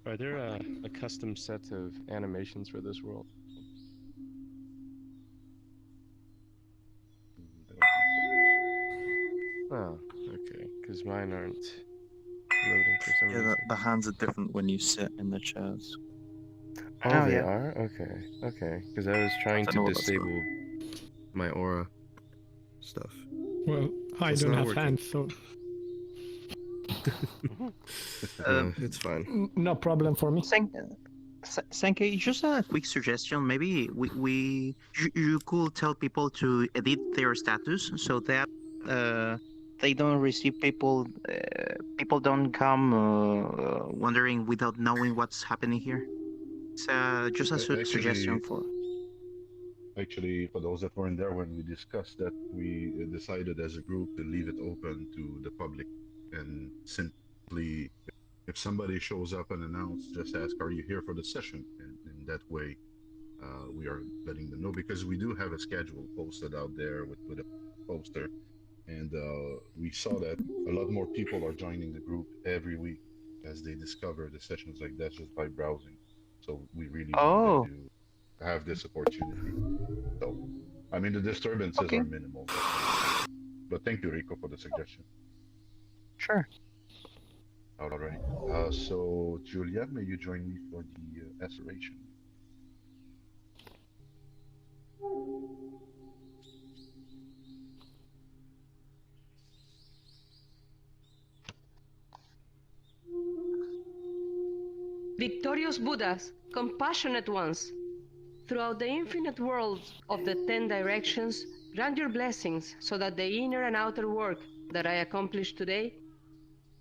Are there a custom set of animations for this world? Oh, okay. Because mine aren't loading for some Yeah, reason. the hands are different when you sit in the chairs. Oh, they yeah. are? Okay. Okay. Because I was trying don't to know what that's for. disable my aura stuff. Well, I It's don't not have working. hands, so No, it's fine. no problem for me. Sankey, just a quick suggestion. Maybe you could tell people to edit their status so that they don't receive people don't come wondering without knowing what's happening here. It's just a suggestion for. Actually, for those that weren't there when we discussed that, we decided as a group to leave it open to the public and simply, if somebody shows up unannounced, just ask, "Are you here for the session?" And in that way, we are letting them know because we do have a schedule posted out there with a poster, and we saw that a lot more people are joining the group every week as they discover the sessions like that just by browsing. So we really wanted Oh, to have this opportunity. So, I mean, the disturbances okay, are minimal, but thank you, Rico, for the suggestion. sure. All right. So, Julia, may you join me for the aspiration? Victorious Buddhas, compassionate ones, throughout the infinite worlds of the 10 directions, grant your blessings so that the inner and outer work that I accomplished today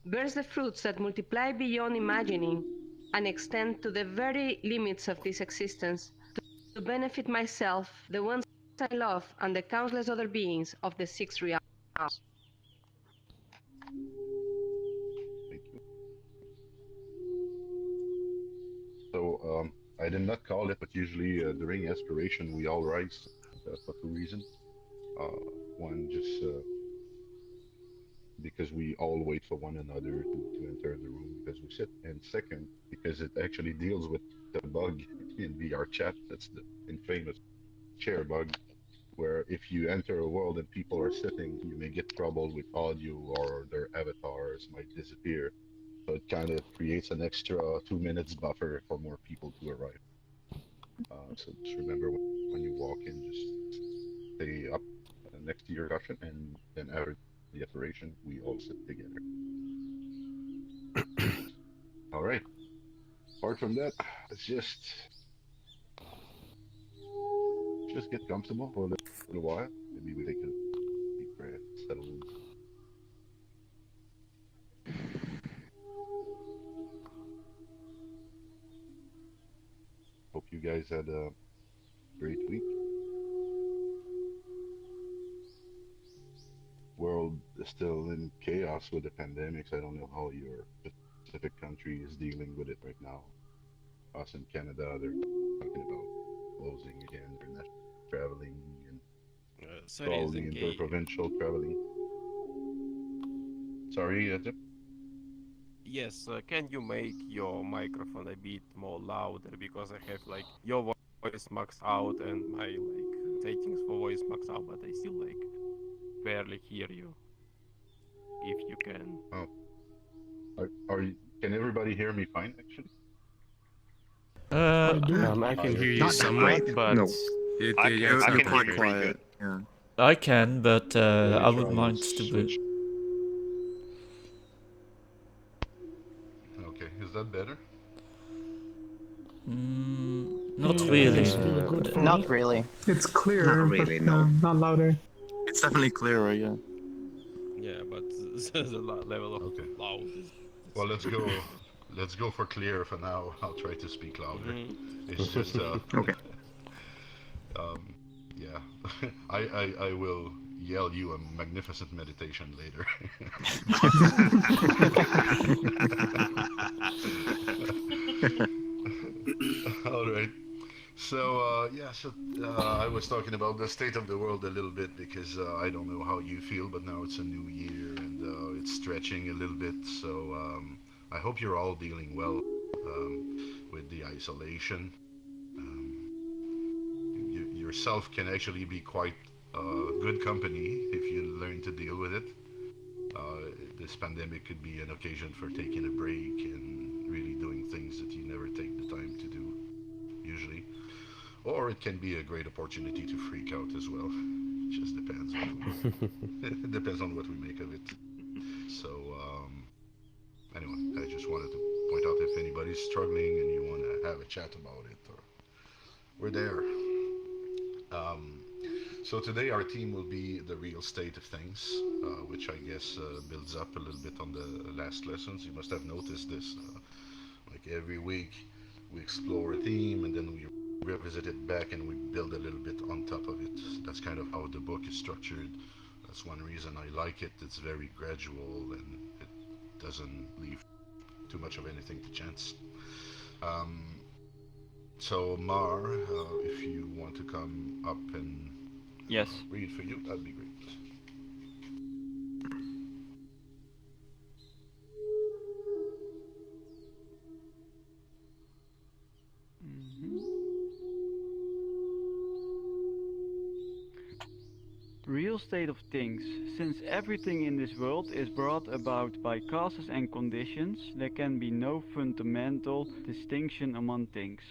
bears the fruits that multiply beyond imagining and extend to the very limits of this existence to benefit myself, the ones I love, and the countless other beings of the six realms. Thank you. So, I did not call it, but usually during aspiration, we all rise for two reasons. Uh, One, just because we all wait for one another to enter the room because we sit, and second, because it actually deals with the bug in VR chat. That's the infamous chair bug, where if you enter a world and people are sitting, you may get trouble with audio or their avatars might disappear. So it kind of creates an extra 2 minutes buffer for more people to arrive. So just remember when you walk in, just stay up next to your cushion, and then after the aspiration, we all sit together. All right. Apart from that, let's just get comfortable for a little while. Maybe we take a deep breath, settle in. Hope you guys had a great week. World is still in chaos with the pandemics. I don't know how your specific country is dealing with it right now. Us in Canada, they're talking about closing again, international traveling, and Sorry, all the isn't gay. interprovincial traveling. Sorry, Zip? Yes, can you make your microphone a bit more louder because I have like your voice maxed out and my like settings for voice maxed out, but I still like barely hear you. If you can. Oh, are you, can everybody hear me fine, actually? I do. I can Higher? hear you Not that somewhat, great. but No. yeah, You're, it's I not you're can hear quite you perfect. pretty good. quiet. Yeah. I can, but Let me I would try and mind to be. switch. Okay, is that better? Not Yeah, really. it's still good for me. Not really. It's clear, Not but really, no. not louder. It's definitely clearer, yeah. Yeah, but the level of Okay. loud is. Well, let's go for clear for now. I'll try to speak louder. Mhm. It's just Okay. yeah. I will yell you a magnificent meditation later. All right. So I was talking about the state of the world a little bit because I don't know how you feel, but now it's a new year and it's stretching a little bit. So I hope you're all dealing well with the isolation. Yourself can actually be quite good company if you learn to deal with it. This pandemic could be an occasion for taking a break and really doing things that you never take the time to do usually. Or it can be a great opportunity to freak out as well. It just depends it depends on what we make of it. So anyway, I just wanted to point out if anybody's struggling and you want to have a chat about it, or we're there. Um, so today our theme will be the real state of things, which I guess builds up a little bit on the last lessons. You must have noticed this. Like every week, we explore a theme and then we revisit it back and we build a little bit on top of it. That's kind of how the book is structured. That's one reason I like it. It's very gradual and it doesn't leave too much of anything to chance. Um, so Mar, if you want to come up and Yes. read for you, that'd be great. Real state of things. Since everything in this world is brought about by causes and conditions, there can be no fundamental distinction among things.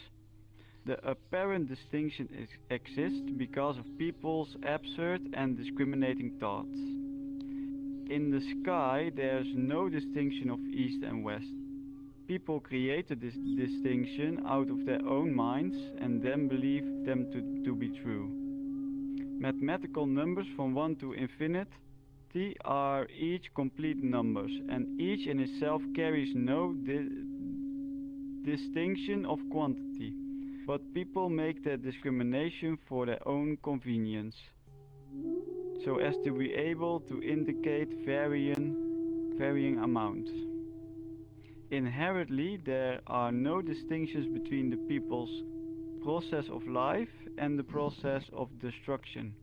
The apparent distinction exists because of people's absurd and discriminating thoughts. In the sky, there's no distinction of east and west. People created this distinction out of their own minds and then believe them to be true. Mathematical numbers from 1 to infinity are each complete numbers, and each in itself carries no distinction of quantity, but people make that discrimination for their own convenience, so as to be able to indicate varying amounts. Inherently, there are no distinctions between the people's process of life and the process of destruction.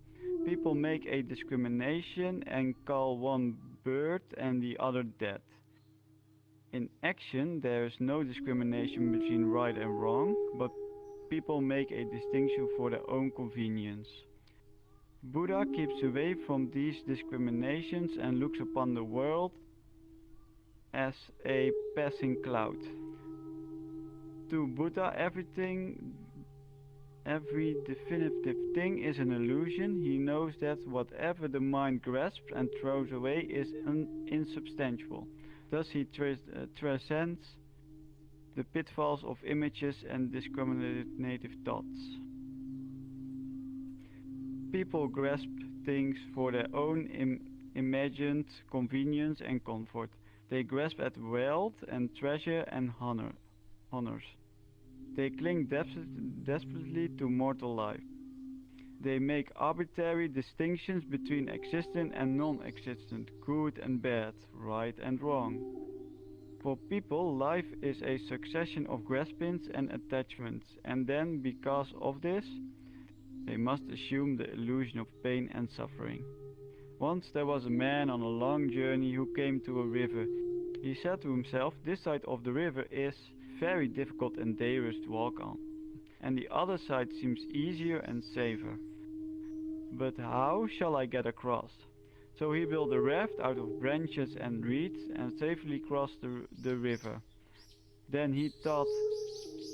People make a discrimination and call one birth and the other dead. In action, there is no discrimination between right and wrong, but people make a distinction for their own convenience. Buddha keeps away from these discriminations and looks upon the world as a passing cloud. To Buddha, every definitive thing is an illusion. He knows that whatever the mind grasps and throws away is insubstantial. Thus he transcends the pitfalls of images and discriminative thoughts. People grasp things for their own imagined convenience and comfort. They grasp at wealth and treasure and honors. They cling desperately to mortal life. They make arbitrary distinctions between existent and non-existent, good and bad, right and wrong. For people, life is a succession of graspings and attachments, and then, because of this, they must assume the illusion of pain and suffering. Once there was a man on a long journey who came to a river. He said to himself, "This side of the river is very difficult and dangerous to walk on, and the other side seems easier and safer. But how shall I get across?" So he built a raft out of branches and reeds and safely crossed the river. Then he thought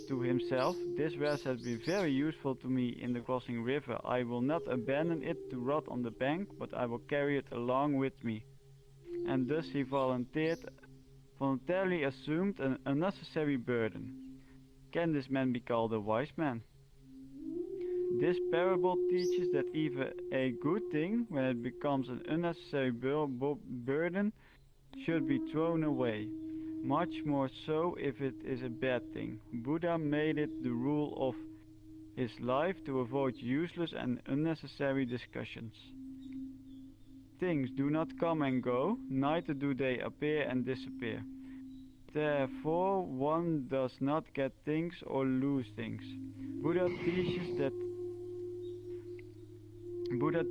to himself, "This raft has been very useful to me in the crossing river. I will not abandon it to rot on the bank, but I will carry it along with me." And thus he voluntarily assumed an unnecessary burden. Can this man be called a wise man? This parable teaches that even a good thing, when it becomes an unnecessary burden, should be thrown away. Much more so if it is a bad thing. Buddha made it the rule of his life to avoid useless and unnecessary discussions. Things do not come and go, neither do they appear and disappear. Therefore, one does not get things or lose things. Buddha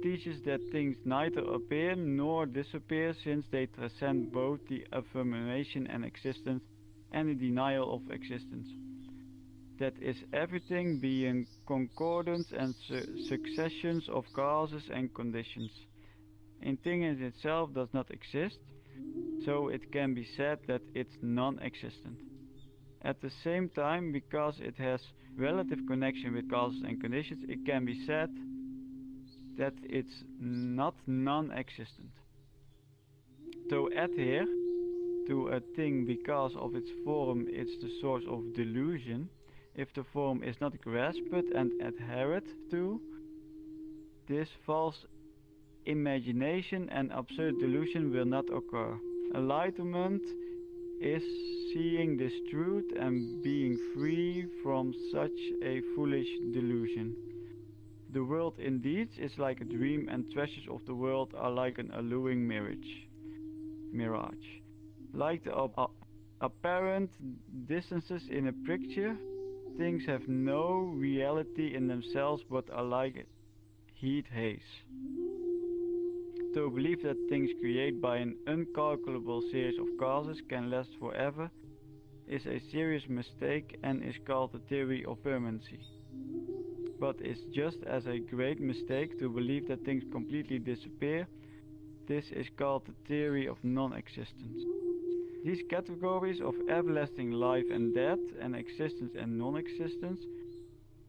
teaches that things neither appear nor disappear, since they transcend both the affirmation and existence any denial of existence. That is everything being concordance and successions of causes and conditions. A thing in itself does not exist, so it can be said that it's non-existent. At the same time, because it has relative connection with causes and conditions, it can be said that it's not non-existent. To adhere to a thing because of its form, it's the source of delusion. If the form is not grasped and adhered to, this false imagination and absurd delusion will not occur. Enlightenment is seeing this truth and being free from such a foolish delusion. The world indeed is like a dream, and treasures of the world are like an alluring mirage. Like the apparent distances in a picture, things have no reality in themselves but are like heat haze. To believe that things created by an incalculable series of causes can last forever is a serious mistake and is called the theory of permanency. But it's just as a great mistake to believe that things completely disappear. This is called the theory of non-existence. These categories of everlasting life and death and existence and non-existence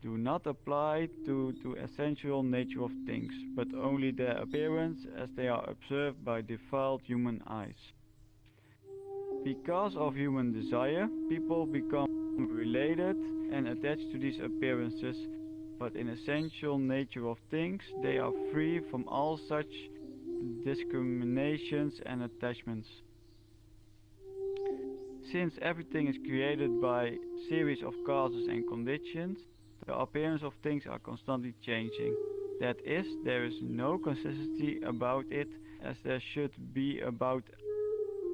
do not apply to the essential nature of things, but only their appearance as they are observed by defiled human eyes. Because of human desire, people become related and attached to these appearances, but in essential nature of things, they are free from all such discriminations and attachments. Since everything is created by series of causes and conditions, the appearance of things are constantly changing. That is, there is no consistency about it as there should be about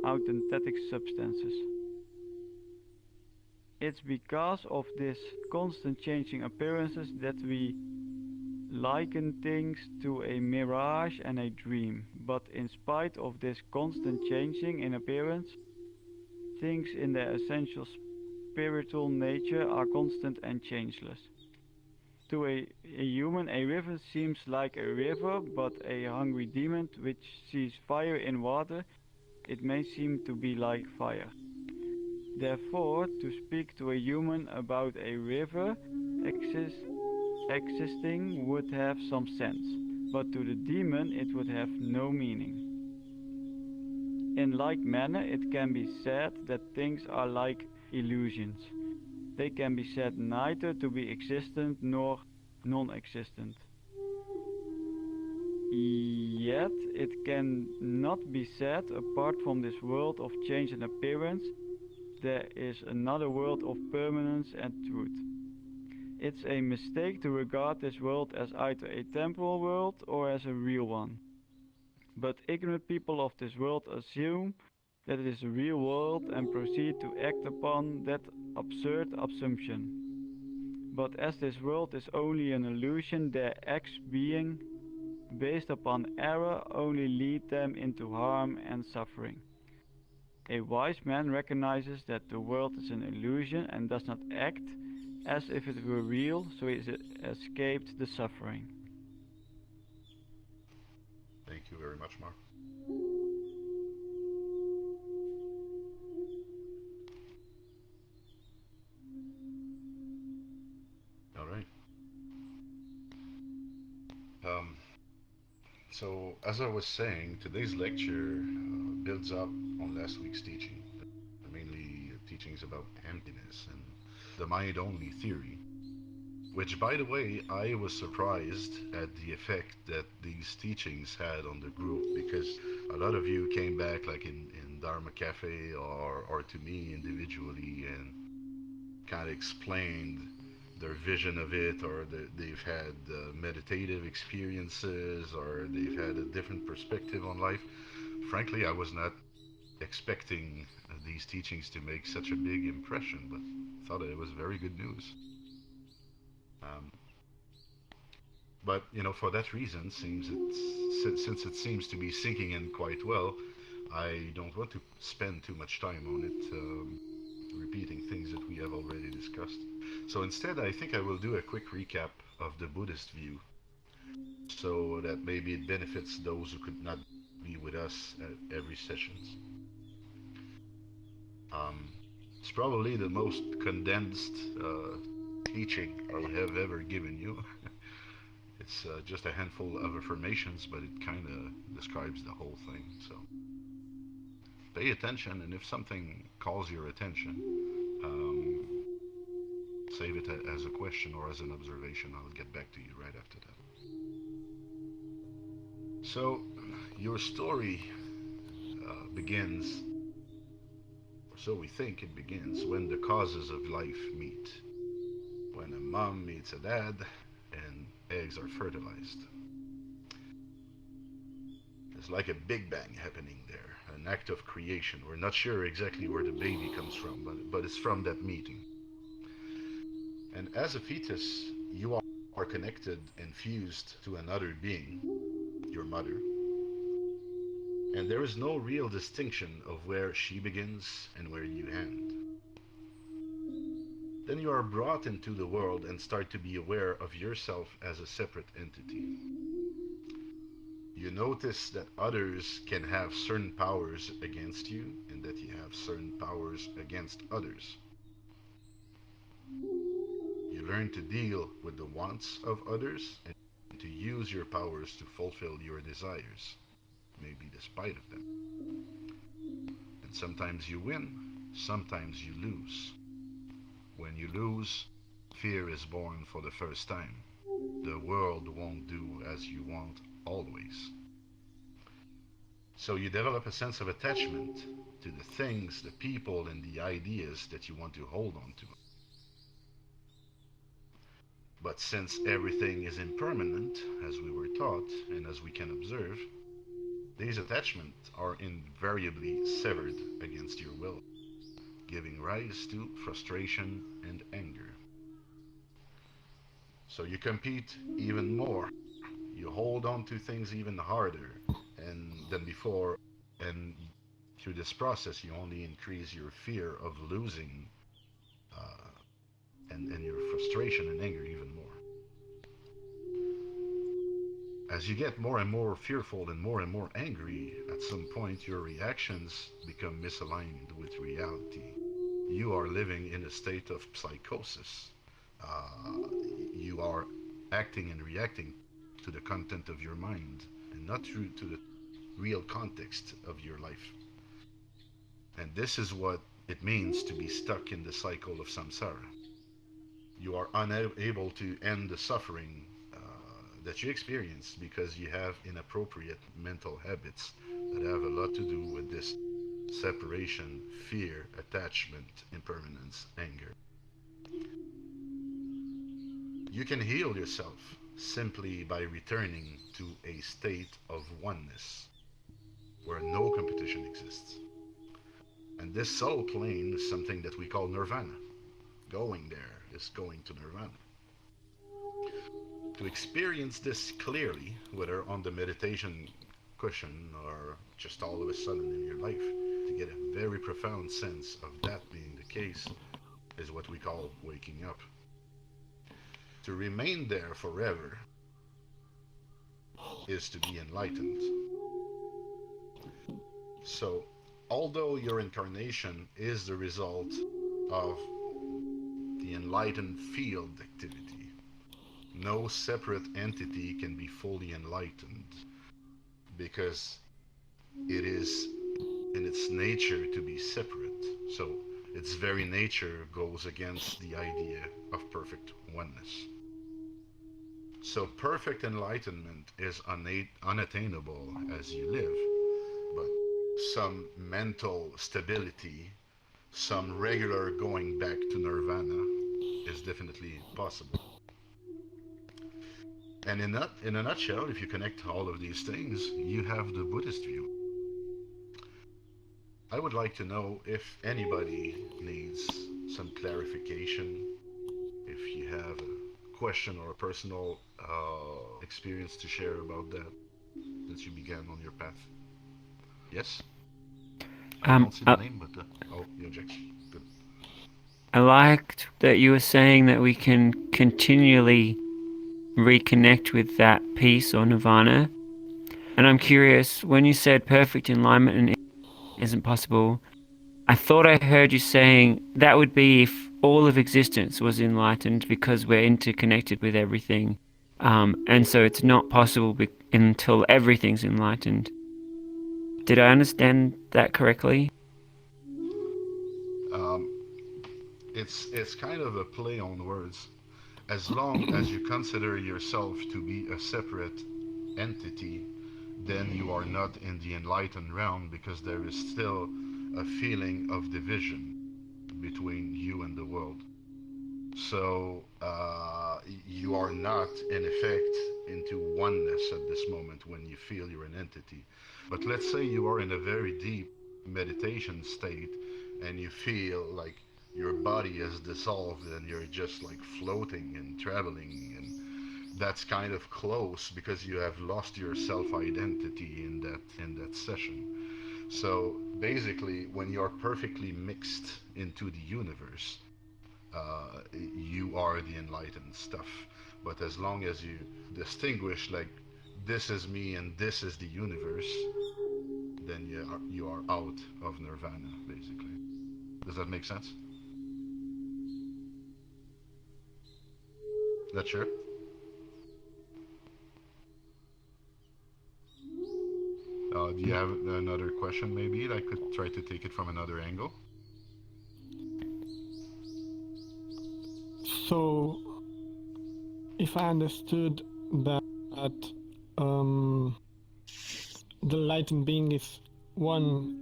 authentic substances. It's because of this constant changing appearances that we liken things to a mirage and a dream. But in spite of this constant changing in appearance, things in their essential spiritual nature are constant and changeless. To a human, a river seems like a river, but a hungry demon which sees fire in water, it may seem to be like fire. Therefore, to speak to a human about a river existing would have some sense, but to the demon it would have no meaning. In like manner, it can be said that things are like illusions. They can be said neither to be existent nor non-existent. Yet it can not be said apart from this world of change and appearance, there is another world of permanence and truth. It's a mistake to regard this world as either a temporal world or as a real one. But ignorant people of this world assume that it is a real world and proceed to act upon that absurd assumption. But as this world is only an illusion, their acts being based upon error only lead them into harm and suffering. A wise man recognizes that the world is an illusion and does not act as if it were real, so he escaped the suffering. Thank you very much, Mark. All right. So, as I was saying, today's lecture builds up on last week's teaching, mainly teachings about emptiness and the mind-only theory, which, by the way, I was surprised at the effect that these teachings had on the group, because a lot of you came back, like in Dharma Cafe or to me individually, and kind of explained their vision of it, or they've had meditative experiences, or they've had a different perspective on life. Frankly, I was not expecting these teachings to make such a big impression, but thought it was very good news. But for that reason, since it seems to be sinking in quite well, I don't want to spend too much time on it. repeating things that we have already discussed. So instead, I think I will do a quick recap of the Buddhist view, so that maybe it benefits those who could not be with us at every sessions. It's probably the most condensed teaching I have ever given you. It's just a handful of affirmations, but it kind of describes the whole thing. So pay attention, and if something calls your attention, save it as a question or as an observation. I'll get back to you right after that. So, your story begins, or so we think it begins, when the causes of life meet. When a mom meets a dad, and eggs are fertilized. It's like a big bang happening there, an act of creation. We're not sure exactly where the baby comes from, but it's from that meeting. And as a fetus, you are connected and fused to another being, your mother. And there is no real distinction of where she begins and where you end. Then you are brought into the world and start to be aware of yourself as a separate entity. You notice that others can have certain powers against you, and that you have certain powers against others. You learn to deal with the wants of others and to use your powers to fulfill your desires, maybe despite of them. And sometimes you win, sometimes you lose. When you lose, fear is born for the first time. The world won't do as you want always. So you develop a sense of attachment to the things, the people, and the ideas that you want to hold on to. But since everything is impermanent, as we were taught and as we can observe, these attachments are invariably severed against your will, giving rise to frustration and anger. So you compete even more. You hold on to things even harder than before, and through this process, you only increase your fear of losing, and your frustration and anger even more. As you get more and more fearful and more angry, at some point your reactions become misaligned with reality. You are living in a state of psychosis. You are acting and reacting to the content of your mind and not to the real context of your life. And this is what it means to be stuck in the cycle of samsara. You are unable to end the suffering that you experience because you have inappropriate mental habits that have a lot to do with this separation, fear, attachment, impermanence, anger. You can heal yourself simply by returning to a state of oneness where no competition exists. And this soul plane is something that we call nirvana. Going there is going to nirvana. To experience this clearly, whether on the meditation cushion or just all of a sudden in your life, to get a very profound sense of that being the case, is what we call waking up. To remain there forever is to be enlightened. So, although your incarnation is the result of the enlightened field activity, no separate entity can be fully enlightened because it is in its nature to be separate. So its very nature goes against the idea of perfect oneness. So perfect enlightenment is unattainable as you live, but some mental stability, some regular going back to nirvana is definitely possible. And in a nutshell, if you connect all of these things, you have the Buddhist view. I would like to know if anybody needs some clarification, if you have a question or a personal experience to share about that since you began on your path. Yes? I don't see the name, but oh, you object. Good. I liked that you were saying that we can continually reconnect with that peace or nirvana. And I'm curious, when you said perfect enlightenment and isn't possible, I thought I heard you saying that would be if all of existence was enlightened because we're interconnected with everything. And so it's not possible until everything's enlightened. Did I understand that correctly? It's kind of a play on words. As long as you consider yourself to be a separate entity, then you are not in the enlightened realm because there is still a feeling of division between you and the world. So you are not, in effect, into oneness at this moment when you feel you're an entity. But let's say you are in a very deep meditation state and you feel like your body is dissolved and you're just like floating and traveling, and that's kind of close because you have lost your self-identity in that session. So basically, when you're perfectly mixed into the universe, you are the enlightened stuff. But as long as you distinguish, like, this is me and this is the universe, then you are out of nirvana, basically. Does that make sense? Not sure? Do you have another question, maybe? I could try to take it from another angle. So, if I understood that the lightened being is one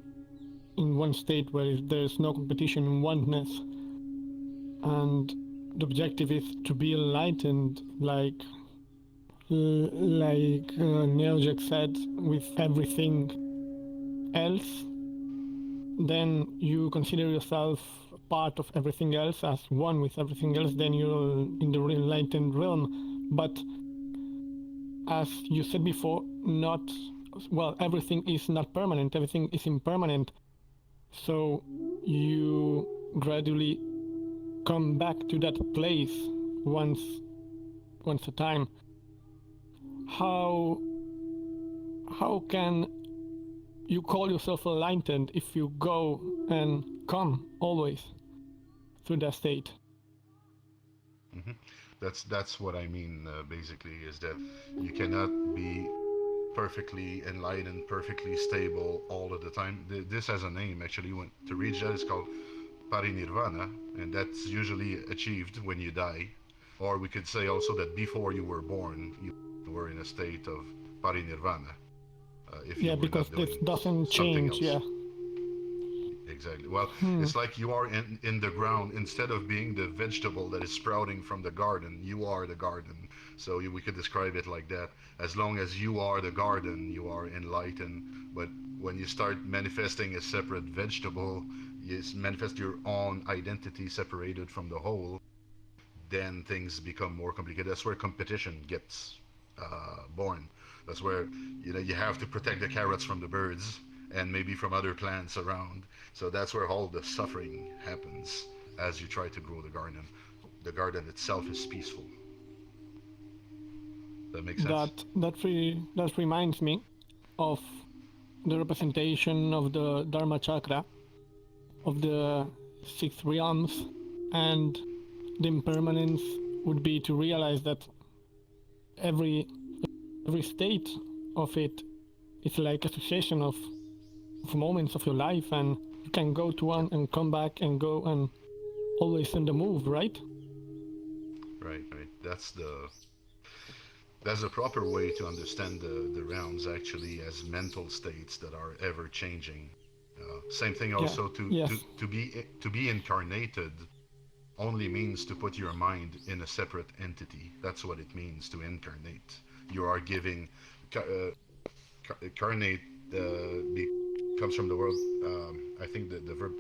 in one state where there is no competition in oneness, and the objective is to be enlightened, like Neojek said, with everything else, then you consider yourself part of everything else, as one with everything else, then you're in the enlightened realm. But as you said before, everything is not permanent, everything is impermanent. So you gradually come back to that place once a time. How can you call yourself enlightened if you go and come always through that state? Mm-hmm. That's what I mean, basically, is that you cannot be perfectly enlightened, perfectly stable all of the time. This has a name, actually. To reach that is called parinirvana, and that's usually achieved when you die. Or we could say also that before you were born, you were in a state of parinirvana. If you were because not doing this doesn't something change. else. Exactly. Well, it's like you are in the ground. Instead of being the vegetable that is sprouting from the garden, you are the garden. So we could describe it like that. As long as you are the garden, you are enlightened. But when you start manifesting a separate vegetable, you manifest your own identity separated from the whole, then things become more complicated. That's where competition gets born. That's where you have to protect the carrots from the birds and maybe from other plants around. So that's where all the suffering happens as you try to grow the garden. The garden itself is peaceful. That makes sense? That reminds me of the representation of the Dharma chakra, of the six realms, and the impermanence would be to realize that every state of it is like a succession of moments of your life, and you can go to one and come back and go, and always on the move, right? Right. That's the proper way to understand the realms, actually, as mental states that are ever changing. Same thing also. To be incarnated only means to put your mind in a separate entity. That's what it means to incarnate. You are giving incarnate comes from the word, I think the verb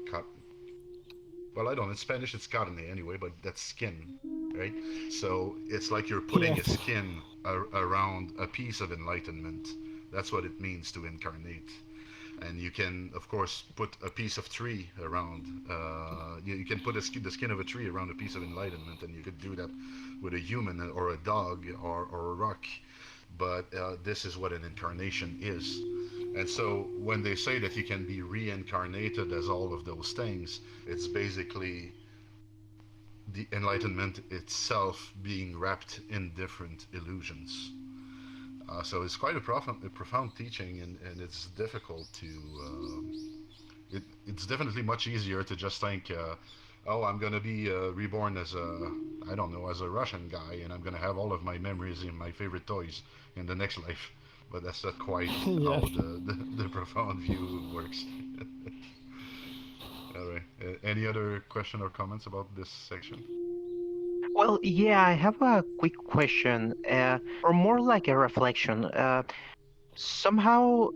well, I don't know, in Spanish it's carne anyway, but that's skin, right? So it's like you're putting a skin around a piece of enlightenment. That's what it means to incarnate. And you can, of course, put a piece of tree around. You can put the skin of a tree around a piece of enlightenment, and you could do that with a human or a dog or a rock. But this is what an incarnation is. And so when they say that you can be reincarnated as all of those things, it's basically the enlightenment itself being wrapped in different illusions. So it's quite a profound teaching, and it's difficult to. It's definitely much easier to just think, oh, I'm gonna be reborn as a, I don't know, as a Russian guy, and I'm gonna have all of my memories and my favorite toys in the next life. But that's not quite how Yes. the profound view works. All right. Any other question or comments about this section? Well, yeah, I have a quick question, or more like a reflection. Somehow,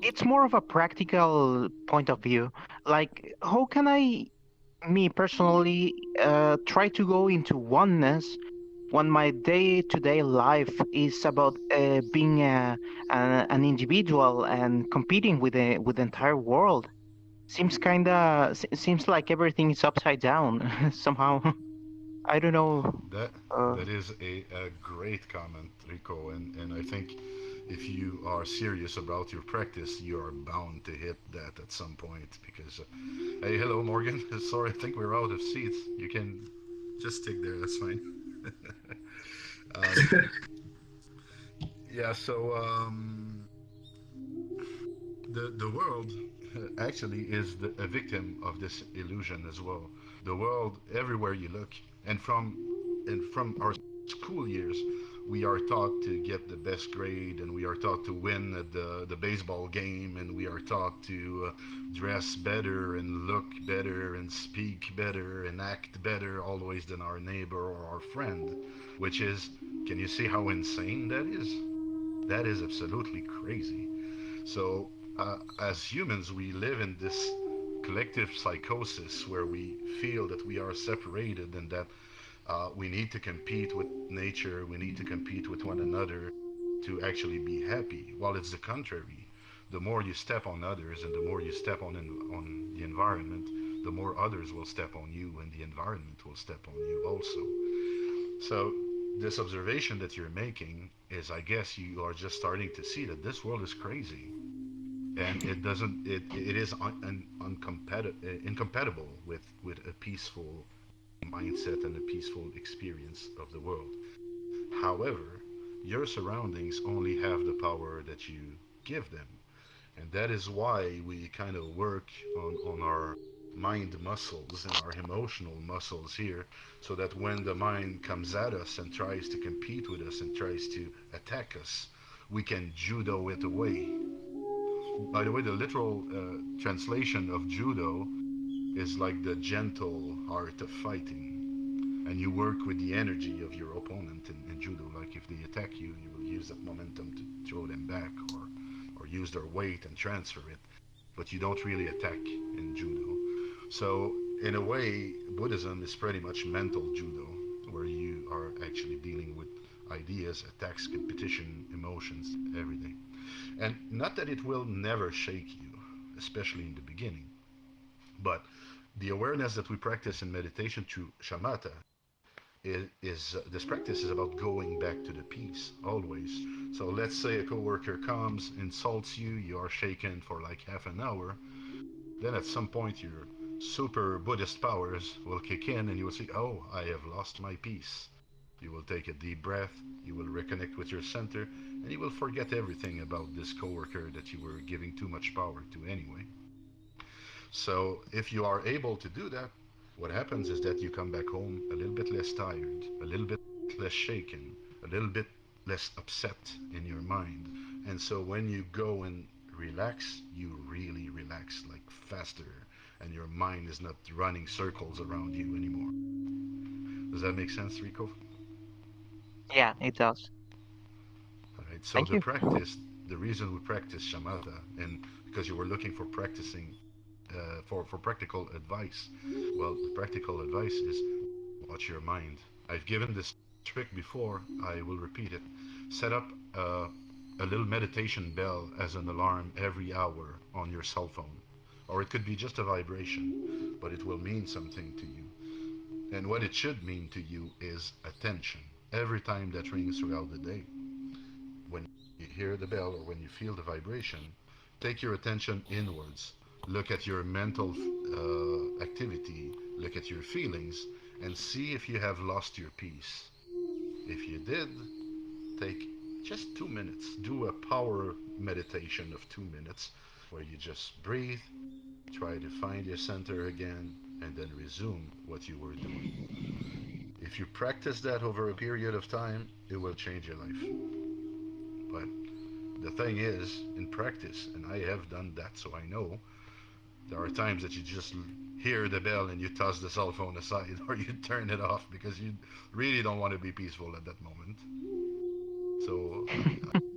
it's more of a practical point of view. Like, how can I, me personally, try to go into oneness when my day-to-day life is about being an individual and competing with the entire world? Seems like everything is upside down somehow. I don't know. That Uh, that is a great comment, Rico, and I think if you are serious about your practice, you are bound to hit that at some point. Because, hey, hello, Morgan. Sorry, I think we're out of seats. You can just stick there. That's fine. um, yeah. So the world actually is a victim of this illusion as well. The world, everywhere you look, and from our school years, we are taught to get the best grade, and we are taught to win at the baseball game, and we are taught to dress better and look better and speak better and act better always than our neighbor or our friend, which is, can you see how insane that is? That is absolutely crazy. So, as humans, we live in this collective psychosis where we feel that we are separated and that we need to compete with nature, we need to compete with one another to actually be happy. While it's the contrary. The more you step on others and the more you step on the environment, the more others will step on you and the environment will step on you also. So, this observation that you're making is, I guess, you are just starting to see that this world is crazy and it doesn't it is incompatible with a peaceful mindset and a peaceful experience of the world. However, your surroundings only have the power that you give them, and that is why we kind of work on our mind muscles and our emotional muscles here, so that when the mind comes at us and tries to compete with us and tries to attack us, we can judo it away. By the way, the literal translation of judo is like the gentle art of fighting. And you work with the energy of your opponent in judo. Like if they attack you, you will use that momentum to throw them back or use their weight and transfer it. But you don't really attack in judo. So, in a way, Buddhism is pretty much mental judo, where you are actually dealing with ideas, attacks, competition, emotions, everything. And not that it will never shake you, especially in the beginning, but the awareness that we practice in meditation through shamatha is this practice is about going back to the peace always. So let's say a coworker comes, insults you, you are shaken for like half an hour. Then at some point your super Buddhist powers will kick in and you will see, oh, I have lost my peace. You will take a deep breath, you will reconnect with your center, and you will forget everything about this coworker that you were giving too much power to anyway. So if you are able to do that, what happens is that you come back home a little bit less tired, a little bit less shaken, a little bit less upset in your mind. And so when you go and relax, you really relax like faster, and your mind is not running circles around you anymore. Does that make sense, Rico? yeah, it does. All right. So Thank you. the reason we practice shamatha, and because you were looking for practicing, for practical advice. Well, the practical advice is watch your mind. I've given this trick before. I will repeat it. Set up a little meditation bell as an alarm every hour on your cell phone. Or it could be just a vibration, but it will mean something to you. And what it should mean to you is attention. Every time that rings throughout the day, when you hear the bell or when you feel the vibration, take your attention inwards. Look at your mental activity, look at your feelings, and see if you have lost your peace. If you did, take just 2 minutes. Do a power meditation of 2 minutes where you just breathe, try to find your center again, and then resume what you were doing. If you practice that over a period of time, it will change your life. But the thing is, in practice, and I have done that, so I know, there are times that you just hear the bell and you toss the cell phone aside or you turn it off because you really don't want to be peaceful at that moment. So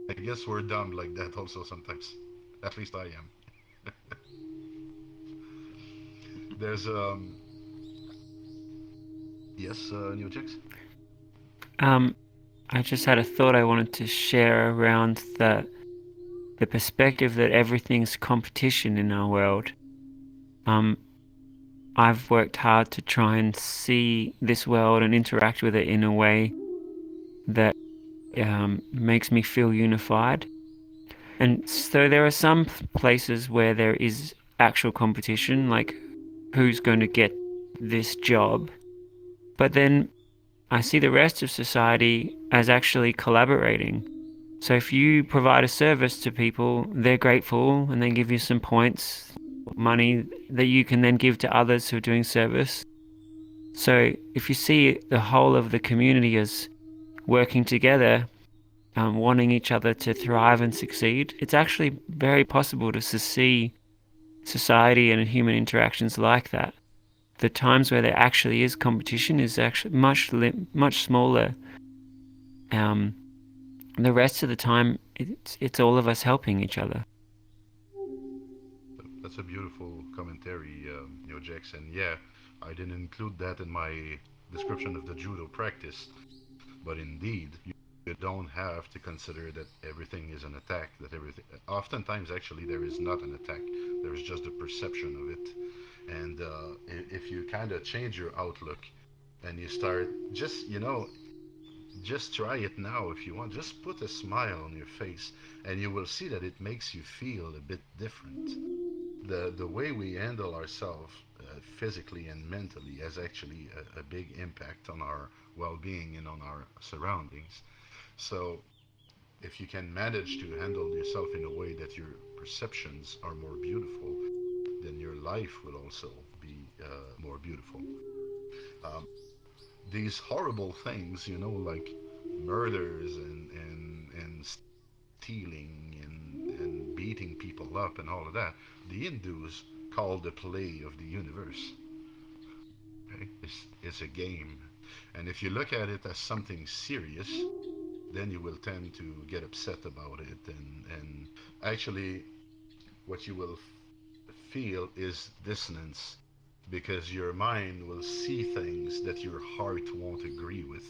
I guess we're dumb like that also sometimes. At least I am. There's yes, Neojax? I just had a thought I wanted to share around the perspective that everything's competition in our world. I've worked hard to try and see this world and interact with it in a way that makes me feel unified. And so there are some places where there is actual competition, like who's going to get this job. But then I see the rest of society as actually collaborating. So if you provide a service to people, they're grateful and they give you some points, money that you can then give to others who are doing service. So if you see the whole of the community as working together, wanting each other to thrive and succeed, it's actually very possible to see society and human interactions like that. The times where there actually is competition is actually much smaller. The rest of the time, it's all of us helping each other. That's a beautiful commentary, Neojax. And yeah, I didn't include that in my description of the judo practice. But indeed, you don't have to consider that everything is an attack. That everything, oftentimes, actually, there is not an attack. There is just a perception of it. And if you kind of change your outlook and you start just try it now if you want. Just put a smile on your face, and you will see that it makes you feel a bit different. The way we handle ourselves physically and mentally has actually a big impact on our well-being and on our surroundings. So if you can manage to handle yourself in a way that your perceptions are more beautiful, then your life will also be more beautiful. Um, these horrible things, like murders and stealing and beating people up and all of that, the Hindus call the play of the universe. Okay? It's a game. And if you look at it as something serious, then you will tend to get upset about it. And actually, what you will feel is dissonance because your mind will see things that your heart won't agree with.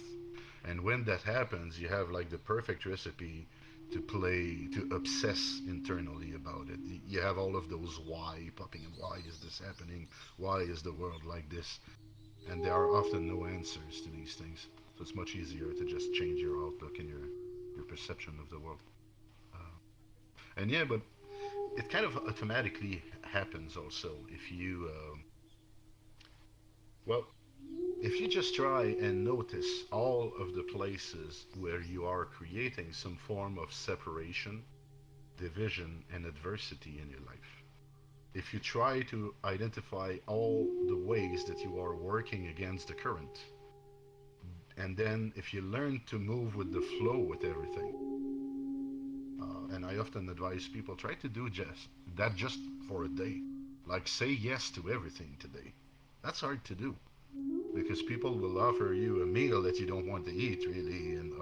And when that happens, you have like the perfect recipe to play, to obsess internally about it. You have all of those why popping, and why is this happening? Why is the world like this? And there are often no answers to these things. So it's much easier to just change your outlook and your perception of the world. And yeah, but it kind of automatically happens also if you, well, if you just try and notice all of the places where you are creating some form of separation, division, and adversity in your life. If you try to identify all the ways that you are working against the current, and then if you learn to move with the flow with everything, and I often advise people try to do just for a day. Like say yes to everything today. That's hard to do because people will offer you a meal that you don't want to eat really, and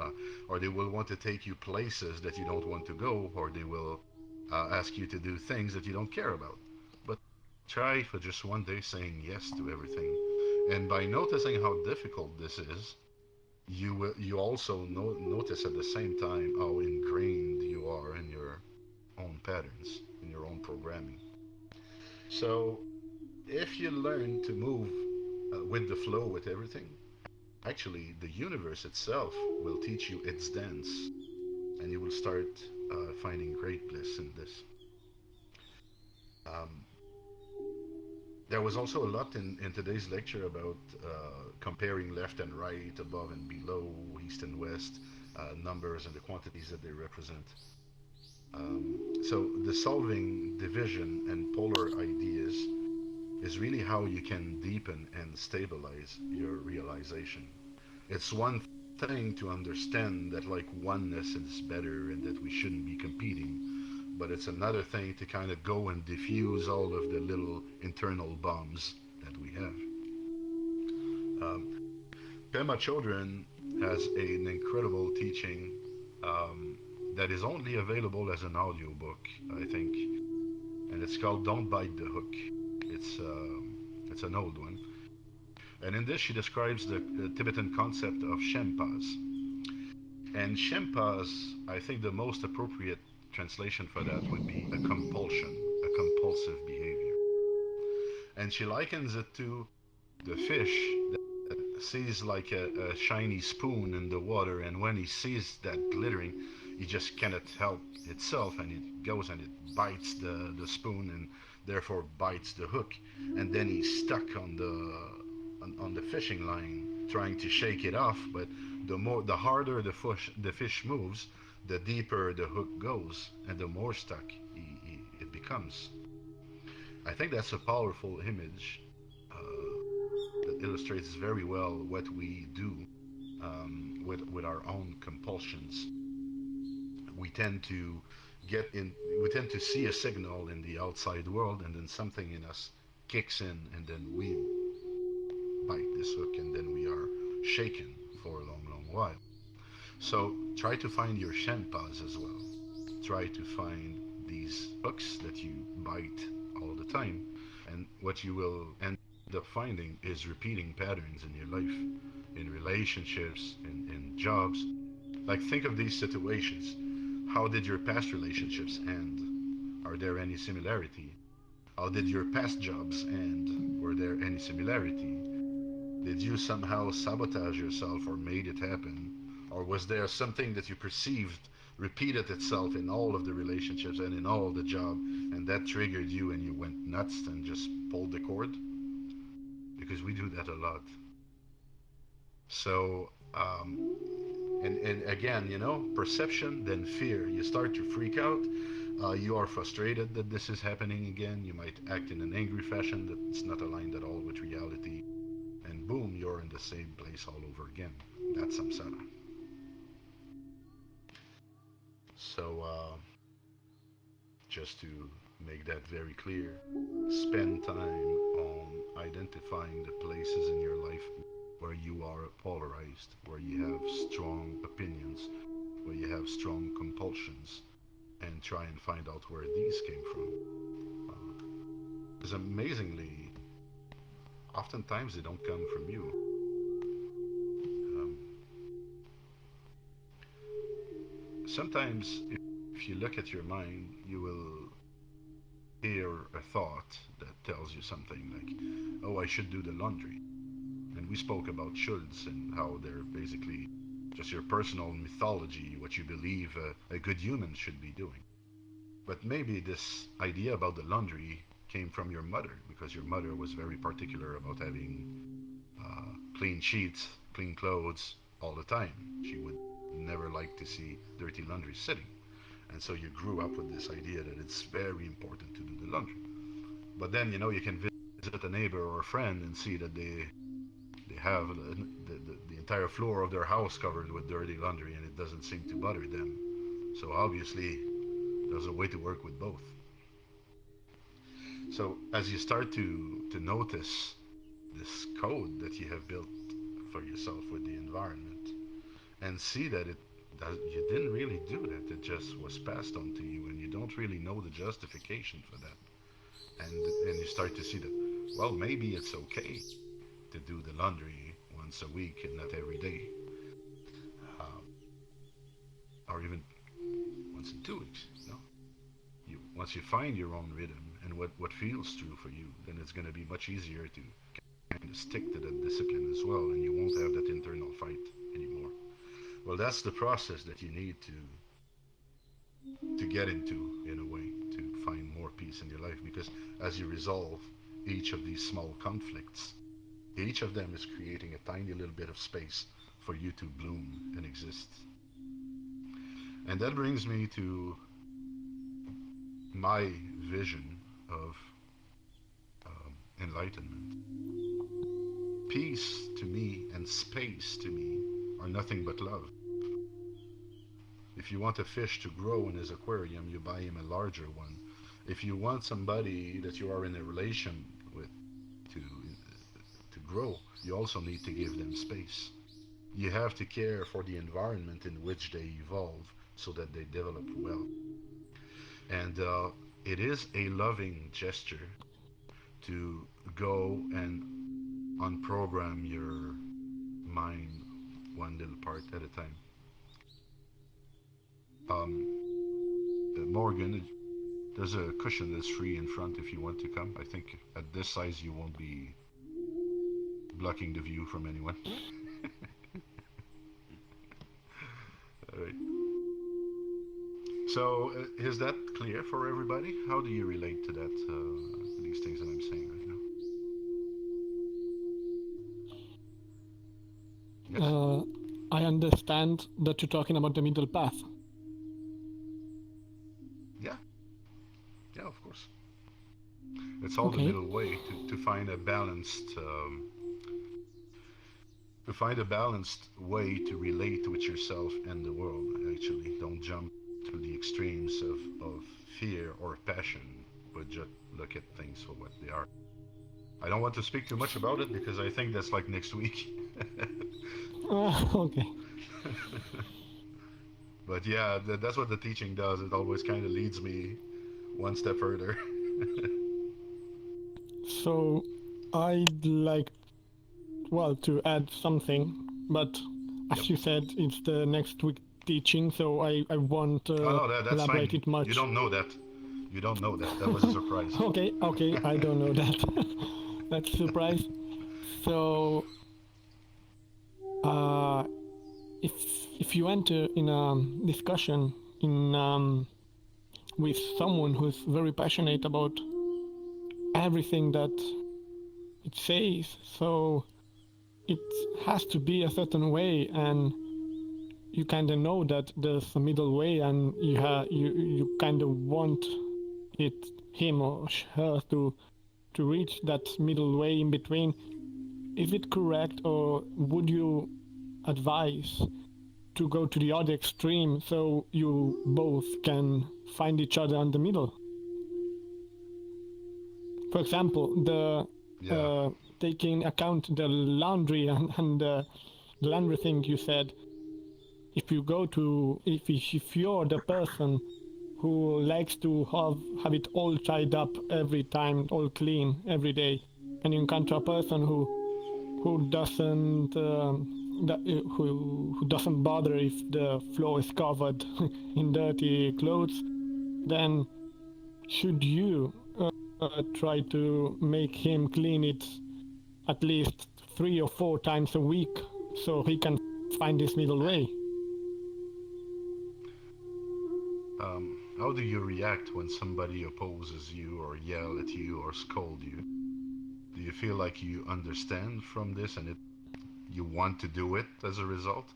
or they will want to take you places that you don't want to go, or they will ask you to do things that you don't care about. But try for just one day saying yes to everything, and by noticing how difficult this is, you also notice at the same time how ingrained you are in your own patterns, in your own programming. So if you learn to move with the flow with everything, actually the universe itself will teach you its dance, and you will start finding great bliss in this. Um, there was also a lot in today's lecture about comparing left and right, above and below, east and west, numbers and the quantities that they represent. So the solving division and polar ideas is really how you can deepen and stabilize your realization. It's one thing to understand that like oneness is better and that we shouldn't be competing, but it's another thing to kind of go and diffuse all of the little internal bombs that we have. Pema Chodron has an incredible teaching that is only available as an audiobook, I think, and it's called "Don't Bite the Hook." It's an old one, and in this she describes the Tibetan concept of Shempas. And Shempas, I think the most appropriate translation for that would be a compulsion, a compulsive behavior. And she likens it to the fish that sees like a shiny spoon in the water, and when he sees that glittering, he just cannot help itself, and it goes and it bites the spoon and therefore bites the hook, and then he's stuck on the fishing line trying to shake it off, but the harder the fish moves, the deeper the hook goes, and the more stuck it becomes. I think that's a powerful image that illustrates very well what we do with our own compulsions. We tend to we tend to see a signal in the outside world, and then something in us kicks in, and then we bite this hook, and then we are shaken for a long, long while. So try to find your shenpas as well. Try to find these hooks that you bite all the time, and what you will end up finding is repeating patterns in your life, in relationships, in jobs. Like, think of these situations. How did your past relationships end? Are there any similarity? How did your past jobs end? Were there any similarity? Did you somehow sabotage yourself or made it happen? Or was there something that you perceived repeated itself in all of the relationships and in all the job, and that triggered you and you went nuts and just pulled the cord? Because we do that a lot. So, and again, perception, then fear. You start to freak out. You are frustrated that this is happening again. You might act in an angry fashion that's not aligned at all with reality. And boom, you're in the same place all over again. That's samsara. So, just to make that very clear, spend time on identifying the places in your life where you are polarized, where you have strong opinions, where you have strong compulsions, and try and find out where these came from. Because amazingly, oftentimes they don't come from you. Sometimes, if you look at your mind, you will hear a thought that tells you something like, oh, I should do the laundry. And we spoke about shoulds and how they're basically just your personal mythology, what you believe a good human should be doing. But maybe this idea about the laundry came from your mother, because your mother was very particular about having clean sheets, clean clothes all the time. She would never like to see dirty laundry sitting. And so you grew up with this idea that it's very important to do the laundry. But then, you can visit a neighbor or a friend and see that they have the entire floor of their house covered with dirty laundry, and it doesn't seem to bother them. So obviously, there's a way to work with both. So as you start to notice this code that you have built for yourself with the environment, and see that you didn't really do that, it just was passed on to you, and you don't really know the justification for that, and you start to see that, well, maybe it's okay to do the laundry once a week and not every day. or even once in 2 weeks. Once you find your own rhythm and what feels true for you, then it's going to be much easier to kind of stick to that discipline as well, and you won't have that internal fight anymore. Well, that's the process that you need to get into, in a way, to find more peace in your life, because as you resolve each of these small conflicts, each of them is creating a tiny little bit of space for you to bloom and exist. And that brings me to my vision of enlightenment. Peace to me and space to me are nothing but love. If you want a fish to grow in his aquarium, you buy him a larger one. If you want somebody that you are in a relation with to grow, you also need to give them space. You have to care for the environment in which they evolve so that they develop well. And it is a loving gesture to go and unprogram your mind one little part at a time. Morgan, there's a cushion that's free in front if you want to come. I think at this size you won't be blocking the view from anyone. All right. So, is that clear for everybody? How do you relate to that, these things that I'm saying right now? Yes? I understand that you're talking about the middle path. Yeah. Yeah, of course. It's all the Okay. middle way to find a balanced way to relate with yourself and the world. Actually, don't jump to the extremes of fear or passion, but just look at things for what they are. I don't want to speak too much about it because I think that's like next week. Okay. But yeah, that's what the teaching does. It always kind of leads me one step further. So, I'd like, well, to add something, but as you said, it's the next week teaching, so I won't Oh no, that's elaborate fine. it much. You don't know that. You don't know that. That was a surprise. Okay, I don't know that. That's a surprise. So, if you enter in a discussion with someone who's very passionate about everything that it says, so it has to be a certain way, and you kind of know that there's a middle way, and you kind of want him or her to reach that middle way in between. Is it correct, or would you advise to go to the other extreme so you both can find each other in the middle? For example, taking account the laundry and the laundry thing you said. If you're the person who likes to have it all tied up every time, all clean every day, and you encounter a person who doesn't who doesn't bother if the floor is covered in dirty clothes, then should you try to make him clean it at least 3 or 4 times a week so he can find this middle way? How do you react when somebody opposes you or yell at you or scold you? Do you feel like you understand from this and you want to do it as a result?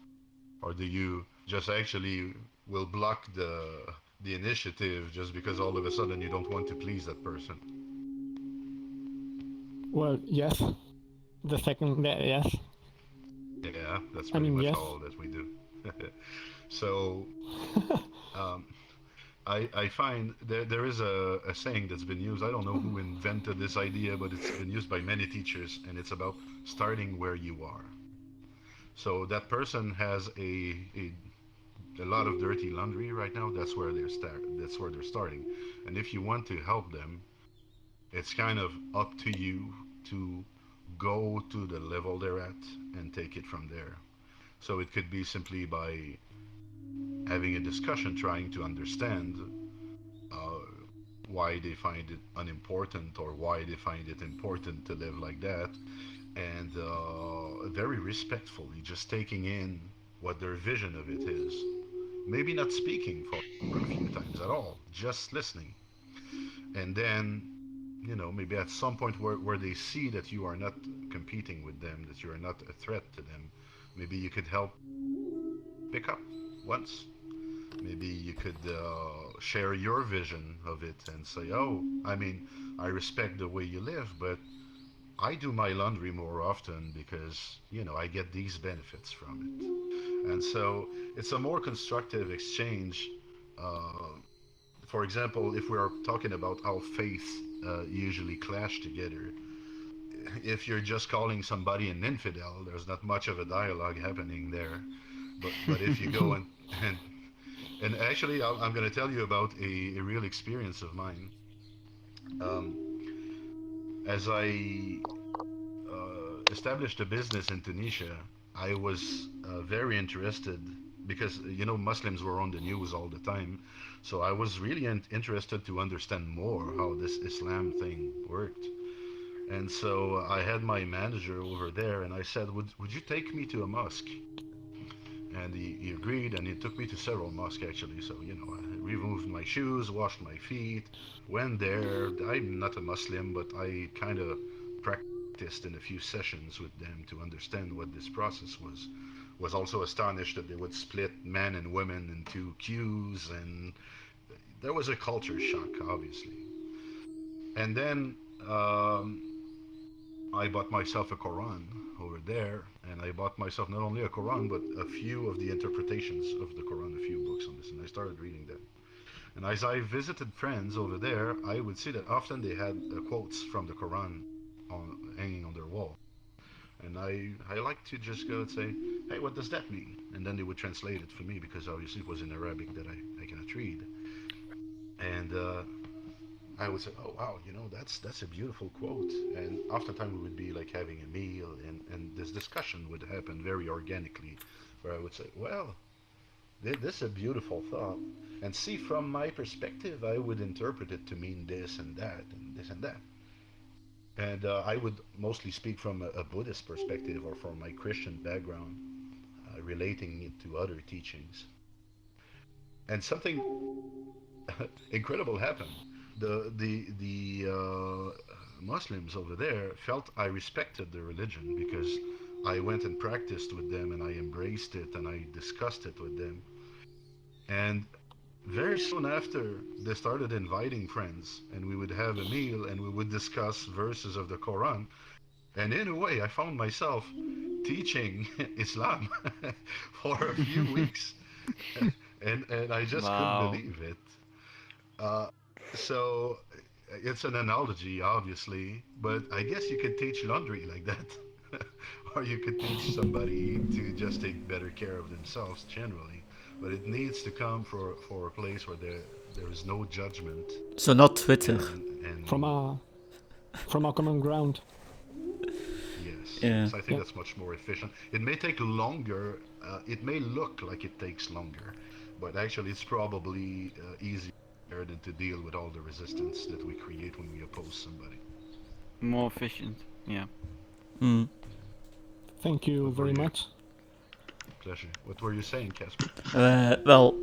Or do you just actually will block the initiative just because all of a sudden you don't want to please that person? Well, yes. The second, yes. Yeah, that's pretty much yes. all that we do. So, I find there is a saying that's been used. I don't know who invented this idea, but it's been used by many teachers, and it's about starting where you are. So that person has a lot of dirty laundry right now. That's where they're starting. And if you want to help them, it's kind of up to you to go to the level they're at and take it from there. So it could be simply by having a discussion, trying to understand why they find it unimportant or why they find it important to live like that, and very respectfully, just taking in what their vision of it is. Maybe not speaking for a few times at all, just listening. And then, maybe at some point where they see that you are not competing with them, that you are not a threat to them, maybe you could help pick up once. Maybe you could share your vision of it and say, oh, I mean, I respect the way you live, but I do my laundry more often because, I get these benefits from it. And so it's a more constructive exchange. For example, if we are talking about how faiths usually clash together, if you're just calling somebody an infidel, there's not much of a dialogue happening there. But if you go and actually, I'm going to tell you about a real experience of mine. As I established a business in Tunisia, I was very interested because Muslims were on the news all the time, so I was really interested to understand more how this Islam thing worked. And so I had my manager over there, and I said, "Would you take me to a mosque?" And he agreed, and he took me to several mosques actually. So I removed my shoes, washed my feet, went there. I'm not a Muslim, but I kind of practiced in a few sessions with them to understand what this process was. Was also astonished that they would split men and women into queues, and there was a culture shock, obviously. And then I bought myself a Quran over there, and I bought myself not only a Quran, but a few of the interpretations of the Quran, a few books on this, and I started reading them. And as I visited friends over there, I would see that often they had quotes from the Quran hanging on their wall. And I like to just go and say, hey, what does that mean? And then they would translate it for me because obviously it was in Arabic that I cannot read. And I would say, oh wow, that's a beautiful quote. And oftentimes we would be like having a meal, and this discussion would happen very organically, where I would say, well, this is a beautiful thought, and see from my perspective, I would interpret it to mean this and that and this and that. And I would mostly speak from a Buddhist perspective or from my Christian background, relating it to other teachings. And something incredible happened. The Muslims over there felt I respected their religion because I went and practiced with them, and I embraced it, and I discussed it with them. And very soon after, they started inviting friends, and we would have a meal, and we would discuss verses of the Quran. And in a way, I found myself teaching Islam for a few weeks, and I just Wow. couldn't believe it. So it's an analogy, obviously, but I guess you could teach laundry like that. Or you could teach somebody to just take better care of themselves generally. But it needs to come for a place where there is no judgment. So not Twitter. And From a common ground. yes, Yeah. yes, I think that's much more efficient. It may take longer. It may look like it takes longer, but actually it's probably easier than to deal with all the resistance that we create when we oppose somebody. More efficient. Yeah. Mm. Thank you What were very you- much. Pleasure. What were you saying, Casper? Well,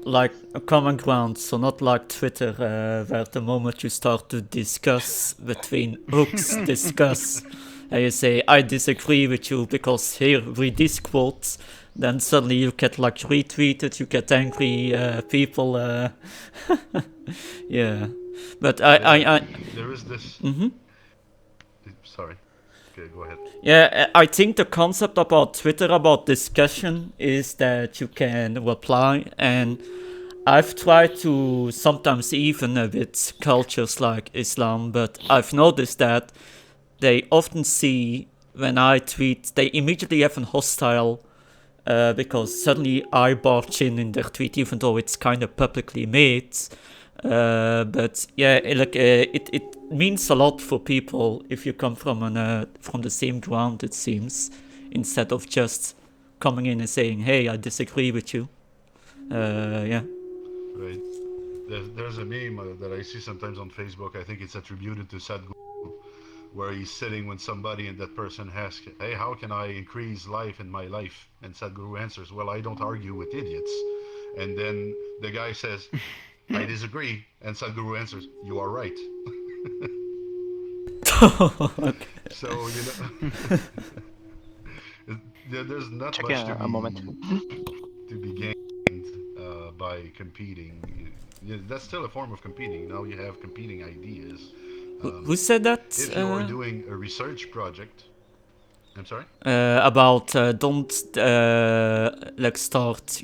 like a common ground, so not like Twitter, where the moment you start to discuss between hooks, and you say, I disagree with you because here, read this quote, then suddenly you get like retweeted, you get angry people, yeah. But I There is this. Mhm. Sorry. Okay, go ahead. Yeah, I think the concept about Twitter, about discussion, is that you can reply, and I've tried to sometimes even with cultures like Islam, but I've noticed that they often see when I tweet, they immediately have an hostile, because suddenly I barge in their tweet, even though it's kind of publicly made. But yeah, it means a lot for people if you come from the same ground, it seems, instead of just coming in and saying, "Hey, I disagree with you." Yeah. Right. There's a meme that I see sometimes on Facebook. I think it's attributed to Sadhguru, where he's sitting with somebody and that person asks, "Hey, how can I increase life in my life?" And Sadhguru answers, "Well, I don't argue with idiots." And then the guy says, "I disagree," and Sadhguru answers, "You are right." Okay. So there's not Check much a moment. to be gained by competing. Yeah, that's still a form of competing. Now you have competing ideas. Who said that? If you're doing a research project, I'm sorry. About don't like start,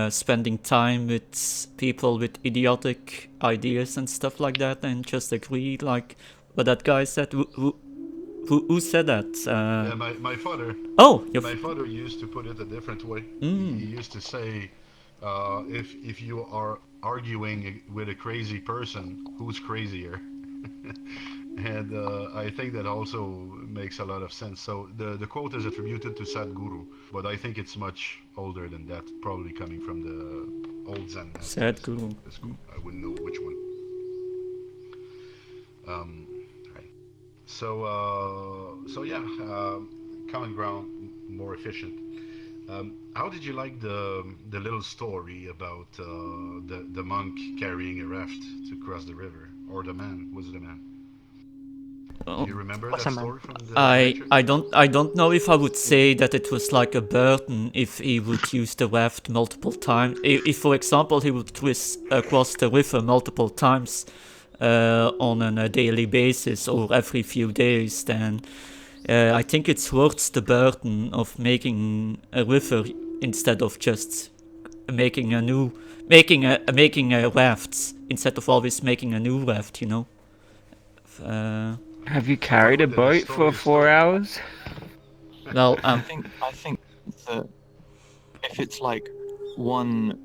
spending time with people with idiotic ideas and stuff like that, and just agree like what that guy said. Who said that? Yeah, my father. Oh, My father used to put it a different way. He used to say, if you are arguing with a crazy person, who's crazier? And I think that also makes a lot of sense. So the quote is attributed to Sadhguru, but I think it's much older than that, probably coming from the old Zen masters. Sadhguru. I wouldn't know which one. Right. So yeah, common ground, more efficient. How did you like the little story about the monk carrying a raft to cross the river, or the man? Was it a man? Do you remember that story from the lecture? I don't know if I would say that it was like a burden if he would use the raft multiple times. If for example he would cross the river multiple times on a daily basis or every few days, then I think it's worth the burden of making a river instead of just making a raft instead of always making a new raft. Have you carried a boat for 4 hours? Well, I think that if it's like one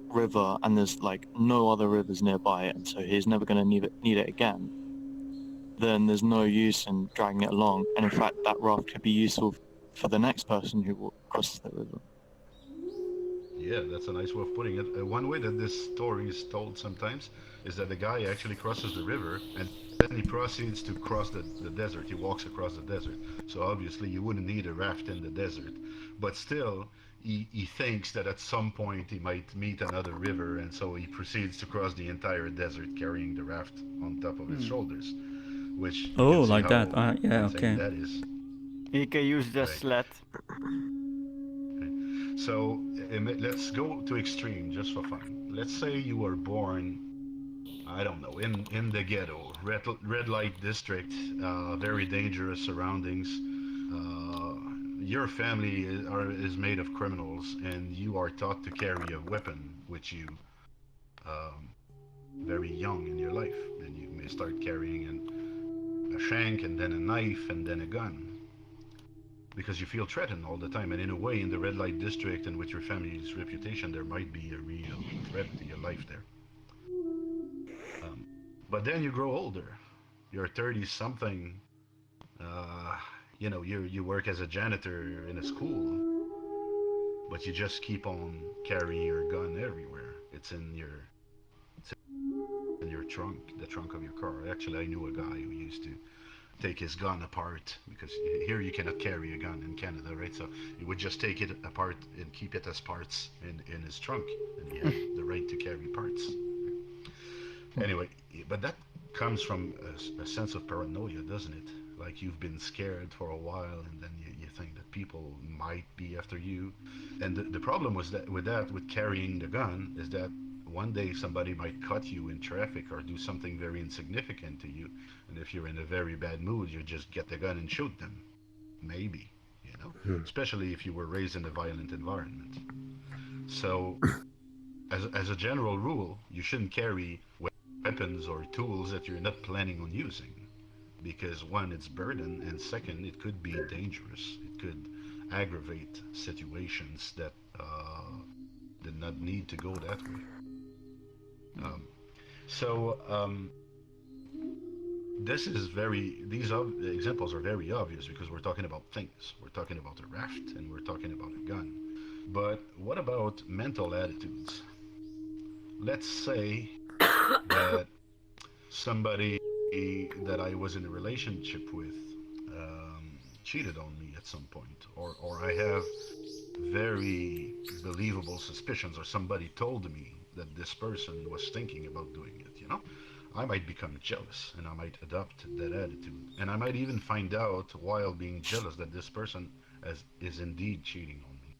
river and there's like no other rivers nearby, and so he's never going to need it again, then there's no use in dragging it along. And in fact, that raft could be useful for the next person who crosses the river. Yeah, that's a nice way of putting it. One way that this story is told sometimes is that the guy actually crosses the river and then he proceeds to cross the desert. He walks across the desert. So obviously you wouldn't need a raft in the desert. But still, he thinks that at some point he might meet another river, and so he proceeds to cross the entire desert carrying the raft on top of his shoulders. Which you can see like how that. Yeah, insane okay. that is. He can use the sled. So let's go to extreme just for fun. Let's say you were born, I don't know, in the ghetto, red light district, very dangerous surroundings. Your family is made of criminals, and you are taught to carry a weapon with you very young in your life. And you may start carrying a shank, and then a knife, and then a gun. Because you feel threatened all the time, and in a way, in the red light district and with your family's reputation, there might be a real threat to your life there. But then you grow older. You're 30 something. You work as a janitor in a school, but you just keep on carrying your gun everywhere. It's in your trunk, the trunk of your car. Actually, I knew a guy who used to take his gun apart, because here you cannot carry a gun in Canada, right? So he would just take it apart and keep it as parts in his trunk, and he had the right to carry parts. Anyway, but that comes from a sense of paranoia, doesn't it? Like you've been scared for a while, and then you think that people might be after you. And the problem was that with carrying the gun is that one day somebody might cut you in traffic or do something very insignificant to you, and if you're in a very bad mood, you just get the gun and shoot them. Maybe, especially if you were raised in a violent environment. So, as a general rule, you shouldn't carry weapons or tools that you're not planning on using, because one, it's burden, and second, it could be dangerous. It could aggravate situations that did not need to go that way. These examples are very obvious because we're talking about things. We're talking about a raft and we're talking about a gun. But what about mental attitudes? Let's say that somebody that I was in a relationship with cheated on me at some point, or I have very believable suspicions, or somebody told me that this person was thinking about doing it, I might become jealous and I might adopt that attitude. And I might even find out while being jealous that this person is indeed cheating on me.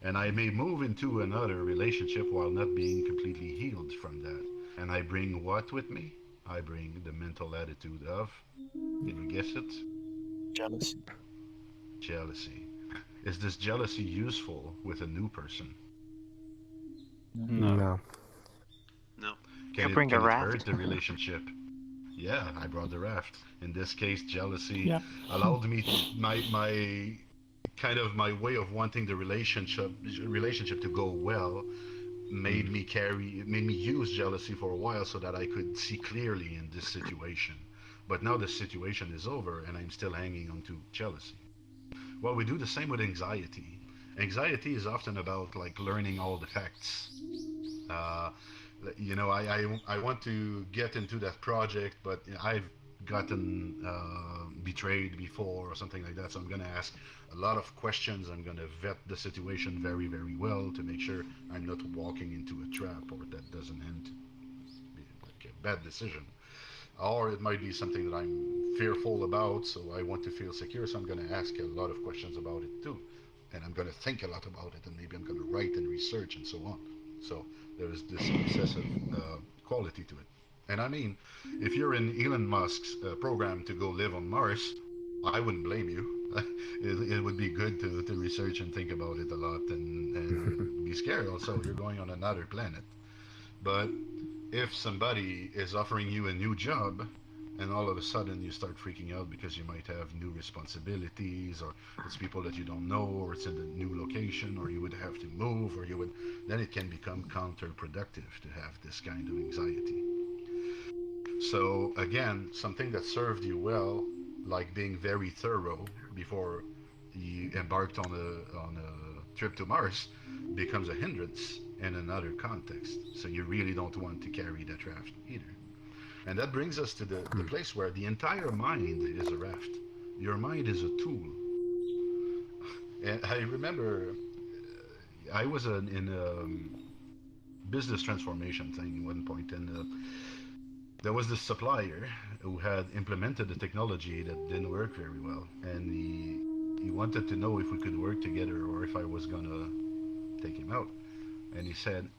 And I may move into another relationship while not being completely healed from that. And I bring what with me? I bring the mental attitude of, can you guess it? Jealousy. Jealousy. Is this jealousy useful with a new person? No. No. You Can bring a it raft. hurt the relationship? Yeah, I brought the raft. In this case, jealousy Yeah. allowed me my kind of my way of wanting the relationship to go well made me use jealousy for a while so that I could see clearly in this situation. But now the situation is over and I'm still hanging on to jealousy. Well, we do the same with anxiety. Anxiety is often about like learning all the facts. Uh, I want to get into that project, but I've gotten betrayed before or something like that. So I'm going to ask a lot of questions. I'm going to vet the situation very, very well to make sure I'm not walking into a trap or that doesn't end being like a bad decision. Or it might be something that I'm fearful about, so I want to feel secure. So I'm going to ask a lot of questions about it too, and I'm going to think a lot about it, and maybe I'm going to write and research and so on. So there is this obsessive quality to it. And I mean, if you're in Elon Musk's program to go live on Mars, I wouldn't blame you. It would be good to research and think about it a lot and be scared also. You're going on another planet. But if somebody is offering you a new job and all of a sudden you start freaking out because you might have new responsibilities, or it's people that you don't know, or it's in a new location, or you would have to move, or then it can become counterproductive to have this kind of anxiety. So again, something that served you well, like being very thorough before you embarked on a trip to Mars, becomes a hindrance in another context. So you really don't want to carry that raft either. And that brings us to the place where the entire mind is a raft. Your mind is a tool. And I remember I was in a business transformation thing at one point, and there was this supplier who had implemented a technology that didn't work very well, and he wanted to know if we could work together or if I was gonna take him out. And he said,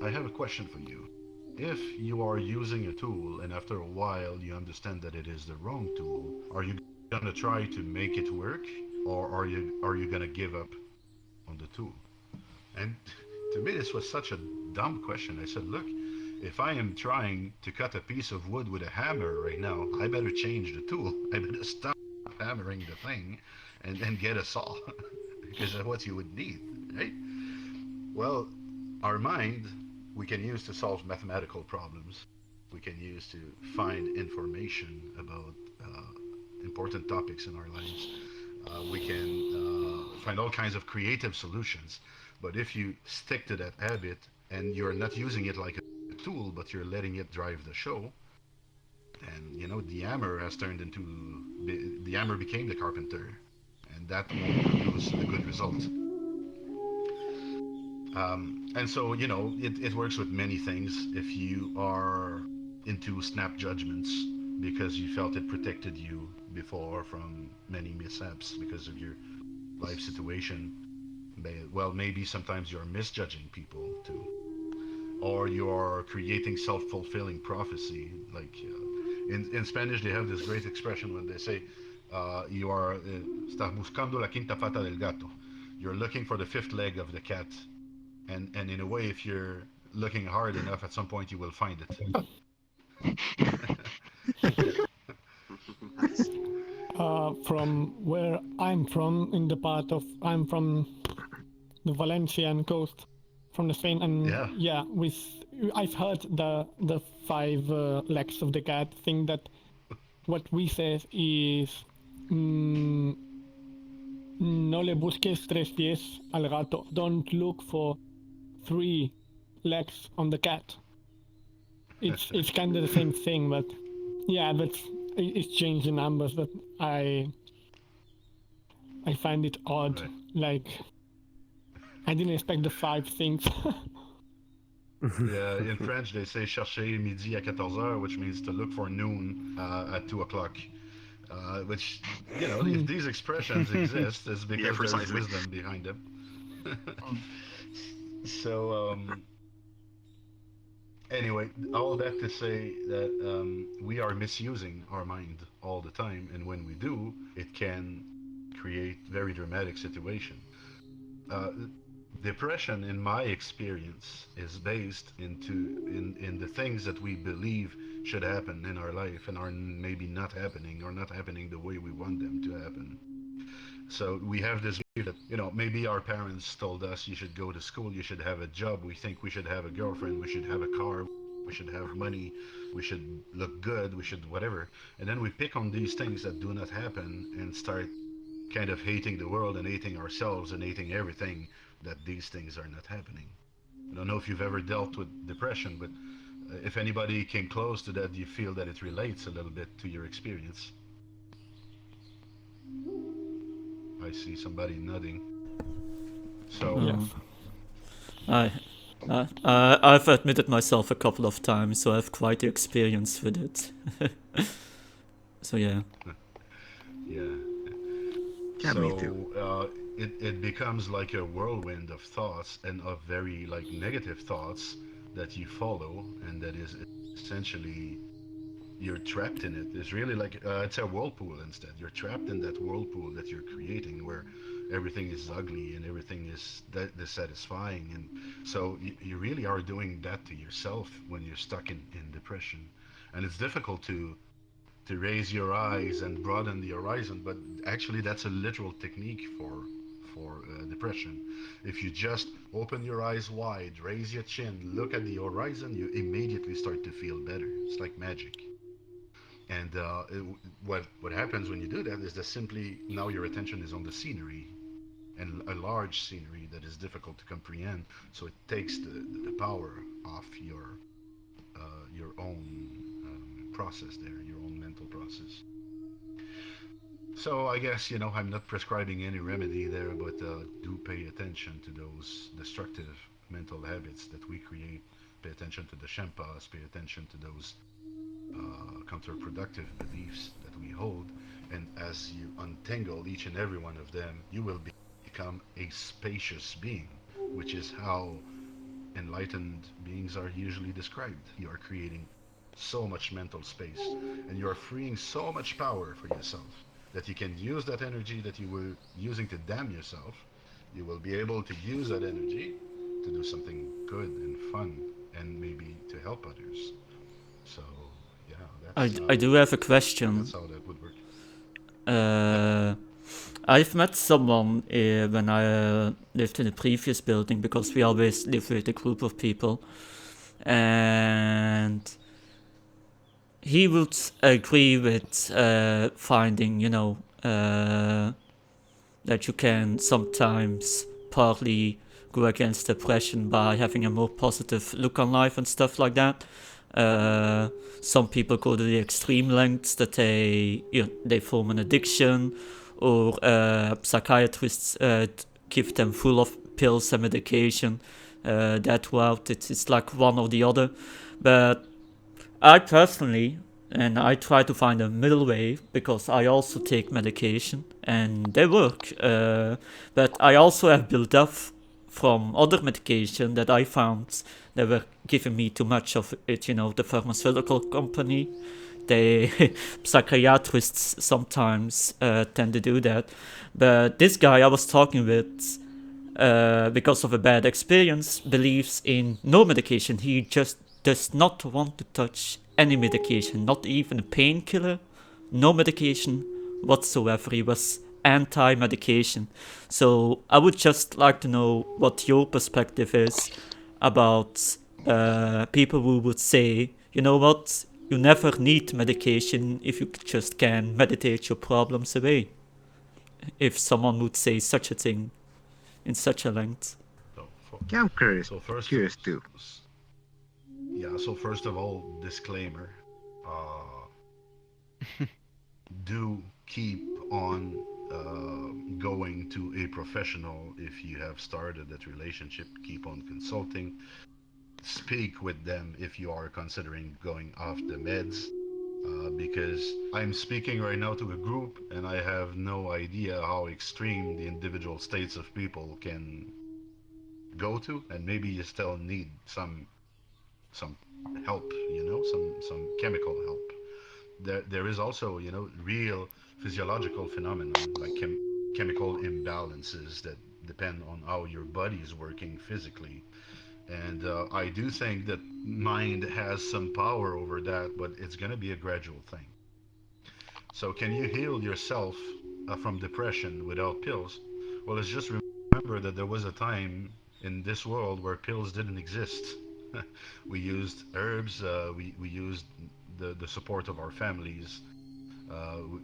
I have a question for you. If you are using a tool and after a while you understand that it is the wrong tool, are you gonna try to make it work, or are you gonna give up on the tool? And to me this was such a dumb question. I said, look, if I am trying to cut a piece of wood with a hammer right now, I better change the tool. I better stop hammering the thing and get a saw because that's what you would need, right? Well, our mind we can use to solve mathematical problems. We can use to find information about important topics in our lives. We can find all kinds of creative solutions. But if you stick to that habit and you're not using it like a tool, but you're letting it drive the show, and the hammer has turned into the hammer became the carpenter, and that won't produce a good result. And so, it works with many things. If you are into snap judgments because you felt it protected you before from many mishaps because of your life situation, well, maybe sometimes you're misjudging people too. Or you're creating self-fulfilling prophecy. Like in Spanish, they have this great expression when they say, you are, estás buscando la quinta pata del gato. You're looking for the fifth leg of the cat. And in a way, if you're looking hard enough, at some point you will find it. From where I'm from, I'm from the Valencian coast, from the Spain, and Yeah. I've heard the five legs of the cat thing. That what we say is No le busques 3 pies al gato. Don't look for 3 legs on the cat. It's kind of the same thing, but yeah, it's changed the numbers. But I find it odd. Right. Like I didn't expect the 5 things. Yeah, in French they say chercher midi à 14h, which means to look for noon at 2 o'clock. Which, you know, if these expressions exist, it's because there's precisely. wisdom behind them. So, anyway, all that to say that we are misusing our mind all the time, and when we do, it can create very dramatic situation. Uh, Depression, in my experience, is based in the things that we believe should happen in our life and are maybe not happening or not happening the way we want them to happen. So we have this belief that, you know, maybe our parents told us you should go to school, you should have a job, we think we should have a girlfriend, we should have a car, we should have money, we should look good, we should whatever. And then we pick on these things that do not happen and start kind of hating the world and hating ourselves and hating everything that these things are not happening. I don't know if you've ever dealt with depression, but if anybody came close to that, you feel that it relates a little bit to your experience. I see somebody nodding. So, Yes. I've admitted myself a couple of times, so I have quite the experience with it. So yeah. yeah. Yeah, So, me too. it becomes like a whirlwind of thoughts and of very like negative thoughts that you follow, and that is essentially you're trapped in it. It's really like it's a whirlpool instead. You're trapped in that whirlpool that you're creating, where everything is ugly and everything is dissatisfying, and so you really are doing that to yourself when you're stuck in depression, and it's difficult to raise your eyes and broaden the horizon, but actually that's a literal technique for depression. If you just open your eyes wide, raise your chin, look at the horizon, you immediately start to feel better. It's like magic. And what happens when you do that is that simply now your attention is on the scenery, and a large scenery that is difficult to comprehend. So it takes the power off your own process there, your own mental process. So I guess, you know, I'm not prescribing any remedy there, but do pay attention to those destructive mental habits that we create. Pay attention to the Shempas, pay attention to those counterproductive beliefs that we hold, and as you untangle each and every one of them, you will become a spacious being, which is how enlightened beings are usually described. You are creating so much mental space, and you are freeing so much power for yourself that you can use that energy that you were using to damn yourself. You will be able to use that energy to do something good and fun, and maybe to help others. So, yeah, I do have a question. that's how that would work. I've met someone when I lived in a previous building, because we always live with a group of people, and he would agree with finding, you know, that you can sometimes partly go against depression by having a more positive look on life and stuff like that. Some people go to the extreme lengths that they form an addiction, or psychiatrists give them full of pills and medication. That route, it's like one or the other. But I personally, and I try to find a middle way, because I also take medication and they work. But I also have built up from other medication that I found they were giving me too much of it. You know, the pharmaceutical company, they psychiatrists sometimes tend to do that. But this guy I was talking with, because of a bad experience, believes in no medication. He just does not want to touch any medication, not even a painkiller, no medication whatsoever. He was anti-medication. So I would just like to know what your perspective is about people who would say, you know what, you never need medication if you just can meditate your problems away. if someone would say such a thing in such a length. So, Yeah, I'm curious. so first, Curious too. yeah. So first of all, disclaimer: do keep on going to a professional if you have started that relationship. Keep on consulting. Speak with them if you are considering going off the meds. Because I'm speaking right now to a group and I have no idea how extreme the individual states of people can go to, and maybe you still need some help, some chemical help. There is also, real physiological phenomenon like chemical imbalances that depend on how your body is working physically. And I do think that mind has some power over that, but it's going to be a gradual thing. So, can you heal yourself from depression without pills? Well, let's just remember that there was a time in this world where pills didn't exist. We used herbs, we used the support of our families,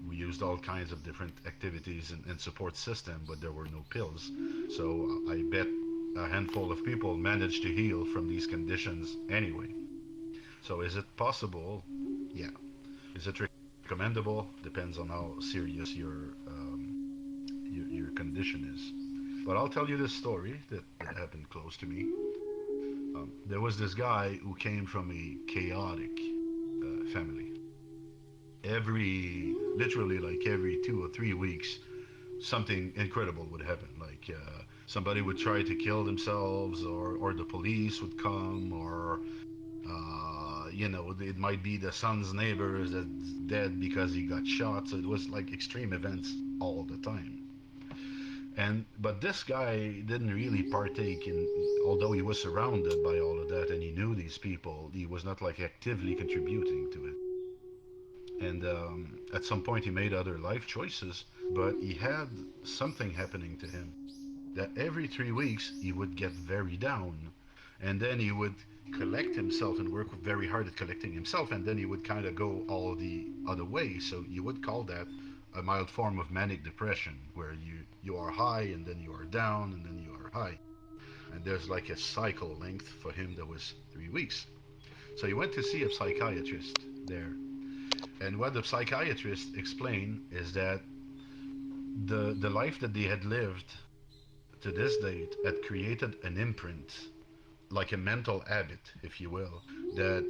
we used all kinds of different activities and support system, but there were no pills. So, I bet a handful of people managed to heal from these conditions anyway. So, is it possible? Yeah. Is it recommendable? Depends on how serious your condition is. But I'll tell you this story that happened close to me. There was this guy who came from a chaotic family. Literally, like every 2 or 3 weeks, something incredible would happen. Like somebody would try to kill themselves, or the police would come, or it might be the son's neighbor that's dead because he got shot. So it was like extreme events all the time. But this guy didn't really partake in, although he was surrounded by all of that and he knew these people, he was not like actively contributing to it. And at some point he made other life choices, but he had something happening to him that every 3 weeks he would get very down, and then he would collect himself and work very hard at collecting himself, and then he would kind of go all the other way. So you would call that a mild form of manic depression, where you are high and then you are down and then you are high, and there's like a cycle length. For him that was 3 weeks. So he went to see a psychiatrist there, and what the psychiatrist explained is that the life that they had lived to this date had created an imprint, like a mental habit, if you will, that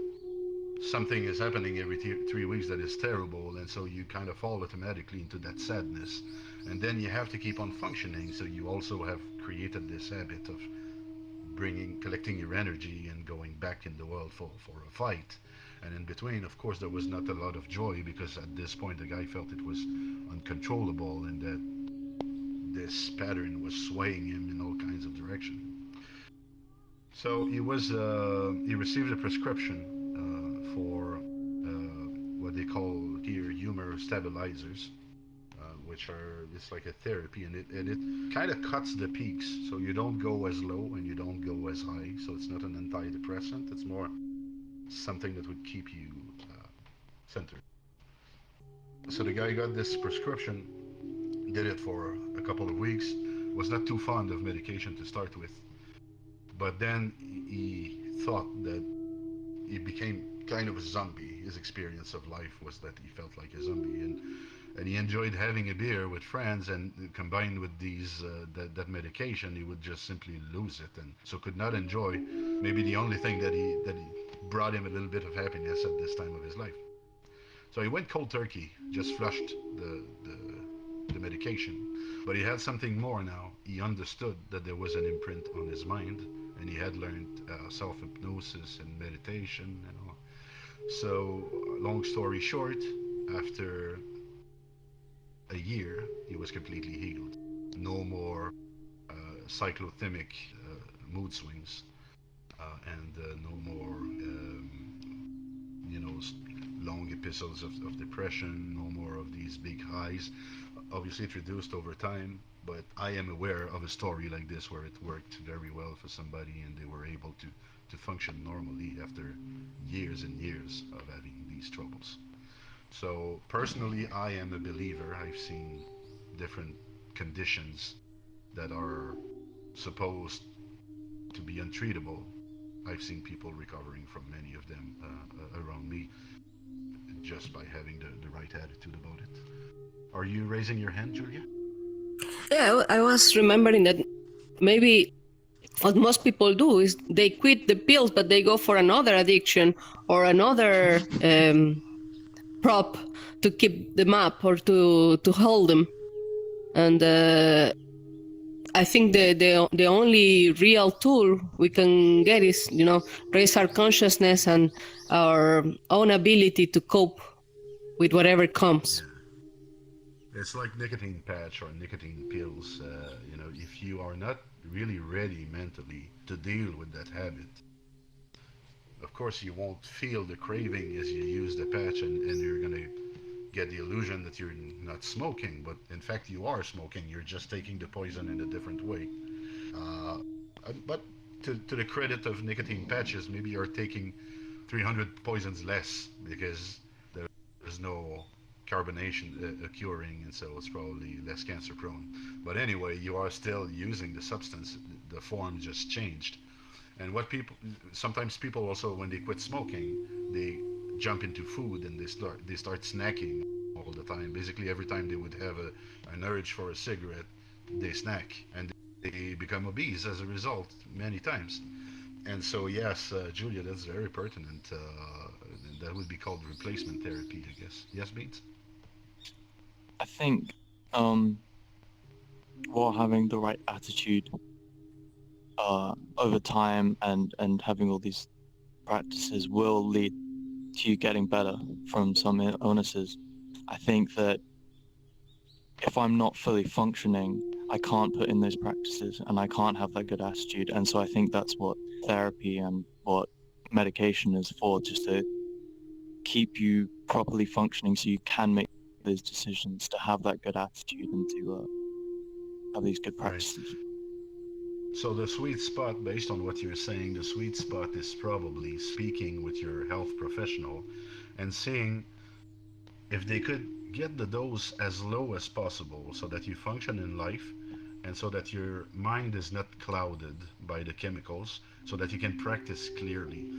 something is happening every 3 weeks that is terrible, and so you kind of fall automatically into that sadness, and then you have to keep on functioning. So you also have created this habit of collecting your energy and going back in the world for a fight. And in between, of course, there was not a lot of joy, because at this point the guy felt it was uncontrollable and that this pattern was swaying him in all kinds of directions. So he received a prescription for what they call here humor stabilizers, which are, it's like a therapy, and it kind of cuts the peaks, so you don't go as low and you don't go as high. So it's not an antidepressant; it's more something that would keep you centered. So the guy got this prescription, did it for a couple of weeks. Was not too fond of medication to start with, but then he thought that he became kind of a zombie. His experience of life was that he felt like a zombie, and he enjoyed having a beer with friends, and combined with that medication, he would just simply lose it, and so could not enjoy maybe the only thing that he brought him a little bit of happiness at this time of his life. So he went cold turkey, just flushed the medication. But he had something more now. He understood that there was an imprint on his mind, and he had learned self-hypnosis and meditation and all. So, long story short, after a year, he was completely healed. No more cyclothymic mood swings, and no more, long episodes of depression, no more of these big highs. Obviously, it reduced over time, but I am aware of a story like this where it worked very well for somebody and they were able to function normally after years and years of having these troubles. So, personally, I am a believer. I've seen different conditions that are supposed to be untreatable. I've seen people recovering from many of them around me just by having the right attitude about it. Are you raising your hand, Julia? Yeah, I was remembering that maybe what most people do is they quit the pills, but they go for another addiction or another prop to keep them up or to hold them. And I think the only real tool we can get is, you know, raise our consciousness and our own ability to cope with whatever comes. It's like nicotine patch or nicotine pills. You know, if you are not really ready mentally to deal with that habit, of course you won't feel the craving as you use the patch, and you're gonna get the illusion that you're not smoking, but in fact you are smoking. You're just taking the poison in a different way. Uh, but to the credit of nicotine patches, maybe you're taking 300 poisons less because there's no carbonation occurring, and so it's probably less cancer prone. But anyway, you are still using the substance. The form just changed. And what people sometimes people also, when they quit smoking, they jump into food and they start snacking all the time. Basically, every time they would have an urge for a cigarette, they snack, and they become obese as a result many times. And so, yes, Julia, that's very pertinent. That would be called replacement therapy, I guess. Yes, Beats? I think while having the right attitude over time and having all these practices will lead to you getting better from some illnesses. I think that if I'm not fully functioning, I can't put in those practices and I can't have that good attitude. And so I think that's what therapy and what medication is for, just to keep you properly functioning so you can make those decisions, to have that good attitude and to have these good practices. Right. So the sweet spot, based on what you're saying, the sweet spot is probably speaking with your health professional and seeing if they could get the dose as low as possible so that you function in life and so that your mind is not clouded by the chemicals, so that you can practice clearly.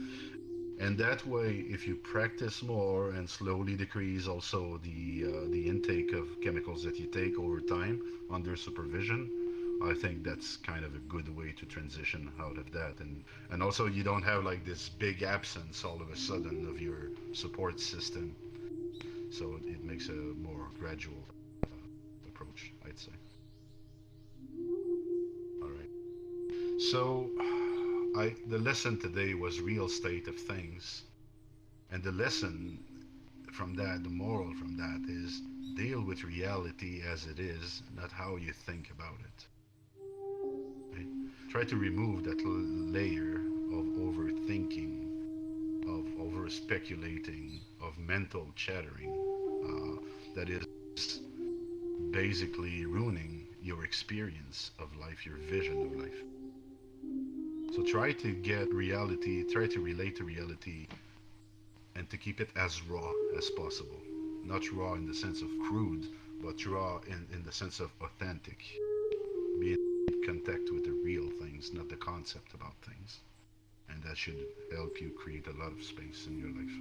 And that way, if you practice more and slowly decrease also the intake of chemicals that you take over time under supervision, I think that's kind of a good way to transition out of that. And also, you don't have like this big absence all of a sudden of your support system, so it makes a more gradual approach, I'd say. All right. So, the lesson today was real state of things, and the lesson from that, the moral from that is deal with reality as it is, not how you think about it. Right? Try to remove that layer of overthinking, of over speculating, of mental chattering that is basically ruining your experience of life, your vision of life. So try to get reality, try to relate to reality, and to keep it as raw as possible. Not raw in the sense of crude, but raw in the sense of authentic. Be in contact with the real things, not the concept about things. And that should help you create a lot of space in your life.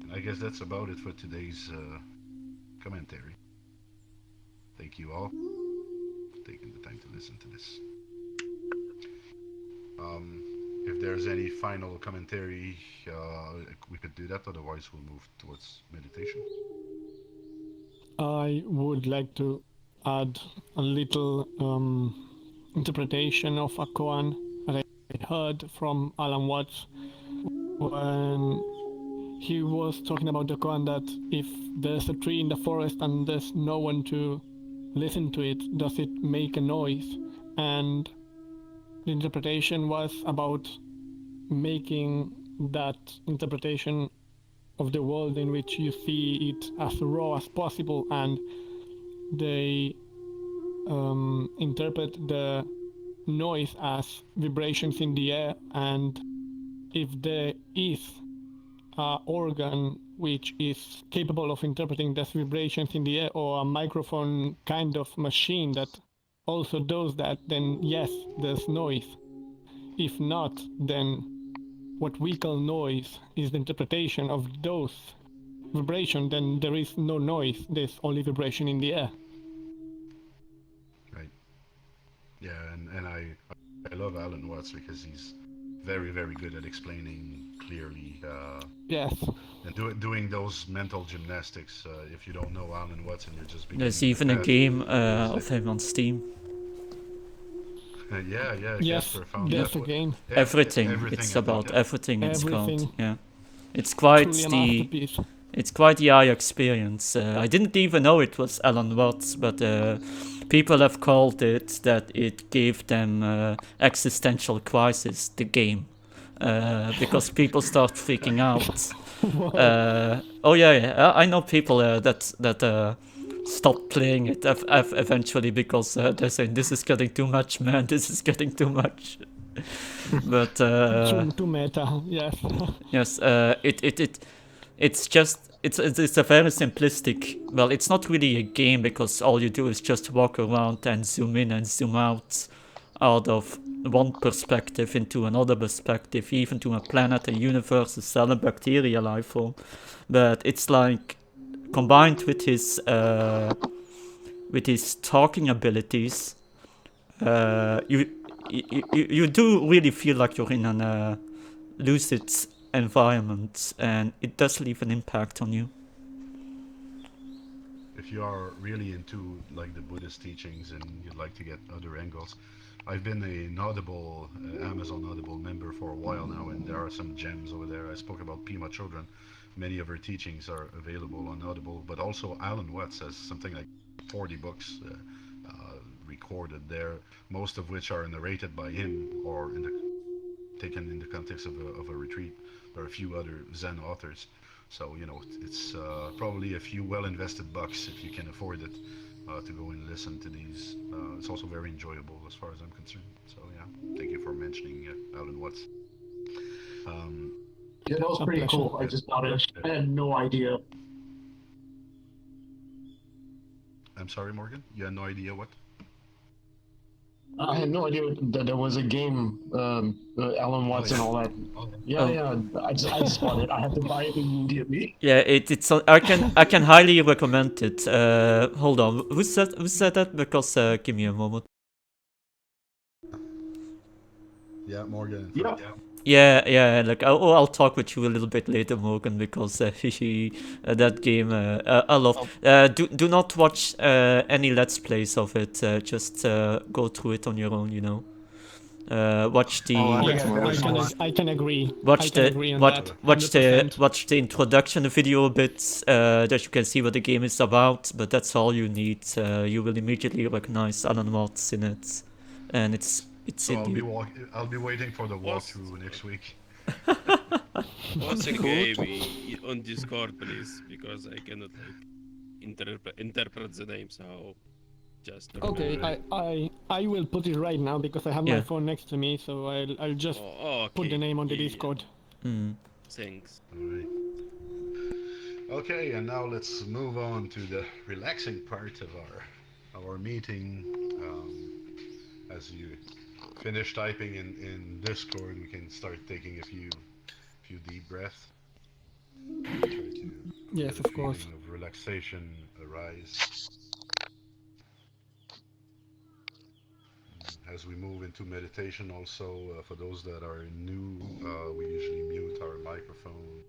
And I guess that's about it for today's commentary. Thank you all for taking the time to listen to this. If there's any final commentary, we could do that. Otherwise, we'll move towards meditation. I would like to add a little interpretation of a koan that I heard from Alan Watts when he was talking about the koan that if there's a tree in the forest and there's no one to listen to it, does it make a noise? And the interpretation was about making that interpretation of the world in which you see it as raw as possible, and they interpret the noise as vibrations in the air, and if there is an organ which is capable of interpreting these vibrations in the air, or a microphone kind of machine that also does that, then yes, there's noise. If not, then what we call noise is the interpretation of those vibration, then there is no noise, there's only vibration in the air. Right. Yeah, and I love Alan Watts because he's very, very good at explaining clearly Yes. and doing those mental gymnastics. If you don't know Alan Watts and you're just beginning There's the even a path, game he's of him on Steam. yeah, Yes, Casper found there's that. a game. Everything. Everything, It's I think. about everything. It's called. Everything. Yeah. It's quite Truly a the. masterpiece. It's quite the eye experience. I didn't even know it was Alan Watts, but people have called it that it gave them existential crisis, the game, because people start freaking out. Oh yeah, I know people that stopped playing it eventually because they're saying this is getting too much, man. This is getting too much. But Too meta, yes. yes, it's just it's a very simplistic. Well, it's not really a game because all you do is just walk around and zoom in and zoom out of one perspective into another perspective, even to a planet, a universe, a cell, a bacteria life form. But it's like combined with his talking abilities, you do really feel like you're in an lucid environment, and it does leave an impact on you. If you are really into like the Buddhist teachings and you'd like to get other angles, I've been an Audible, Amazon Audible member for a while now, and there are some gems over there. I spoke about Pima Children. Many of her teachings are available on Audible, but also Alan Watts has something like 40 books recorded there, most of which are narrated by him or taken in the context of a retreat. There are a few other Zen authors. So, it's probably a few well-invested bucks if you can afford it to go and listen to these. It's also very enjoyable as far as I'm concerned. So, yeah, thank you for mentioning Alan Watts. Yeah, that was pretty cool. I just bought it. I had no idea. I'm sorry, Morgan? You had no idea what? I had no idea that there was a game, Alan Watts and all that. Yeah. I just bought it. I had to buy it immediately. Yeah, I can highly recommend it. Hold on, who said that? Because give me a moment. Yeah, Morgan. Yeah. Yeah. Like I'll talk with you a little bit later, Morgan, because that game I love. Do not watch any let's plays of it. Just go through it on your own. Watch the. I can agree. Watch I can agree on that. watch the introduction video a bit, that you can see what the game is about. But that's all you need. You will immediately recognize Alan Watts in it, and it's So in you. I'll be waiting for the walkthrough next week. What's a game on Discord, please? Because I cannot interpret the name, so just. Okay, I will put it right now because I have my phone next to me, so I'll just put the name on the Discord. Thanks. Alright. Okay, and now let's move on to the relaxing part of our meeting. As you finish typing in Discord, we can start taking a few deep breaths. Try to yes, let of course. feeling of relaxation arise. As we move into meditation, also for those that are new, we usually mute our microphone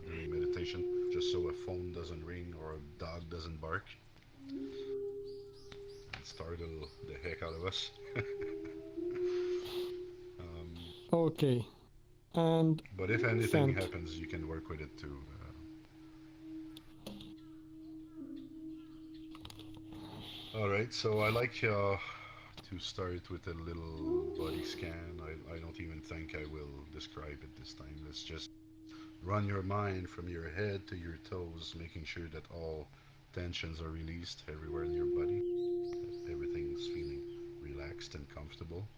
during meditation, just so a phone doesn't ring or a dog doesn't bark and startle the heck out of us. Okay. And but if anything happens, you can work with it too. All right, so I like to start with a little body scan. I don't even think I will describe it this time. Let's just run your mind from your head to your toes, making sure that all tensions are released everywhere in your body, that everything's feeling relaxed and comfortable.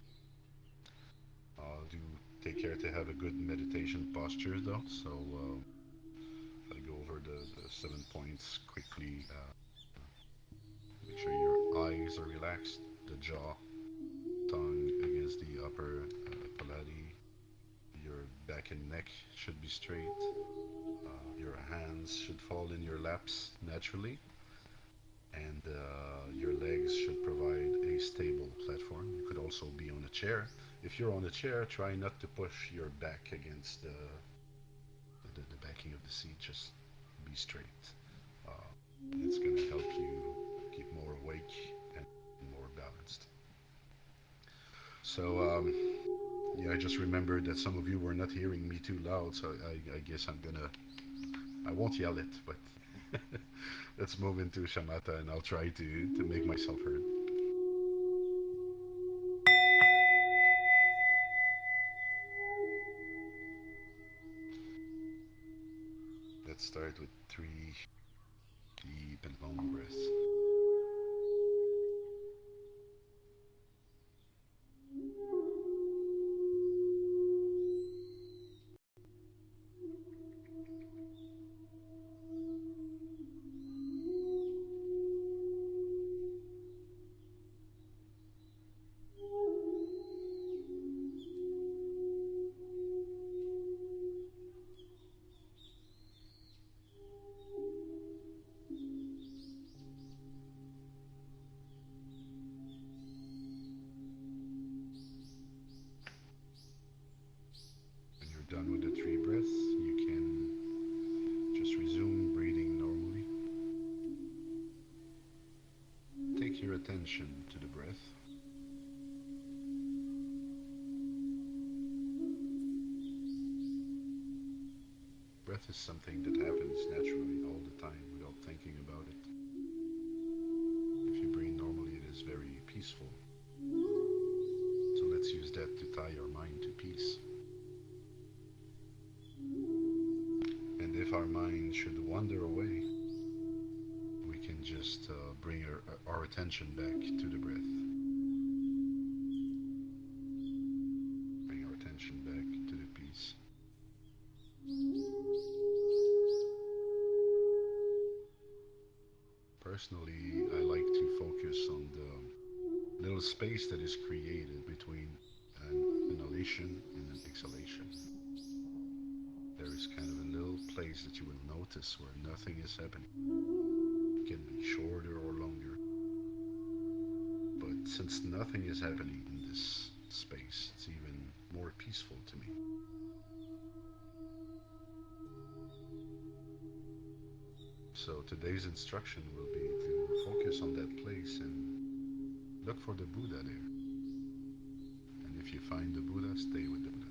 Do take care to have a good meditation posture though. So if I go for the 7 points quickly. Make sure your eyes are relaxed, the jaw, tongue against the upper palate. Your back and neck should be straight. Your hands should fall in your laps naturally, and your legs should provide a stable platform. You could also be on a chair. If you're on a chair, try not to push your back against the backing of the seat. Just be straight. It's going to help you keep more awake and more balanced. So, yeah, I just remembered that some of you were not hearing me too loud, so I guess I won't yell it, but let's move into Shamata and I'll try to make myself heard. Let's start with 3 deep and long breaths. When you're done with the 3 breaths, you can just resume breathing normally. Take your attention to the breath. Breath is something that happens naturally all the time without thinking about it. If you breathe normally, it is very peaceful. So let's use that to tie our mind to peace. And if our mind should wander away, we can just bring our attention back to the breath. Bring our attention back to the peace. Personally, I like to focus on the little space that is created between an inhalation and an exhalation. There is kind of a little place that you will notice where nothing is happening. It can be shorter or longer. But since nothing is happening in this space, it's even more peaceful to me. So today's instruction will be to focus on that place and look for the Buddha there. And if you find the Buddha, stay with the Buddha.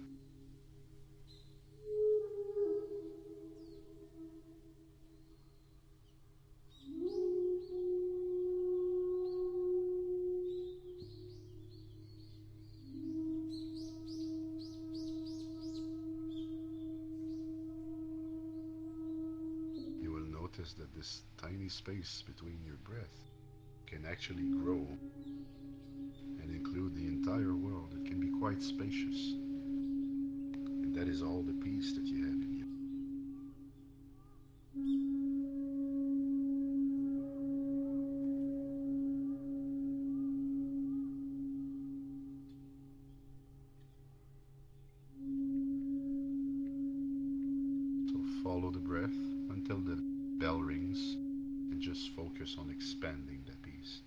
You will notice that this tiny space between your breath can actually grow and include the entire world. It can be quite spacious. And that is all the peace that you have in you. So follow the breath until the bell rings and just focus on expanding that peace.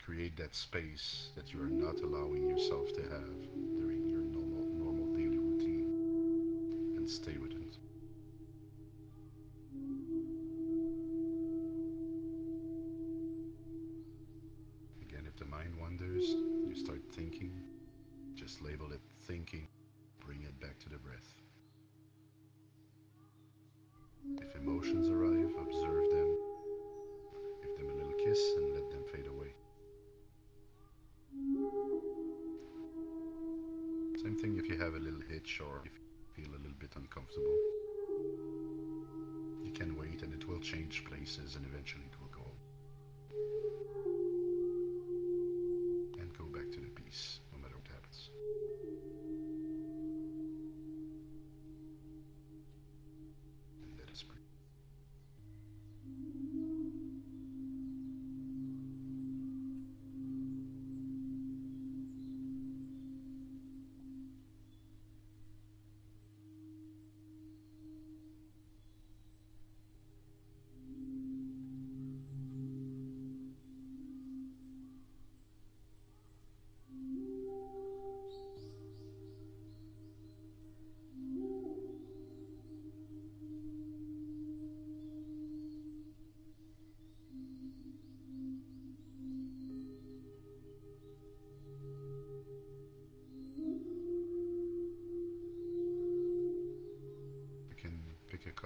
Create that space that you are not allowing yourself to have during your normal daily routine, and stay with it. Again, if the mind wanders, you start thinking, just label it thinking, bring it back to the breath. If emotions arrive, observe them, give them a little kiss and let them fade away. Same thing if you have a little hitch or if you feel a little bit uncomfortable. You can wait and it will change places and eventually it will go. And go back to the peace, no matter what happens. And let us breathe.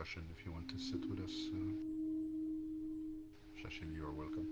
Shoshin, if you want to sit with us. Shoshin, you are welcome.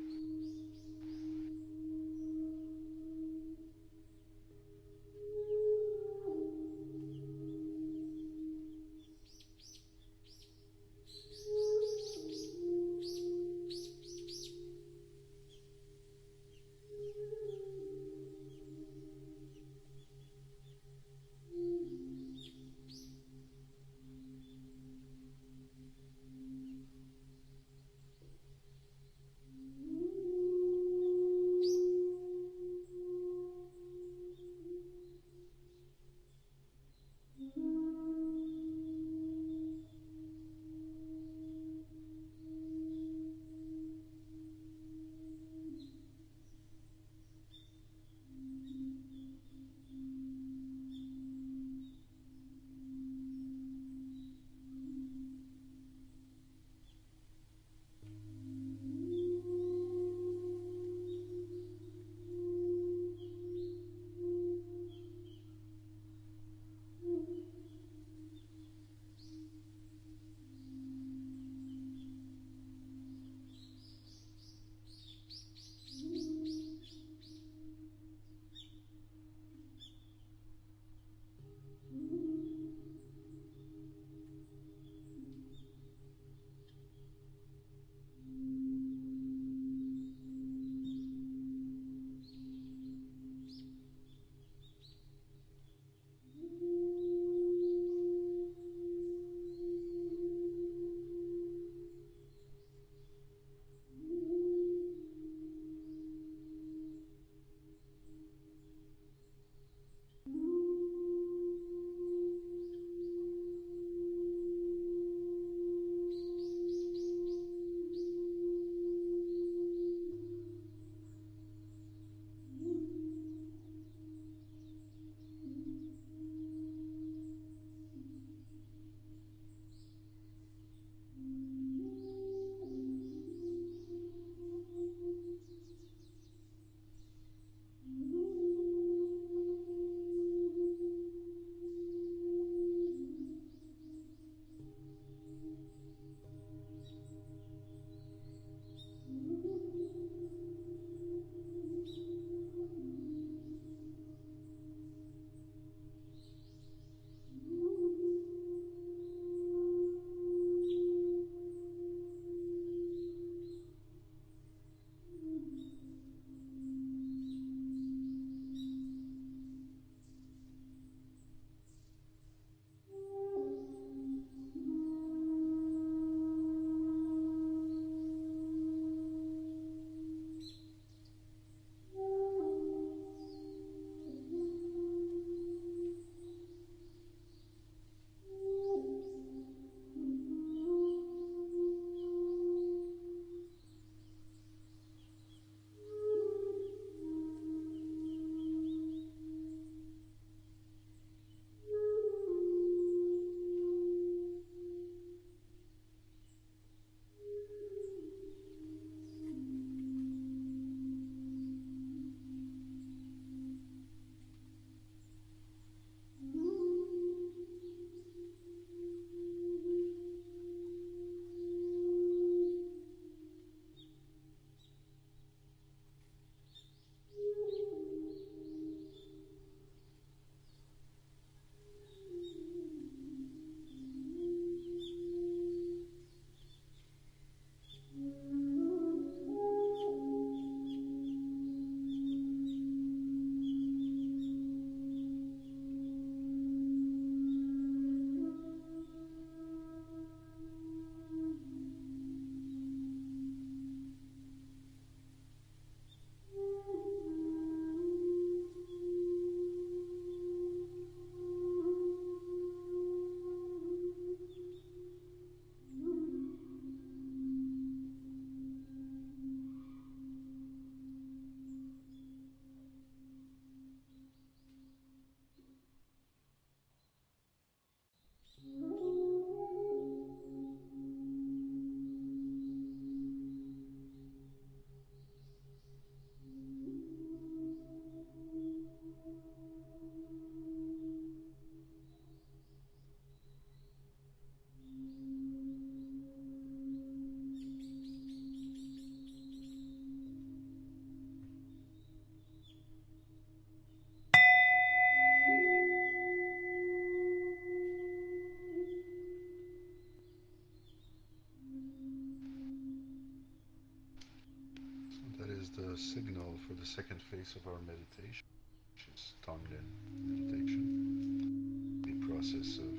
second phase of our meditation, which is Tonglen meditation, the process of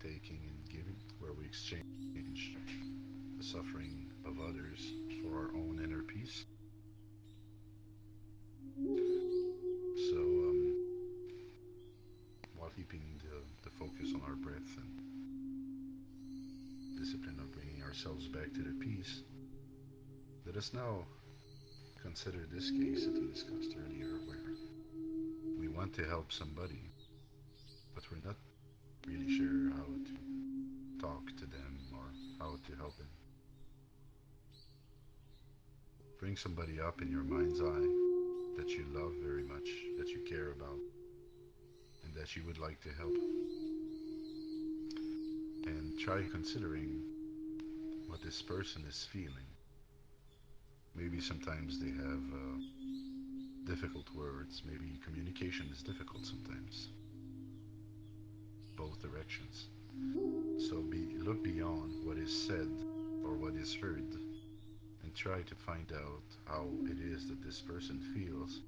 taking and giving, where we exchange the suffering of others for our own inner peace. So, while keeping the focus on our breath and discipline of bringing ourselves back to the peace, let us now consider this case that we discussed earlier, where we want to help somebody, but we're not really sure how to talk to them or how to help them. Bring somebody up in your mind's eye that you love very much, that you care about, and that you would like to help. And try considering what this person is feeling. Maybe sometimes they have difficult words. Maybe communication is difficult sometimes. Both directions. So look beyond what is said or what is heard and try to find out how it is that this person feels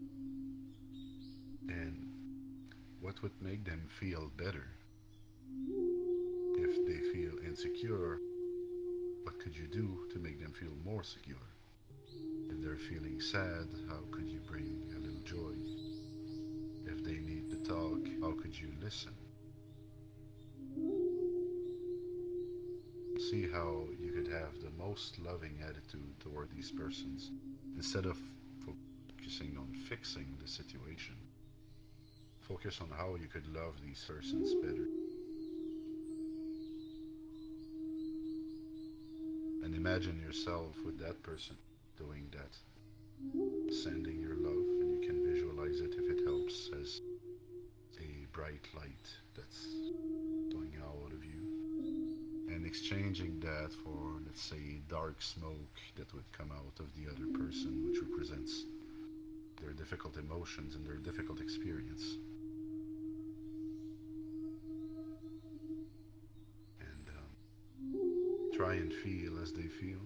and what would make them feel better. If they feel insecure, what could you do to make them feel more secure? If they're feeling sad, how could you bring a little joy? If they need to talk, how could you listen? See how you could have the most loving attitude toward these persons instead of focusing on fixing the situation. Focus on how you could love these persons better. And imagine yourself with that person doing that. Sending your love, and you can visualize it if it helps as a bright light that's going out of you. And exchanging that for, let's say, dark smoke that would come out of the other person, which represents their difficult emotions and their difficult experience. And try and feel as they feel.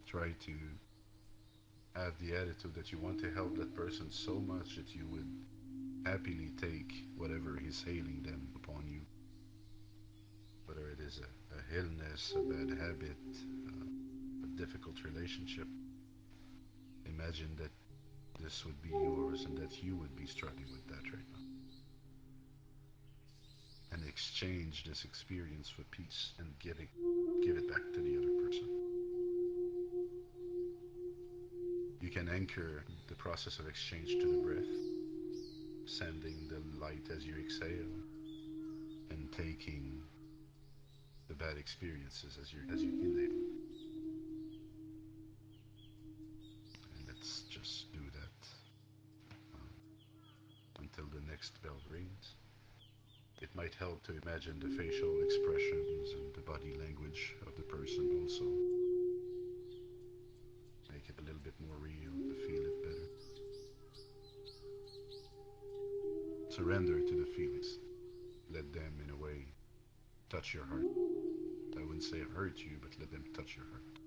Try to have the attitude that you want to help that person so much that you would happily take whatever is hailing them upon you. Whether it is a illness, a bad habit, a difficult relationship. Imagine that this would be yours and that you would be struggling with that right now. And exchange this experience for peace and give it back to the other person. You can anchor the process of exchange to the breath, sending the light as you exhale and taking the bad experiences as you inhale. And let's just do that until the next bell rings. It might help to imagine the facial expressions and the body language of the person also. Make it a little bit more real to feel it better. Surrender to the feelings. Let them, in a way, touch your heart. I wouldn't say hurt you, but let them touch your heart.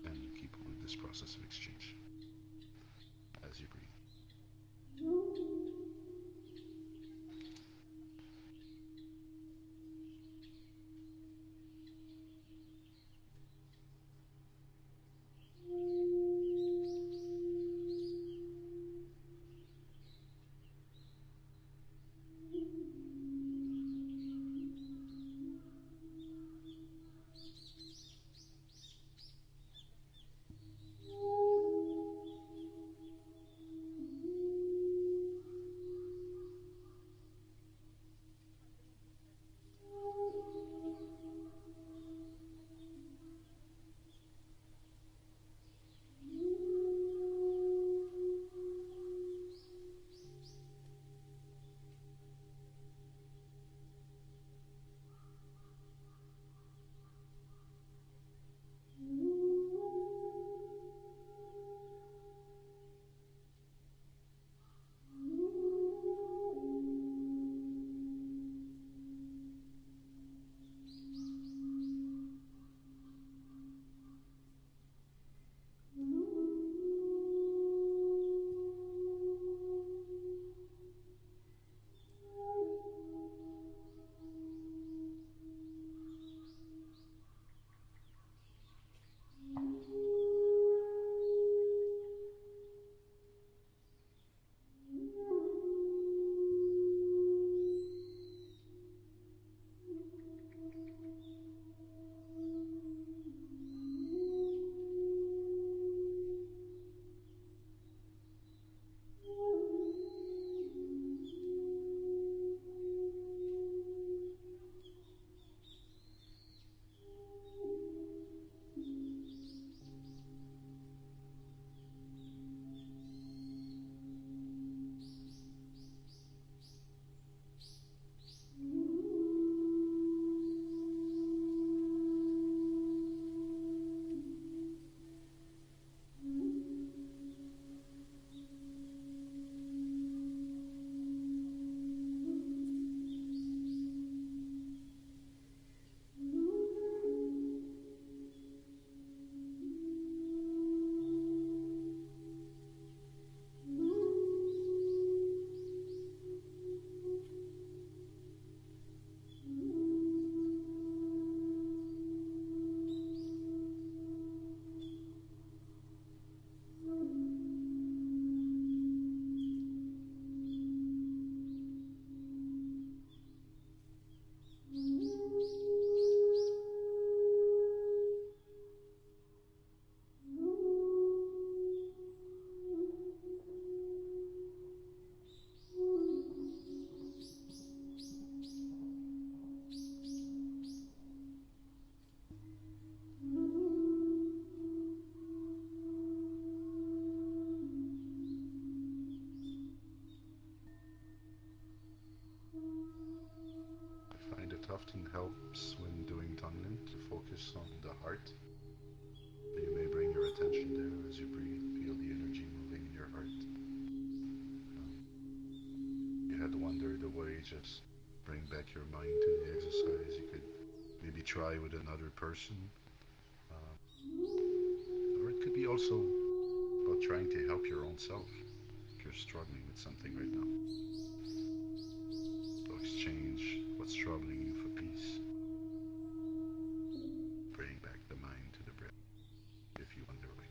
And you keep on with this process of exchange as you breathe. helps when doing tunneling to focus on the heart. You may bring your attention there as you breathe. Feel the energy moving in your heart. You had wondered a way just bring back your mind to the exercise. You could maybe try with another person. Or it could be also about trying to help your own self if you're struggling with something right now. So exchange what's troubling you for peace. Bring back the mind to the breath if you wander away.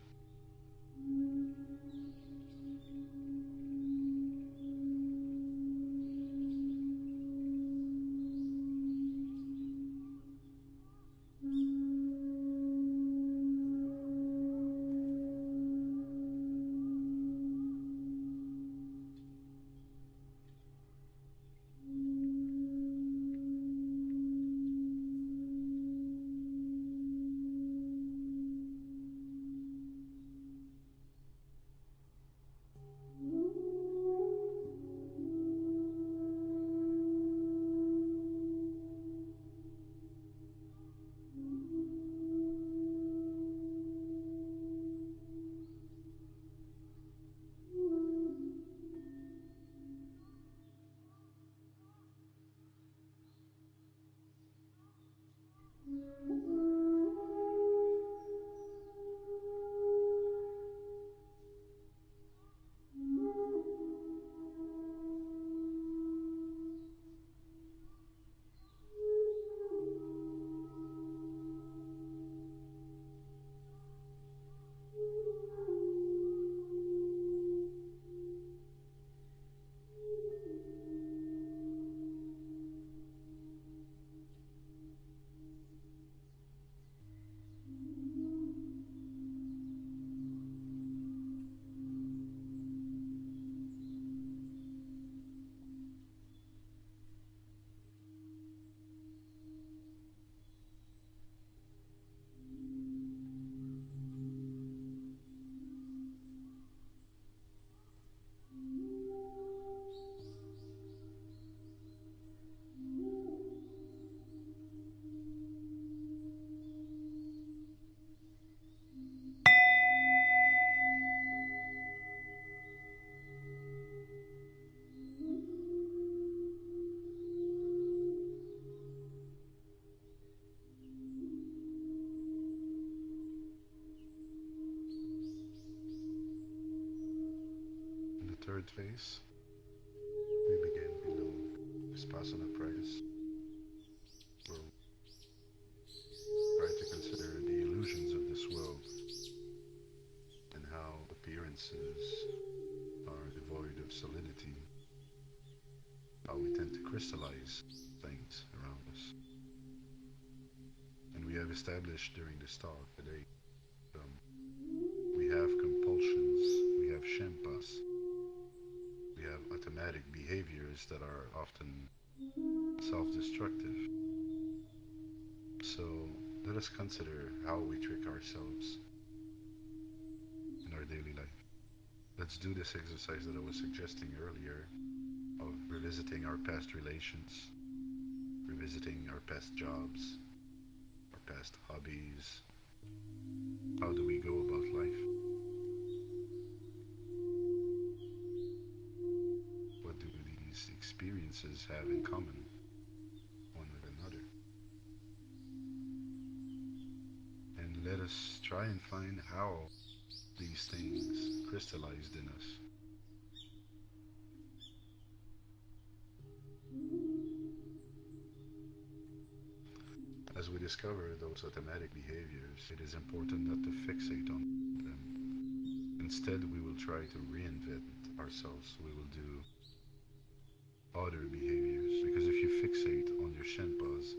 In the third phase, we begin below Vipassana practice. We'll try to consider the illusions of this world and how appearances are devoid of solidity, how we tend to crystallize things around us. And we have established during this talk today, we have compulsions, we have shenpas, we have automatic behaviors that are often self-destructive. So let us consider how we trick ourselves in our daily life. Let's do this exercise that I was suggesting earlier of revisiting our past relations, revisiting our past jobs, our past hobbies. How do we go about life? What do these experiences have in common, one with another? And let us try and find how these things crystallized in us. As we discover those automatic behaviors, it is important not to fixate on them. Instead, we will try to reinvent ourselves. We will do other behaviors, because if you fixate on your shenpas,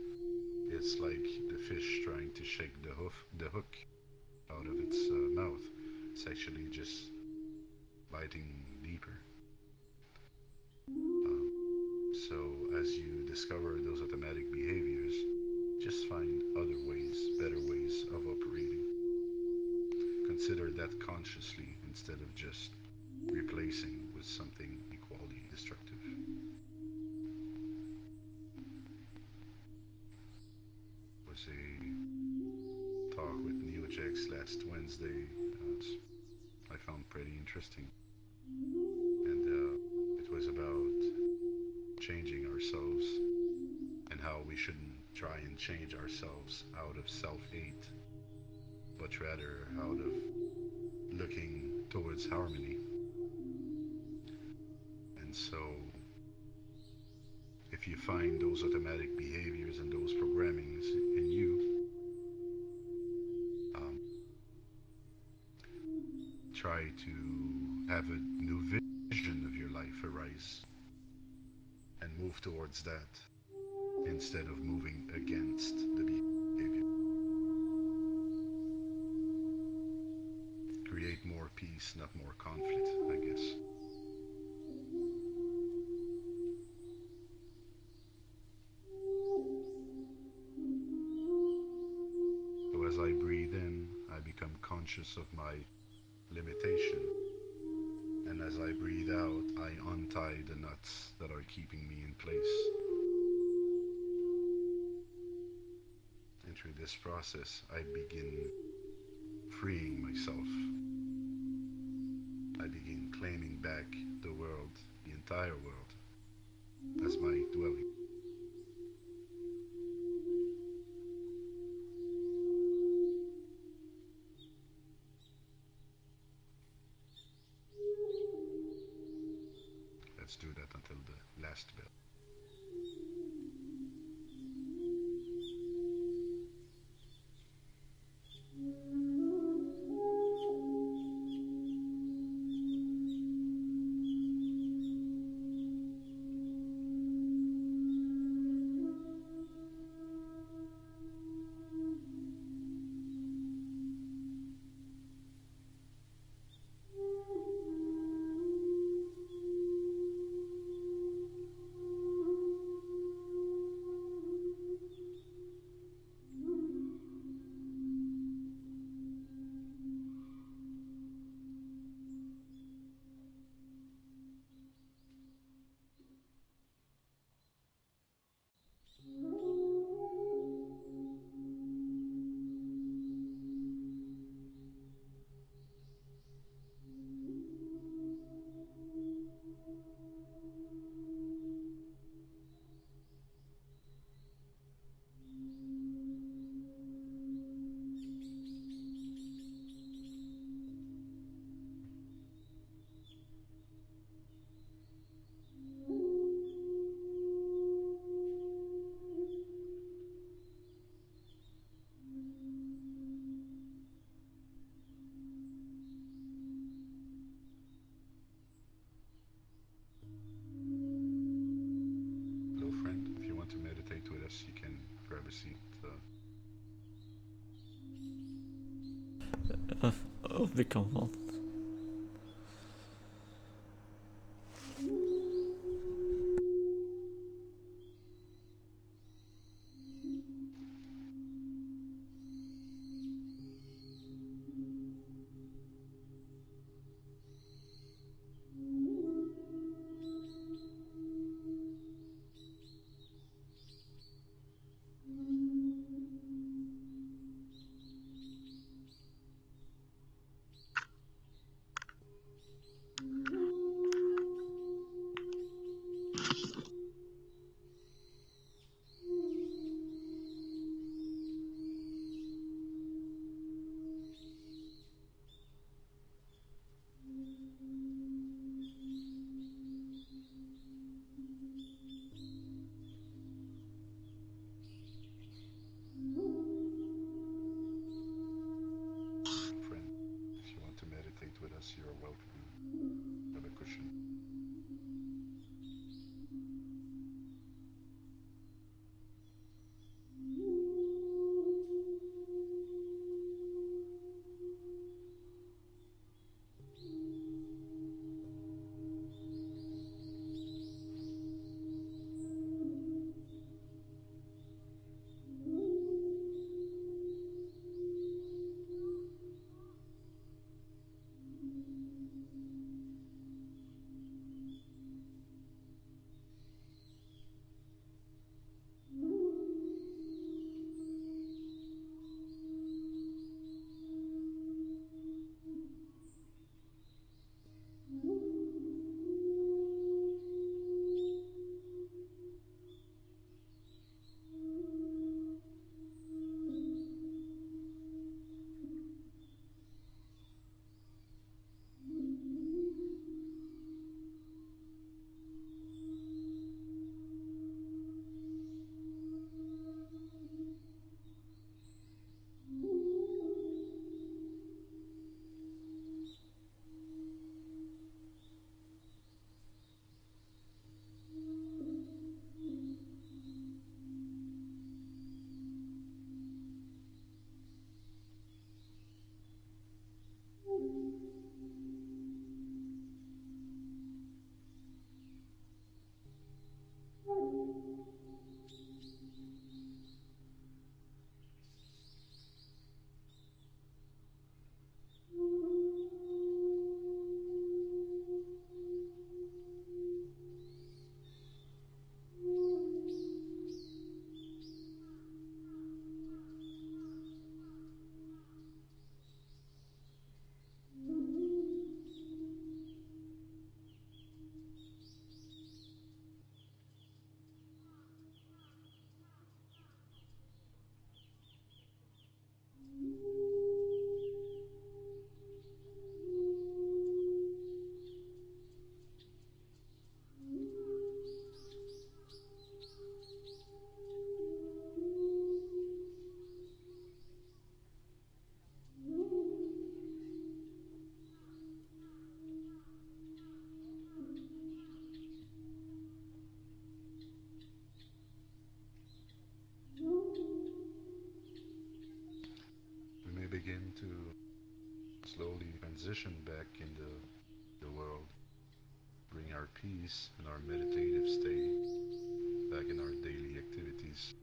it's like the fish trying to shake the hook out of its mouth. It's actually just biting deeper. So as you discover those automatic behaviors, just find other ways, better ways of operating. Consider that consciously instead of just replacing with something equally destructive. topics last Wednesday I found pretty interesting, and it was about changing ourselves and how we shouldn't try and change ourselves out of self-hate, but rather out of looking towards harmony. And so, if you find those automatic behaviors and those programmings in you, um, try to have a new vision of your life arise and move towards that instead of moving against the behavior. Create more peace, not more conflict, I guess. So as I breathe in, I become conscious of my limitation. And as I breathe out, I untie the knots that are keeping me in place. And through this process, I begin freeing myself. I begin claiming back the world, the entire world, as my dwelling. Let's do that until the last bell. Hello, friend. If you want to meditate with us, you can grab a seat. Become one. Friend, if you want to meditate with us, you're welcome. Have a cushion. slowly transition back in the world, bring our peace and our meditative state back in our daily activities.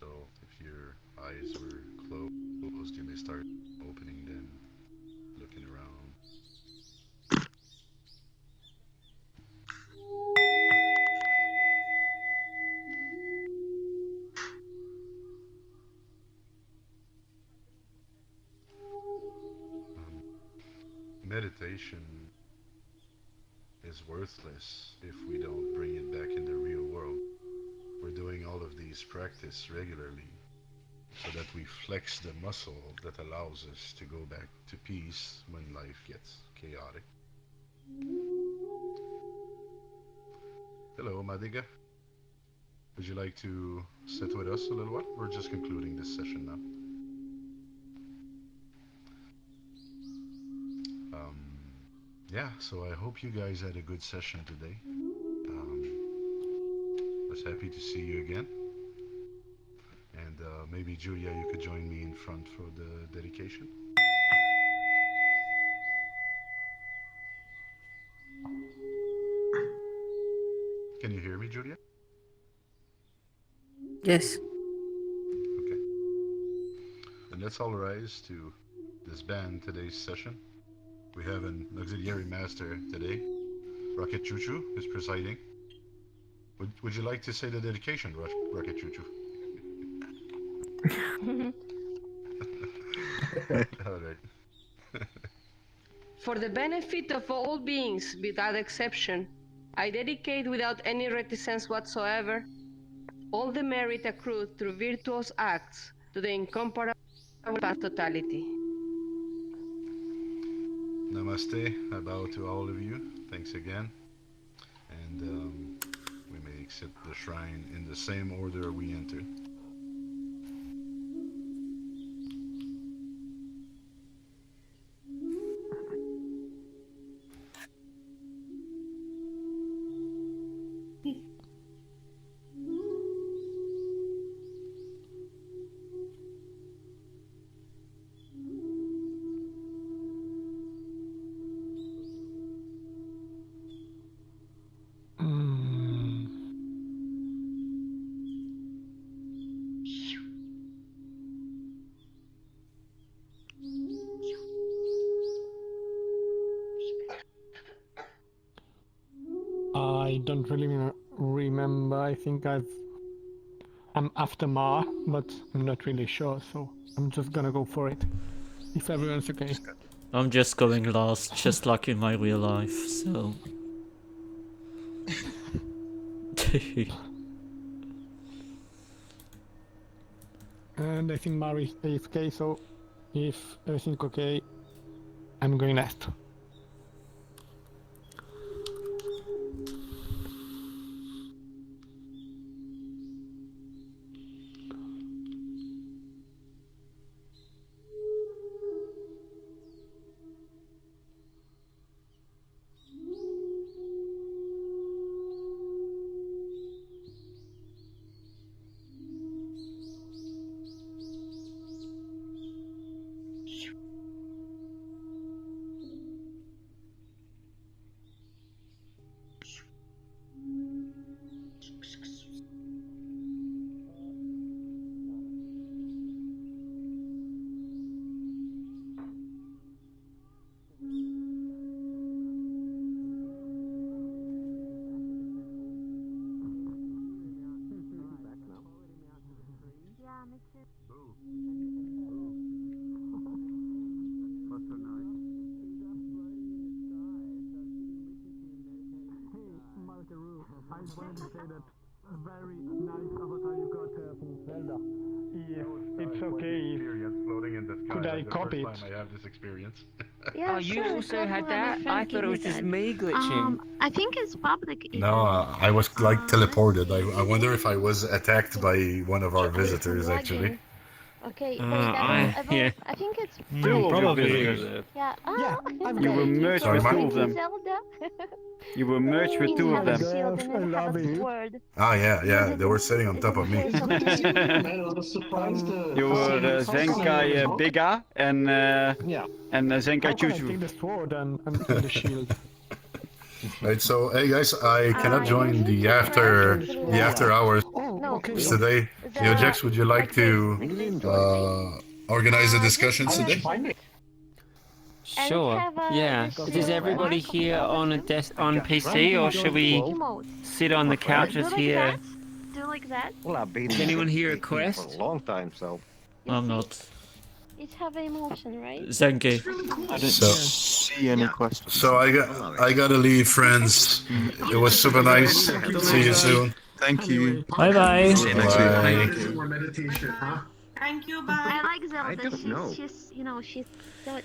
So if your eyes were closed, you may start opening them, looking around. Meditation is worthless if we don't bring it back in the real world. We're doing all of these practice regularly so that we flex the muscle that allows us to go back to peace when life gets chaotic. Hello, Madiga. Would you like to sit with us a little while? We're just concluding this session now. Yeah, so I hope you guys had a good session today. Was happy to see you again. And maybe Julia, you could join me in front for the dedication. Can you hear me, Julia? Yes. Okay. And let's all rise to disband today's session. We have an auxiliary master today. Rocket Choo Choo is presiding. Would you like to say the dedication, Rocket Choo Choo? All right. For the benefit of all beings, without exception, I dedicate without any reticence whatsoever all the merit accrued through virtuous acts to the incomparable path totality. Namaste. I bow to all of you. Thanks again. And we may exit the shrine in the same order we entered. I don't really remember. I think I'm after Ma, but I'm not really sure, so I'm just gonna go for it. If everyone's okay. I'm just going last, just like in my real life, so... And I think Mari is AFK, so if everything's okay, I'm going last. I wanted to say that a very nice avatar you got from Zelda. If it's okay, Experience floating in the sky. could I like the copy first it? time I have this experience. Yeah, Oh, you sure, also go had for it. that? My I friend thought it gave was me just that. me glitching. I think it's public. No, I was like let's teleported. see. I wonder if I was attacked by one of our visitors Log actually. in. Okay, yeah. I think it's Two of your Probably. visitors. yeah. Yeah, I've You got were it. merged Sorry, with Mike? two of them. Zelda. You were merged with Each two of have a them. shield and I then have love a it. sword. Oh yeah, yeah. Use They it were in- sitting on is top it of me. in case of Man, need. I was surprised to You were see Zenkai how- Biga and Yeah. Zenkai How can I Chuchu. take the sword and the shield? Right, so hey guys, I cannot Use join it the to after craft blue the after light. hours Oh, No, okay. today. Yo, Jax, would you like to organize the discussions this today? one. And Sure. have Yeah. the Is shield everybody mark of here Zelda on a too. on PC, or should we Emote. sit on the Do couches like here? that. Do like that. Well, I've been Is anyone here a for quest? a long time, so. I'm not. It have emotion, right? Zenke. I didn't So- see any questions. So I gotta leave, friends. It was super nice. See you soon. Thank you. Bye bye. See you next week. Bye. More meditation, huh? Thank you, I bye. like Zelda. I don't know. She's she's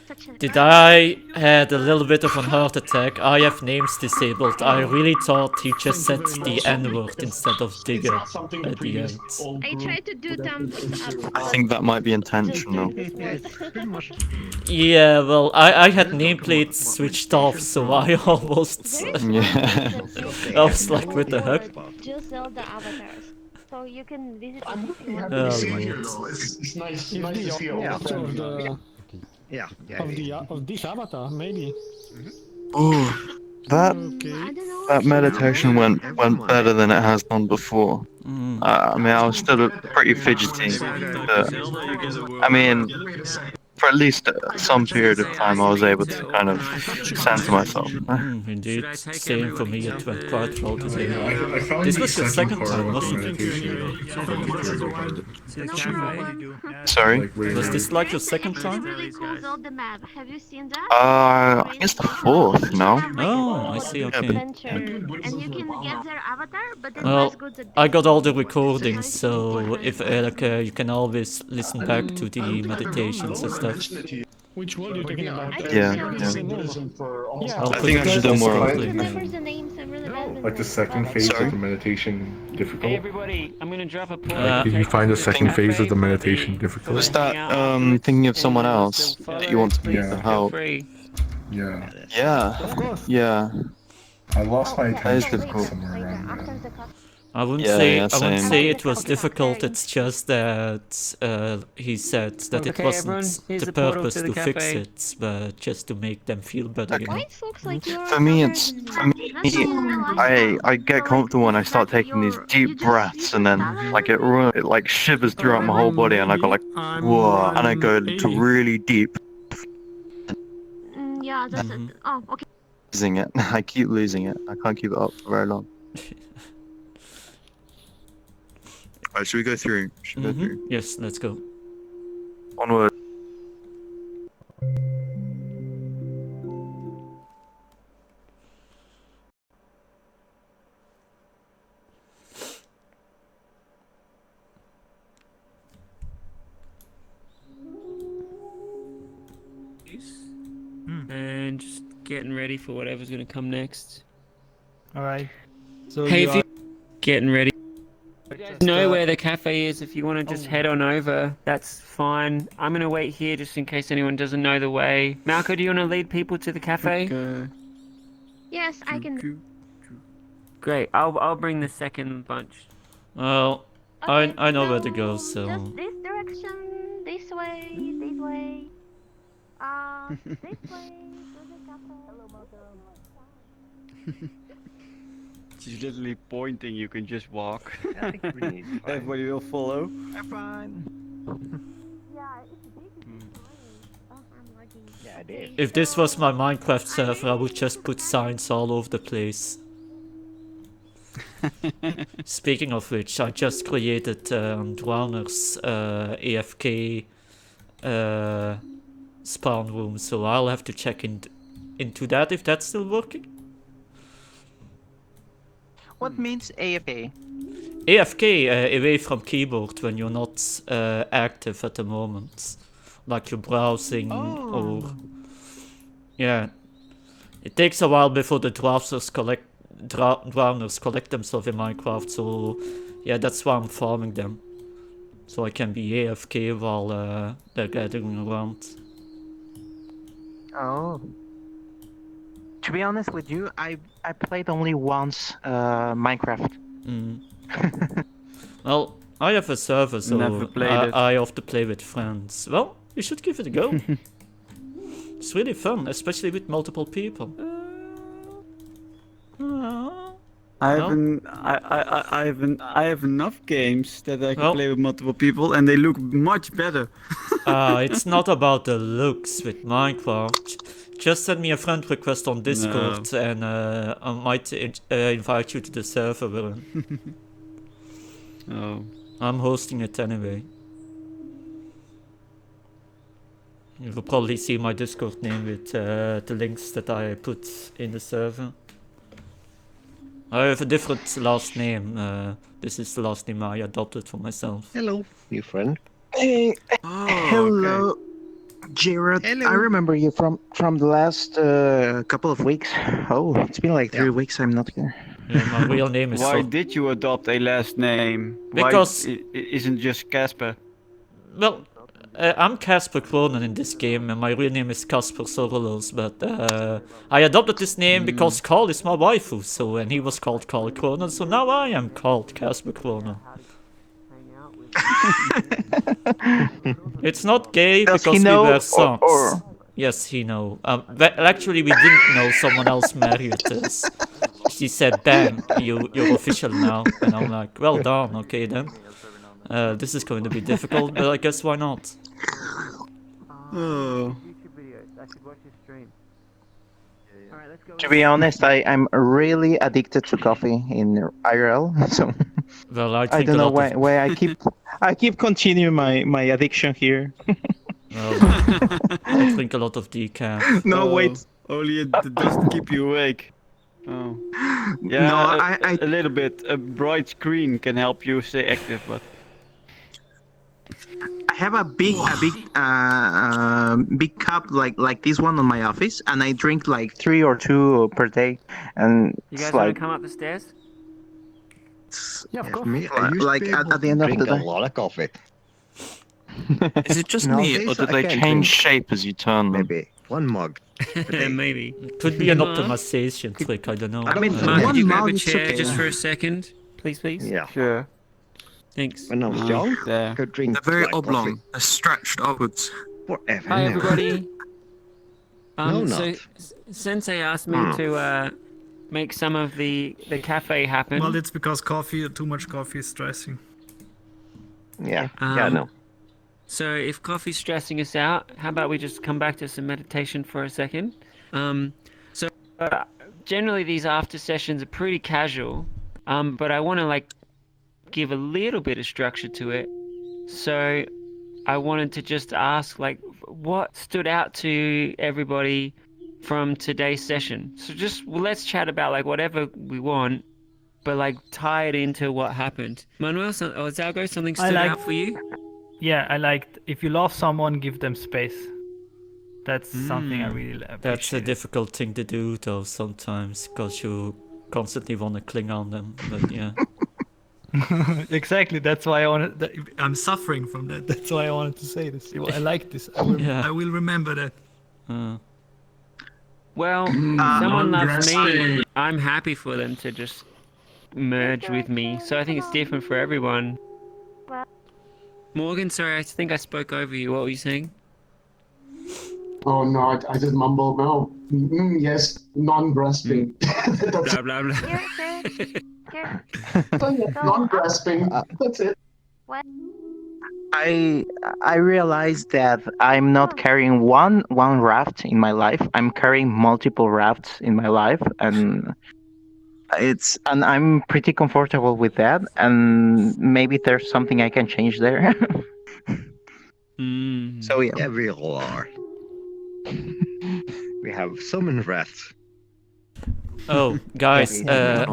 such a. Did I had a little bit of a heart attack? I have names disabled. I really thought he just said the N-word instead of digger It's something at the end. I tried to do thumbs up. I think that might be intentional. Yeah, well, I had nameplates switched off, so I almost... Yeah. I was like, what the heck? Just Zelda avatars, so you can visit. I'm it if you really want. happy to see Oh, you here, Lord. though. It's nice, Is nice to the see all the also friends. of this avatar, maybe. Ooh, that I don't know. that meditation went better than it has done before. Mm. I mean, I was still pretty fidgety, but I mean, for at least some period of time, I was able to kind of center myself. Indeed, same for me, it went quite well today. I found This the was your second second part time, of wasn't it? meditation. Sorry? Was this like your second time? Really cool Zelda map. Have you seen that? I think it's the fourth now. Oh, I see, okay. Adventure, and you can get their avatar, but then Well, let's go to. I got all the recordings, so if you can always listen back to the meditations and stuff. Which world are you talking about? Yeah, I'll I put think it I should in do more of Discord it. link. Remember the names. I'm really bad with Like the names. second phase Sorry? of the meditation Hey difficult? everybody, I'm gonna drop a poll. Uh, Did you find the second Cafe phase of the for meditation for difficult? Was the that hangout afterwards. thinking of someone Anyone else still follow, that you want to please meet to feel help? free. Yeah. Yeah. Yeah. I lost my That is attention difficult. somewhere around there. After the cut. I wouldn't Yeah, say yeah, I wouldn't same. say it was difficult. It's just that he said that it Okay, everyone, wasn't here's the the portal purpose to the to fix cafe. it, but just to make them feel better. You know? Why it looks like you're For me, covered it's in for me. I get comfortable when I start taking these deep breaths, and then like it like shivers throughout my whole body, and I go like whoa, and I go to really deep. Yeah, that's it. Oh, okay. Losing it. I keep losing it. I can't keep it up for very long. Alright, should we go through? Should we go through? Yes, let's go. Onward. And just getting ready for whatever's gonna come next. Alright. So Hey, you if are you getting ready, you guys know uh, where the cafe is. If you want to just head on over, that's fine. I'm gonna wait here just in case anyone doesn't know the way. Malco, do you want to lead people to the cafe? Yes, I can. Great. I'll bring the second bunch. Well, Okay, I know where to go, so Just this direction, this way, this way. This way to the cafe. Hello, She's literally pointing, you can just walk. I think we need to find- Everybody will follow. Yeah, it's big. Oh, I'm lagging. Yeah, it is. if this was my Minecraft server, I would just put signs all over the place. Speaking of which, I just created Dwowner's AFK spawn room, so I'll have to check into that if that's still working. What means AFA? AFK, away from keyboard when you're not active at the moment. Like you're browsing or... Yeah. It takes a while before the drowners collect themselves in Minecraft, so yeah, that's why I'm farming them. so I can be AFK while they're gathering around. Oh. To be honest with you, I played only once Minecraft. Well, I have a server, so Never played it. I often play with friends. Well, you should give it a go. It's really fun, especially with multiple people. I Well. have enough games that I can Well. play with multiple people, and they look much better. It's not about the looks with Minecraft. Just send me a friend request on Discord, and I might invite you to the server, Willem. Oh. I'm hosting it anyway. You will probably see my Discord name with the links that I put in the server. I have a different last name. This is the last name I adopted for myself. Hello, new friend. Hey, hello, Okay. Jared. Hello. I remember you from the last couple of weeks. Oh, it's been like 3 weeks I'm not here. Yeah, my real name is Why did you adopt a last name? Because- Why isn't just Casper? Well, I'm Casper Cronin in this game, and my real name is Casper Sorolos, but I adopted this name because Carl is my waifu, so, and he was called Carl Cronin, so now I am called Casper Cronin. It's not gay Does because he know, we wear or- socks. or- Yes, he know. Actually, we didn't know, someone else married us. She said, "Bam, you're official now," and I'm like, "Well done, okay then." This is going to be difficult, but I guess why not? Oh. To be honest, I'm really addicted to coffee in IRL, so Well, I I drink don't a know lot of. why I keep continuing my addiction here. Well, I drink a lot of decaf. No, Oh, wait. Only it doesn't keep you awake. Oh. Yeah, No, a little bit. A bright screen can help you stay active, but I have a big big cup like this one on my office, and I drink like 3 or 2 per day, and You guys it's want like to come up the stairs? Yeah, of For course. me, I used like to be able at the to end of drink the a day. lot of coffee. Is it just me, Nowadays, or do I they can't change drink shape as you turn them? Maybe 1 mug. Maybe. Could be an Huh? optimization trick, I don't know. I mean, Mark, could one you grab a mug, it's chair okay. just for a second? Please? Yeah. Sure. Thanks. When I was young, there. could drink They're very like oblong. coffee They're stretched upwards. forever. Hi, and ever. everybody. No, So, not. Sensei asked me to make some of the cafe happen. Well, it's because too much coffee is stressing. Yeah, yeah, no. So if coffee's stressing us out, how about we just come back to some meditation for a second? Generally these after sessions are pretty casual, but I want to give a little bit of structure to it. So I wanted to just ask what stood out to everybody from today's session. So let's chat about whatever we want, but tie it into what happened. Manuel or Zalgo, something stood out for you? Yeah, I liked if you love someone, give them space. That's something I really appreciate. That's a difficult thing to do, though, sometimes, because you constantly want to cling on them, but yeah. Exactly, that's why I'm suffering from that. That's why I wanted to say this. I like this. I will remember that. Well, someone loves me. I'm happy for them to just merge with me. So I think it's different for everyone. Morgan, sorry, I think I spoke over you. What were you saying? Oh no, I just mumbled no. Yes, non-grasping. Blah, blah, blah. Non-grasping. That's it. I realized that I'm not carrying one raft in my life. I'm carrying multiple rafts in my life, and I'm pretty comfortable with that. And maybe there's something I can change there. So yeah. Yeah, we all are. We have so many rats. Oh, guys, I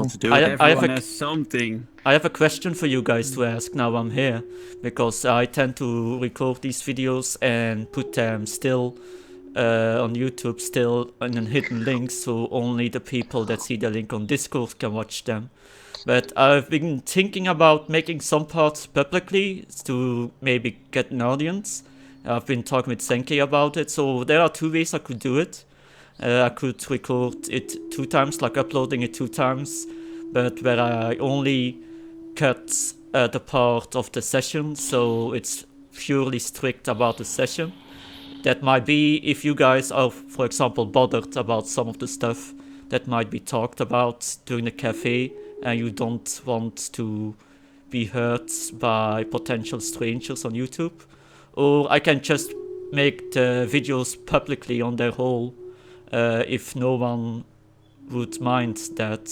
have a question for you guys to ask now I'm here, because I tend to record these videos and put them still on YouTube, still in a hidden link, so only the people that see the link on Discord can watch them. But I've been thinking about making some parts publicly to maybe get an audience. I've been talking with Senke about it, so there are 2 ways I could do it. I could record it 2 times, like uploading it 2 times, but where I only cut the part of the session, so it's purely strict about the session. That might be, if you guys are, for example, bothered about some of the stuff that might be talked about during the cafe, and you don't want to be hurt by potential strangers on YouTube. Or I can just make the videos publicly on their whole, if no one would mind that,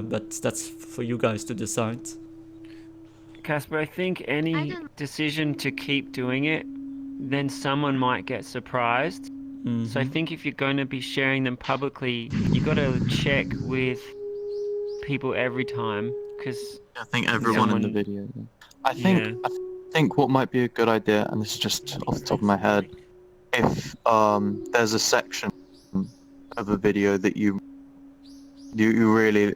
but that's for you guys to decide. Casper, I think any decision to keep doing it, then someone might get surprised. So I think if you're going to be sharing them publicly, you got to check with people every time, because I think everyone in the video. I think what might be a good idea, and this is just off the top of my head, if there's a section of a video that you really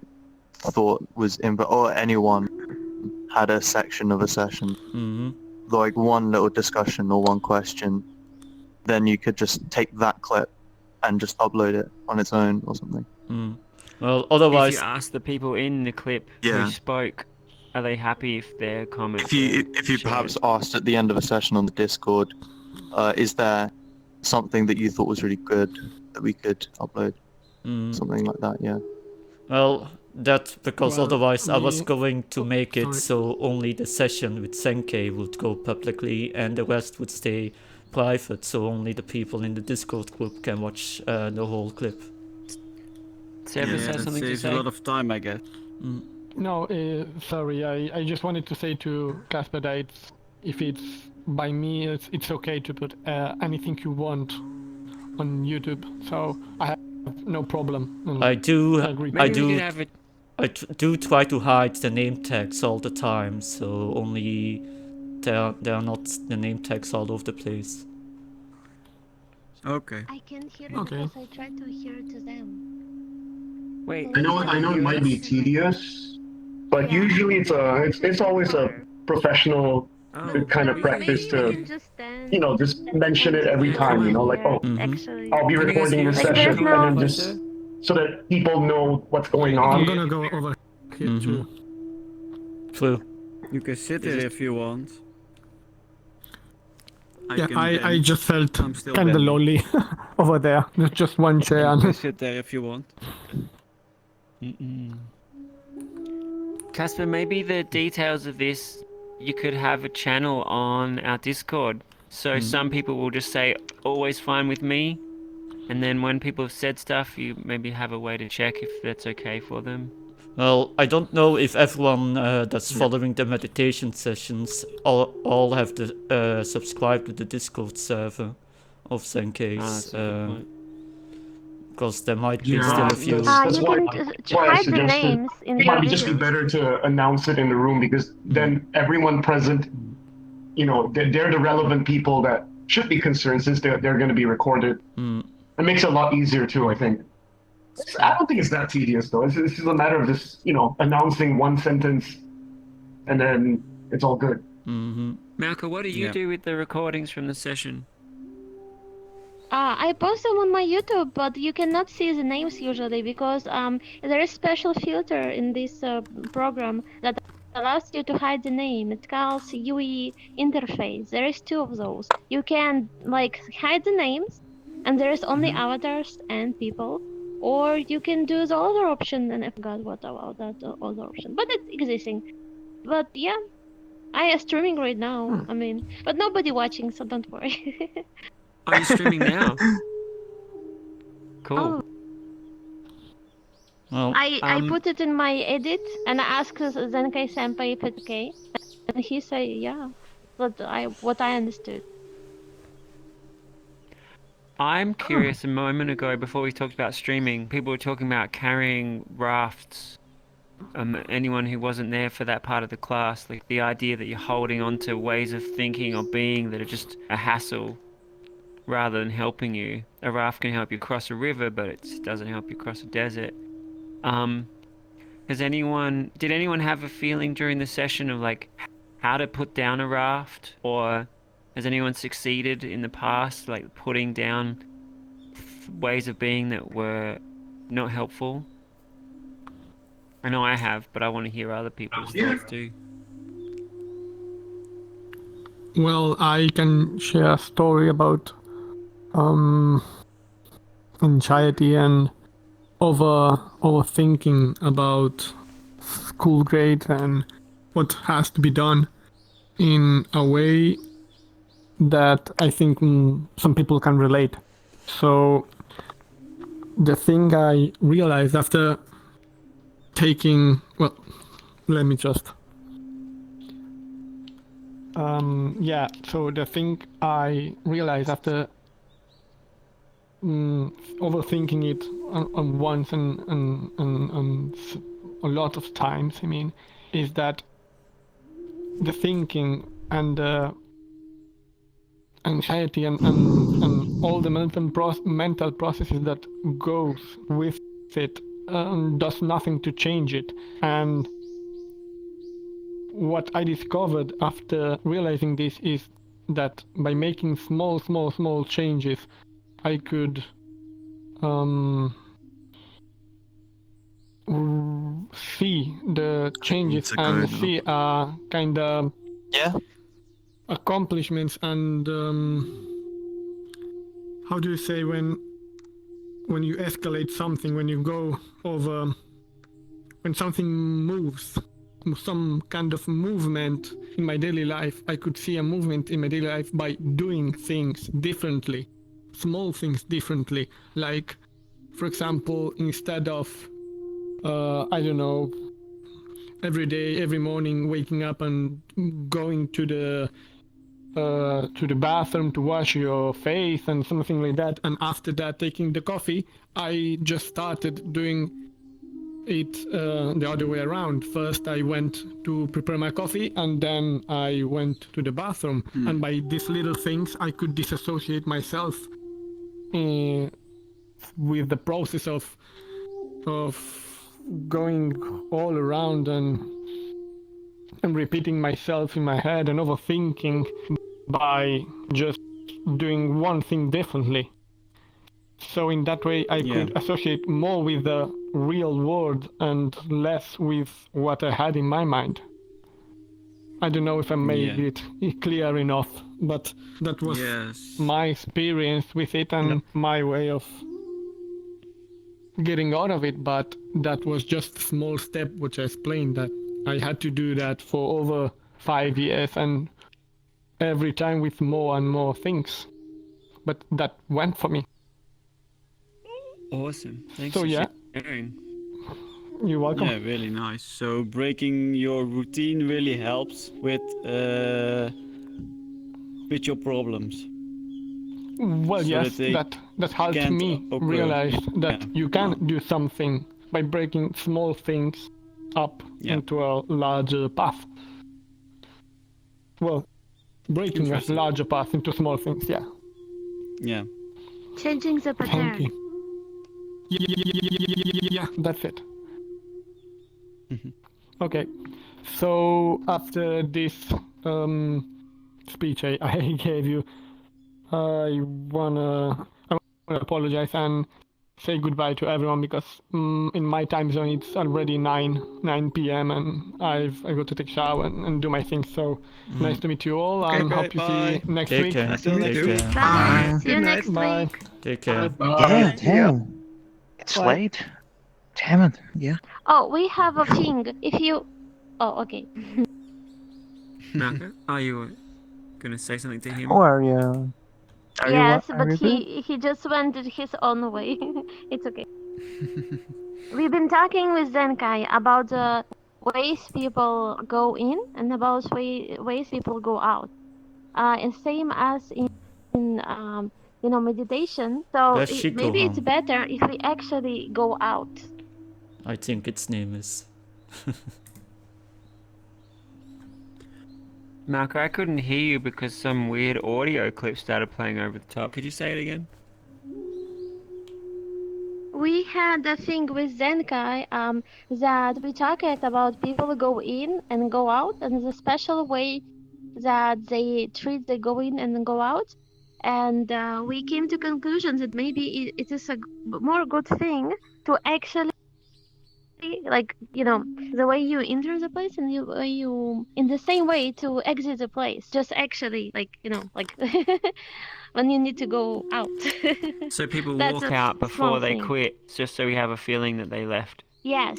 thought was or anyone had a section of a session, like one little discussion or one question, then you could just take that clip and just upload it on its own or something. Well, otherwise, if you ask the people in the clip who spoke, are they happy if their comments? If you perhaps asked at the end of a session on the Discord, is there something that you thought was really good that we could upload? Something like that, yeah. Well, that's because otherwise I was going to make it so only the session with Senke would go publicly and the rest would stay private, so only the people in the Discord group can watch the whole clip. Sebas has something to say? a lot of time, I guess. No, sorry, I just wanted to say to Casper that if it's by me, it's okay to put anything you want on YouTube, so I have no problem. I do Maybe try to hide the name tags all the time, so only there are not the name tags all over the place. Okay. I can hear it because I tried to hear it to them. Wait. I know it might be tedious, but usually it's always a professional kind of practice to just mention it every time, like, I'll be recording this session, and then just so that people know what's going on. I'm gonna go over here too. True. You can sit there if you want. I just felt I'm still kind of bending. lonely over there. There's just one chair. You can sit there if you want. Casper, maybe the details of this, you could have a channel on our Discord. So some people will just say, always fine with me. And then when people have said stuff, you maybe have a way to check if that's okay for them. Well, I don't know if everyone that's following the meditation sessions all have the subscribe to the Discord server of Senke's. Because there might be still a few. That's why I hide the suggested names in it your might just be videos. better to announce it in the room, because then everyone present, they're the relevant people that should be concerned, since they're going to be recorded. It makes it a lot easier too, I think. I don't think it's that tedious though. It's just a matter of just announcing one sentence, and then it's all good. Malka, what do you do with the recordings from the session? I post them on my YouTube, but you cannot see the names usually because there is special filter in this program that allows you to hide the name. It's called UE interface. There is 2 of those. You can hide the names, and there is only avatars and people, or you can do the other option, and I forgot what about that other option, but it's existing. But yeah, I am streaming right now. I mean, but nobody watching, so don't worry. Are you streaming now? Cool. Oh. Well, I put it in my edit, and I asked Zenkai Senpai if it's okay, and he said yeah. But what I understood. I'm curious, a moment ago, before we talked about streaming, people were talking about carrying rafts. Anyone who wasn't there for that part of the class, like the idea that you're holding on to ways of thinking or being that are just a hassle rather than helping you. A raft can help you cross a river, but it doesn't help you cross a desert. Have did anyone have a feeling during the session of like how to put down a raft, or has anyone succeeded in the past, like putting down ways of being that were not helpful? I know I have, but I want to hear other people's thoughts too. Well, I can share a story about anxiety and overthinking about school grades and what has to be done in a way that I think some people can relate. So the thing I realized after taking, well, let me just so the thing I realized after overthinking it on once and a lot of times, I mean, is that the thinking and the anxiety and all the mental processes that goes with it does nothing to change it. And what I discovered after realizing this is that by making small changes, I could see the changes and see kind of accomplishments and how do you say when you escalate something, when you go over, when something moves, some kind of movement in my daily life. I could see a movement in my daily life by doing things differently, small things differently. Like, for example, instead of I don't know, every day, every morning, waking up and going to the bathroom to wash your face and something like that, and after that taking the coffee, I just started doing it the other way around. First I went to prepare my coffee and then I went to the bathroom, and by these little things I could disassociate myself with the process of going all around and repeating myself in my head and overthinking by just doing one thing differently. So in that way I could associate more with the real world and less with what I had in my mind. I don't know if I made it clear enough, but that was my experience with it and my way of getting out of it. But that was just a small step which I explained, that I had to do that for over 5 years and every time with more and more things. But that went for me. Awesome. Thanks So for yeah, sharing. you're welcome. Yeah, really nice. So breaking your routine really helps with your problems. Well, So yes, that they that helped can't me occur. realize that Yeah. you can do something by breaking small things up into a larger path. Well, breaking a Interesting. larger path into small things, yeah. Yeah. Changing the Thank pattern. you. Yeah, that's it. Okay, so after this speech I gave you, I wanna apologize and say goodbye to everyone because in my time zone it's already 9 p.m. and I got to take a shower and do my things. So nice to meet you all and hope you see you next week. Until next week. Bye. See you Good next Bye. week. Take care. Yeah, damn. It's What? late. Damn it. Yeah. Oh, we have a thing. If you... Oh, okay. Malcolm, are you gonna say something to him? How are you? Yes, Are but you good? he just went his own way. It's okay. We've been talking with Zenkai about the ways people go in and about ways people go out. And same as in meditation. So Where's maybe it's Shikohan? better if we actually go out. I think its name is. Marco, I couldn't hear you because some weird audio clip started playing over the top. Could you say it again? we had a thing with Zenkai that we talked about people go in and go out and the special way that they treat the go in and go out. And we came to conclusion that maybe it is a more good thing to actually like the way you enter the place and you way you in the same way to exit the place. Just actually like like when you need to go out. So people That's walk a out small before they thing. quit, just so we have a feeling that they left. Yes.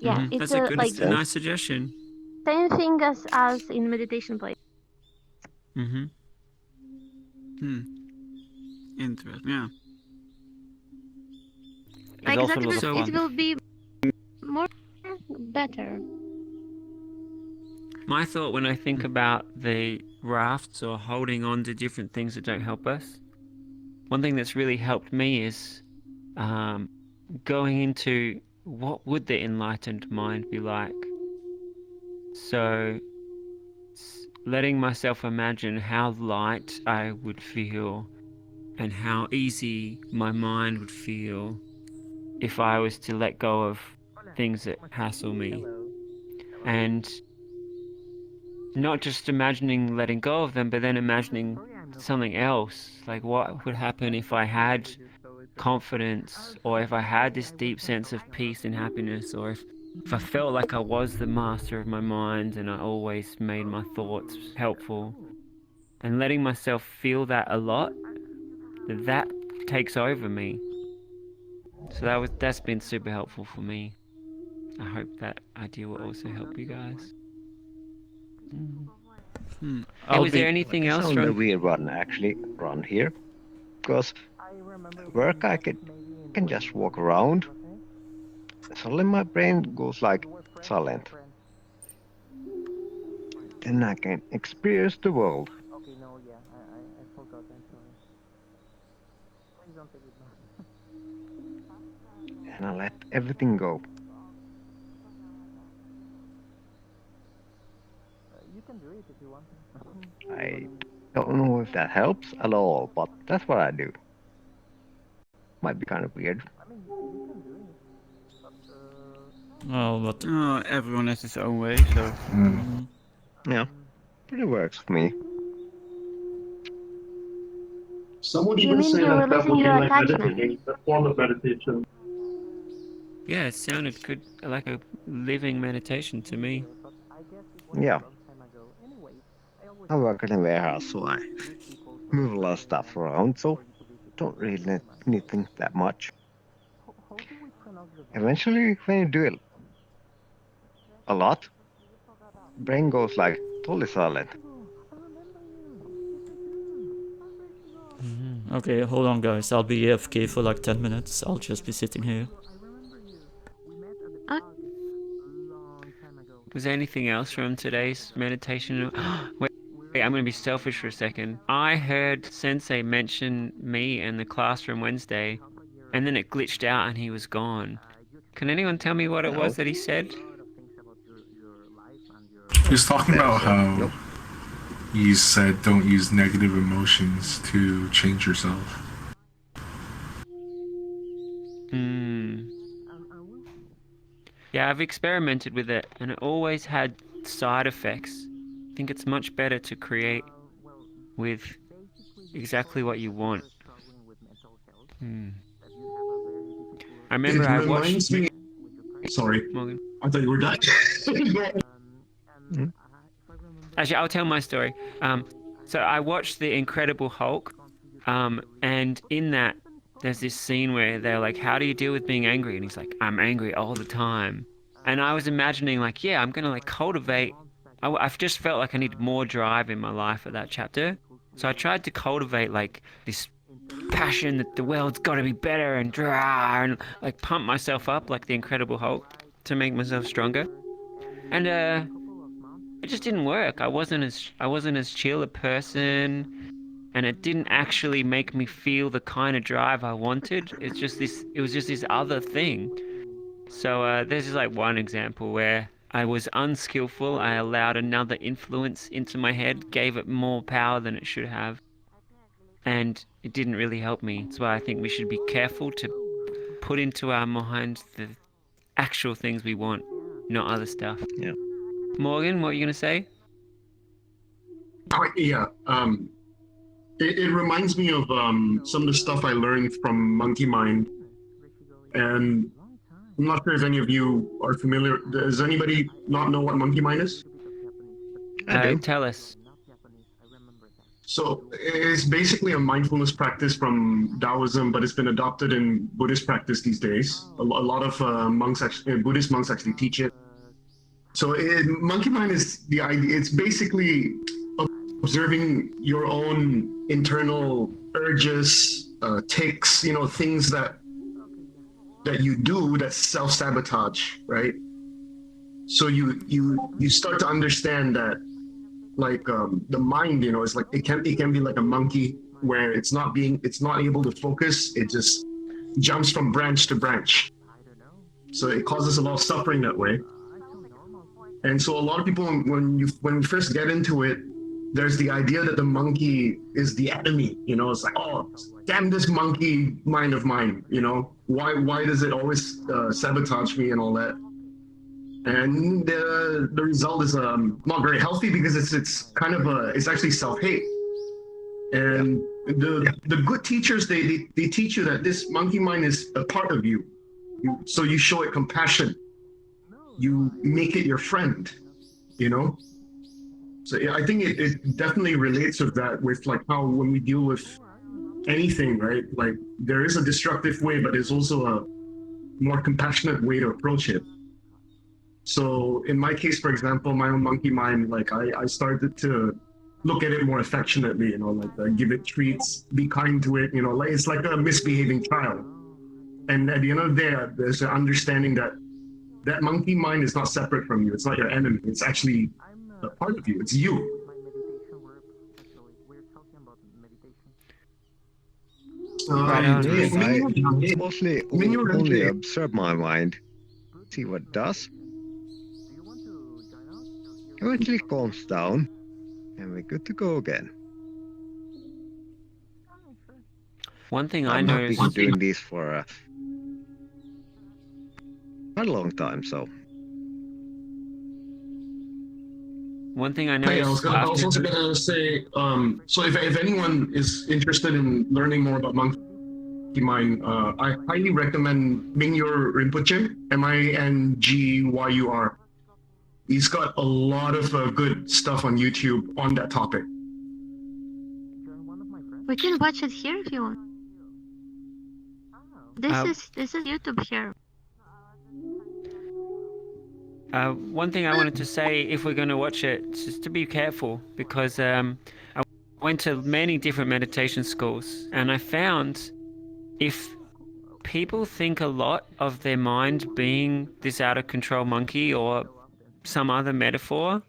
Yeah, it's That's a good, like a nice suggestion. same thing as in meditation place. Interesting. Yeah. Like also that a lot of it fun. will be more better. My thought when I think about the rafts or holding on to different things that don't help us, one thing that's really helped me is going into what would the enlightened mind be like. So letting myself imagine how light I would feel and how easy my mind would feel if I was to let go of things that hassle me. And not just imagining letting go of them, but then imagining something else. Like what would happen if I had confidence, or if I had this deep sense of peace and happiness, or if I felt like I was the master of my mind and I always made my thoughts helpful. And letting myself feel that a lot, that takes over me. So that's been super helpful for me. I hope that idea will also help you guys. Hey, was there anything else It's a from... weird one actually around here, because work I can just walk around. Suddenly my brain goes like silent. Then I can experience the world. Okay, no, yeah, I forgot. I'm sorry. Please don't take it back. And I let everything go. You can do it if you want. I don't know if that helps at all, but that's what I do. Might be kind of weird. Oh, but everyone has his own way, so. Yeah, but it works for me. Some would You even mean say you're that that releasing would be your like attachment? meditating, a form of meditation. Yeah, it sounded good, like a living meditation to me. Yeah. I work in a warehouse, so I move a lot of stuff around, so don't really need to think that much. Eventually, when you do it a lot, brain goes like totally silent. Okay, hold on guys, I'll be AFK for like 10 minutes, I'll just be sitting here. Was there anything else from today's meditation? Wait, I'm going to be selfish for a second. I heard Sensei mention me in the classroom Wednesday, and then it glitched out and he was gone. Can anyone tell me what it was that he said? He was talking about how you said don't use negative emotions to change yourself. Yeah, I've experimented with it, and it always had side effects. I think it's much better to create with exactly what you want. I remember I watched... Sorry, Morgan. I thought you were done. Actually, I'll tell my story. So I watched The Incredible Hulk, and in that, there's this scene where they're like, how do you deal with being angry? And he's like, I'm angry all the time. And I was imagining like, yeah, I'm going to like cultivate. I've just felt like I needed more drive in my life at that chapter. So I tried to cultivate like this passion that the world's got to be better and like pump myself up like the Incredible Hulk to make myself stronger. And it just didn't work. I wasn't as chill a person. And it didn't actually make me feel the kind of drive I wanted. It was just this other thing. So this is like one example where I was unskillful. I allowed another influence into my head, gave it more power than it should have. And it didn't really help me. That's why I think we should be careful to put into our mind the actual things we want, not other stuff. Yeah. Morgan, what are you going to say? Yeah. It reminds me of some of the stuff I learned from Monkey Mind, and I'm not sure if any of you are familiar. Does anybody not know what Monkey Mind is? I do. Tell us. So it's basically a mindfulness practice from Taoism, but it's been adopted in Buddhist practice these days. A lot of Buddhist monks actually teach it. So Monkey Mind is the idea. It's basically observing your own internal urges, tics, things that you do that's self-sabotage, right? So you start to understand that, like, the mind, is like it can be like a monkey where it's not able to focus. It just jumps from branch to branch. So it causes a lot of suffering that way. And so a lot of people, when we first get into it, there's the idea that the monkey is the enemy. It's like, oh, damn this monkey mind of mine. Why does it always sabotage me and all that? And the result is not very healthy, because it's kind of it's actually self-hate. And the good teachers, they teach you that this monkey mind is a part of you. So you show it compassion. You make it your friend. So yeah, I think it definitely relates with that, with like how when we deal with anything, right? Like there is a destructive way, but there's also a more compassionate way to approach it. So in my case, for example, my own monkey mind, like I started to look at it more affectionately, like give it treats, be kind to it, like it's like a misbehaving child. And at the end of the day, there's an understanding that that monkey mind is not separate from you. It's not your enemy. It's actually a part of you. It's you. I mostly only observe my mind, see what it does. Eventually calms down, and we're good to go again. One thing I'm I noticed... been doing this for quite a long time, so... One thing I Hey, noticed... I was also going to say, so if anyone is interested in learning more about monkey mind, I highly recommend Mingyur Rinpoche, Mingyur. He's got a lot of good stuff on YouTube on that topic. We can watch it here if you want. This is YouTube here. One thing I wanted to say, if we're going to watch it, is just to be careful, because I went to many different meditation schools, and I found if people think a lot of their mind being this out of control monkey or some other metaphor,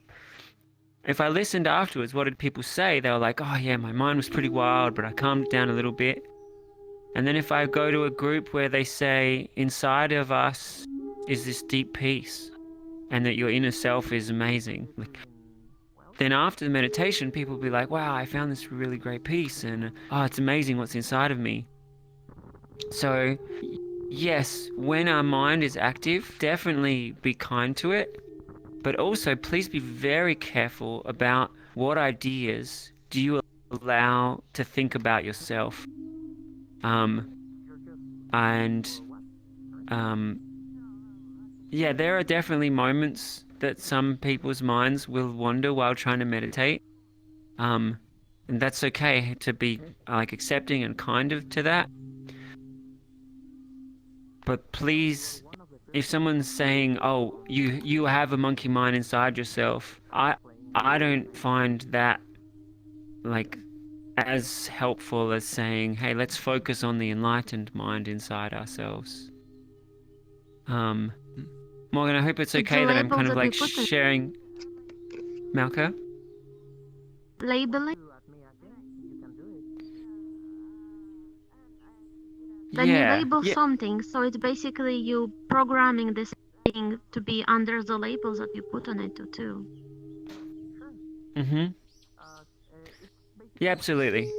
if I listened afterwards, what did people say? They were like, oh yeah, my mind was pretty wild, but I calmed it down a little bit. And then if I go to a group where they say, inside of us is this deep peace, and that your inner self is amazing, then after the meditation, people will be like, wow, I found this really great peace, and oh, it's amazing what's inside of me. So yes, when our mind is active, definitely be kind to it. But also, please be very careful about what ideas do you allow to think about yourself. Yeah, there are definitely moments that some people's minds will wander while trying to meditate. And that's okay to be like accepting and kind to that. But please, if someone's saying, oh, you have a monkey mind inside yourself, I don't find that like as helpful as saying, hey, let's focus on the enlightened mind inside ourselves. Morgan, I hope it's okay that I'm kind of like sharing... Malka? Labeling? When you label something, so it's basically you programming this thing to be under the labels that you put on it too. Mm-hmm. Yeah, absolutely.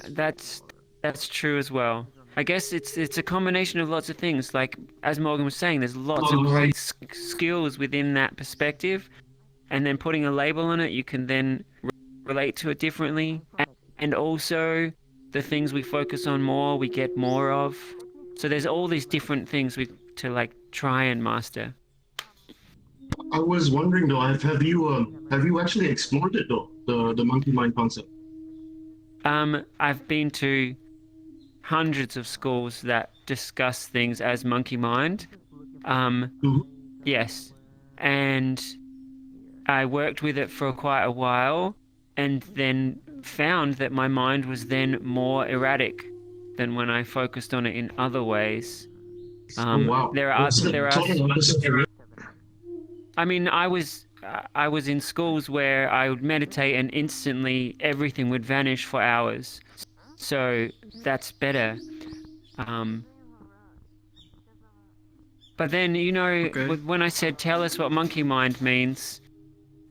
That's true as well. I guess it's a combination of lots of things. Like as Morgan was saying, there's lots of great skills within that perspective, and then putting a label on it, you can then relate to it differently. And also, the things we focus on more, we get more of. So there's all these different things to like try and master. I was wondering though, have you actually explored it though, the monkey mind concept? I've been to hundreds of schools that discuss things as monkey mind. Yes, and I worked with it for quite a while, and then found that my mind was then more erratic than when I focused on it in other ways. Oh wow! There are. Total I mean, I was in schools where I would meditate and instantly everything would vanish for hours. So that's better. But then, you know, when I said tell us what monkey mind means,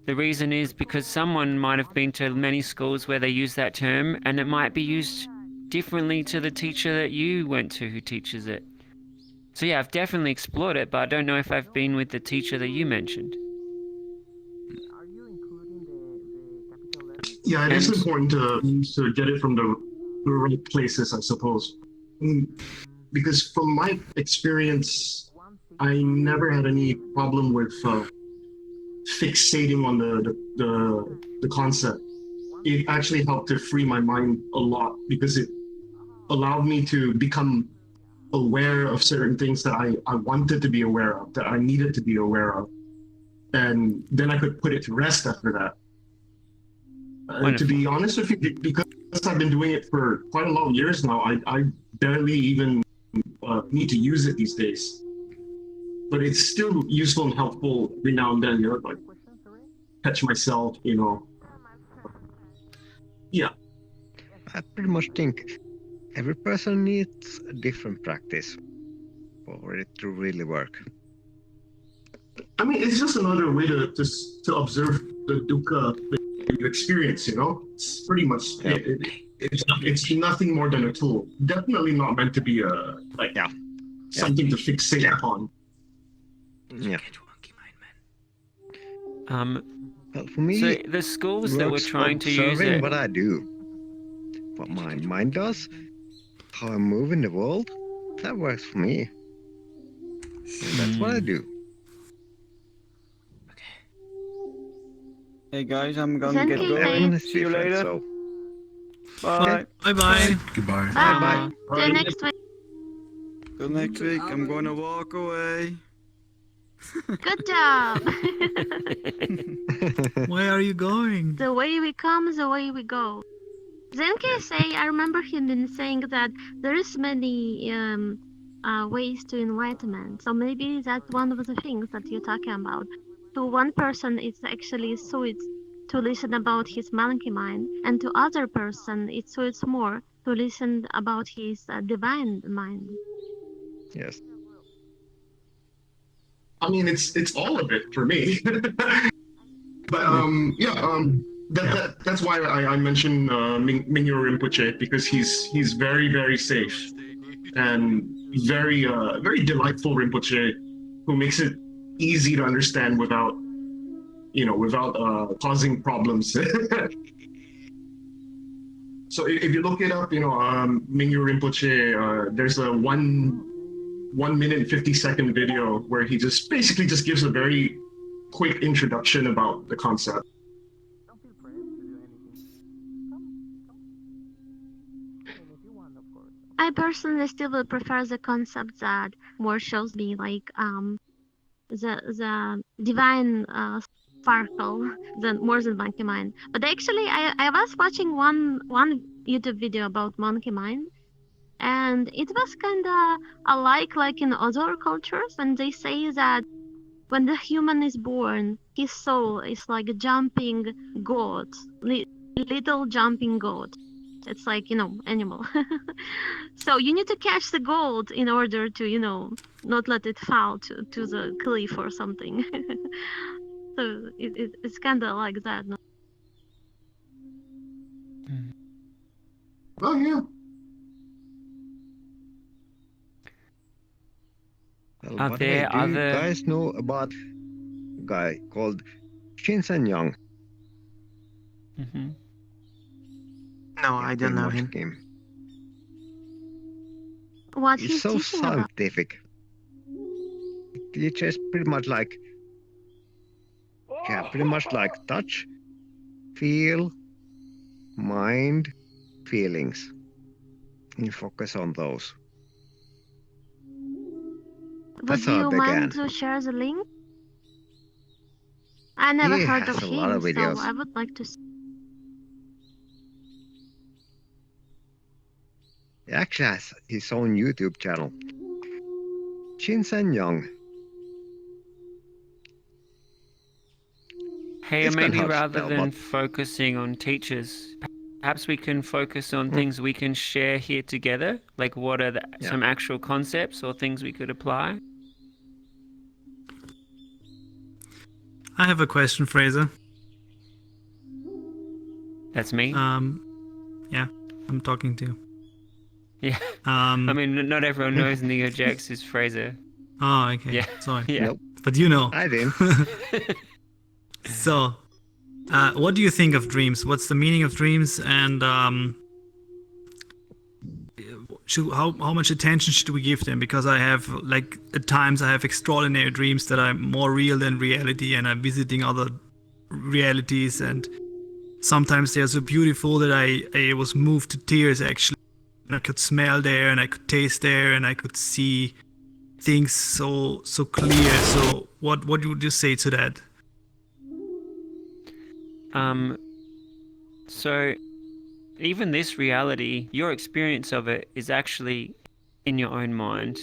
the reason is because someone might have been to many schools where they use that term, and it might be used differently to the teacher that you went to who teaches it. So yeah, I've definitely explored it, but I don't know if I've been with the teacher that you mentioned. Yeah, it is important to get it from the right places, I suppose. Because from my experience, I never had any problem with fixating on the concept. It actually helped to free my mind a lot because it allowed me to become aware of certain things that I wanted to be aware of, that I needed to be aware of. And then I could put it to rest after that. To be honest with you, because I've been doing it for quite a lot of years now, I barely even need to use it these days. But it's still useful and helpful every now and then, you know, like catch myself, you know. Yeah. I pretty much think every person needs a different practice for it to really work. I mean, it's just another way to observe the dukkha that you experience, you know? It's pretty much, it's nothing more than a tool. Definitely not meant to be something to fixate upon. Yeah. Well, for me, so the schools that were trying to use it. What I do, what my mind does, how I move in the world, that works for me. And that's what I do. Hey guys, I'm gonna get going. See you later. So. Bye. Bye bye. Goodbye. Bye. See you next week. Till next week. I'm gonna walk away. Good job. Where are you going? The way we come, the way we go. Zenke say, I remember him been saying that there is many ways to enlightenment. So maybe that's one of the things that you're talking about. To one person, it's actually suits to listen about his monkey mind, and to other person, it suits more to listen about his divine mind. Yes. I mean, it's all of it for me. But that's why I mentioned Mingyur Rinpoche, because he's very, very safe and very very delightful Rinpoche, who makes it easy to understand without causing problems. So if you look it up, Mingyur Rinpoche, there's a 1 minute and 50-second video where he just basically just gives a very quick introduction about the concept. I personally still will prefer the concept that more shows me like the divine sparkle more than monkey mind. But actually, I was watching one YouTube video about monkey mind, and it was kind of alike like in other cultures when they say that when the human is born, his soul is like a jumping goat, little jumping goat. It's like, animal. So you need to catch the goat in order to, not let it fall to the cliff or something. So it's kind of like that. No? Oh, yeah. Are by the way, there do you other... guys know about a guy called Shin Young? Mm-hmm. No, I don't know him. What He's he's so teaching about? scientific. He teaches pretty much like, pretty much like touch, feel, mind, feelings. You focus on those. That's Would how I you began. mind to share the link? I never He heard has of a lot him, of so videos. I would like to see. He actually has his own YouTube channel. Shin Young. Hey, It's kinda maybe hard to rather spell, than but focusing on teachers, perhaps we can focus on things we can share here together. Like, what are some actual concepts or things we could apply? I have a question, Fraser. That's me? Yeah, I'm talking to you. Yeah. I mean, not everyone knows Neo Jax is Fraser. Oh, okay. Yeah. Sorry. Yeah. Nope. But you know. I didn't. So, what do you think of dreams? What's the meaning of dreams? And how much attention should we give them? Because I have, like, at times I have extraordinary dreams that are more real than reality, and I'm visiting other realities, and sometimes they're so beautiful that I was moved to tears, actually. And I could smell there, and I could taste there, and I could see things so clear. So what would you say to that? So even this reality, your experience of it is actually in your own mind.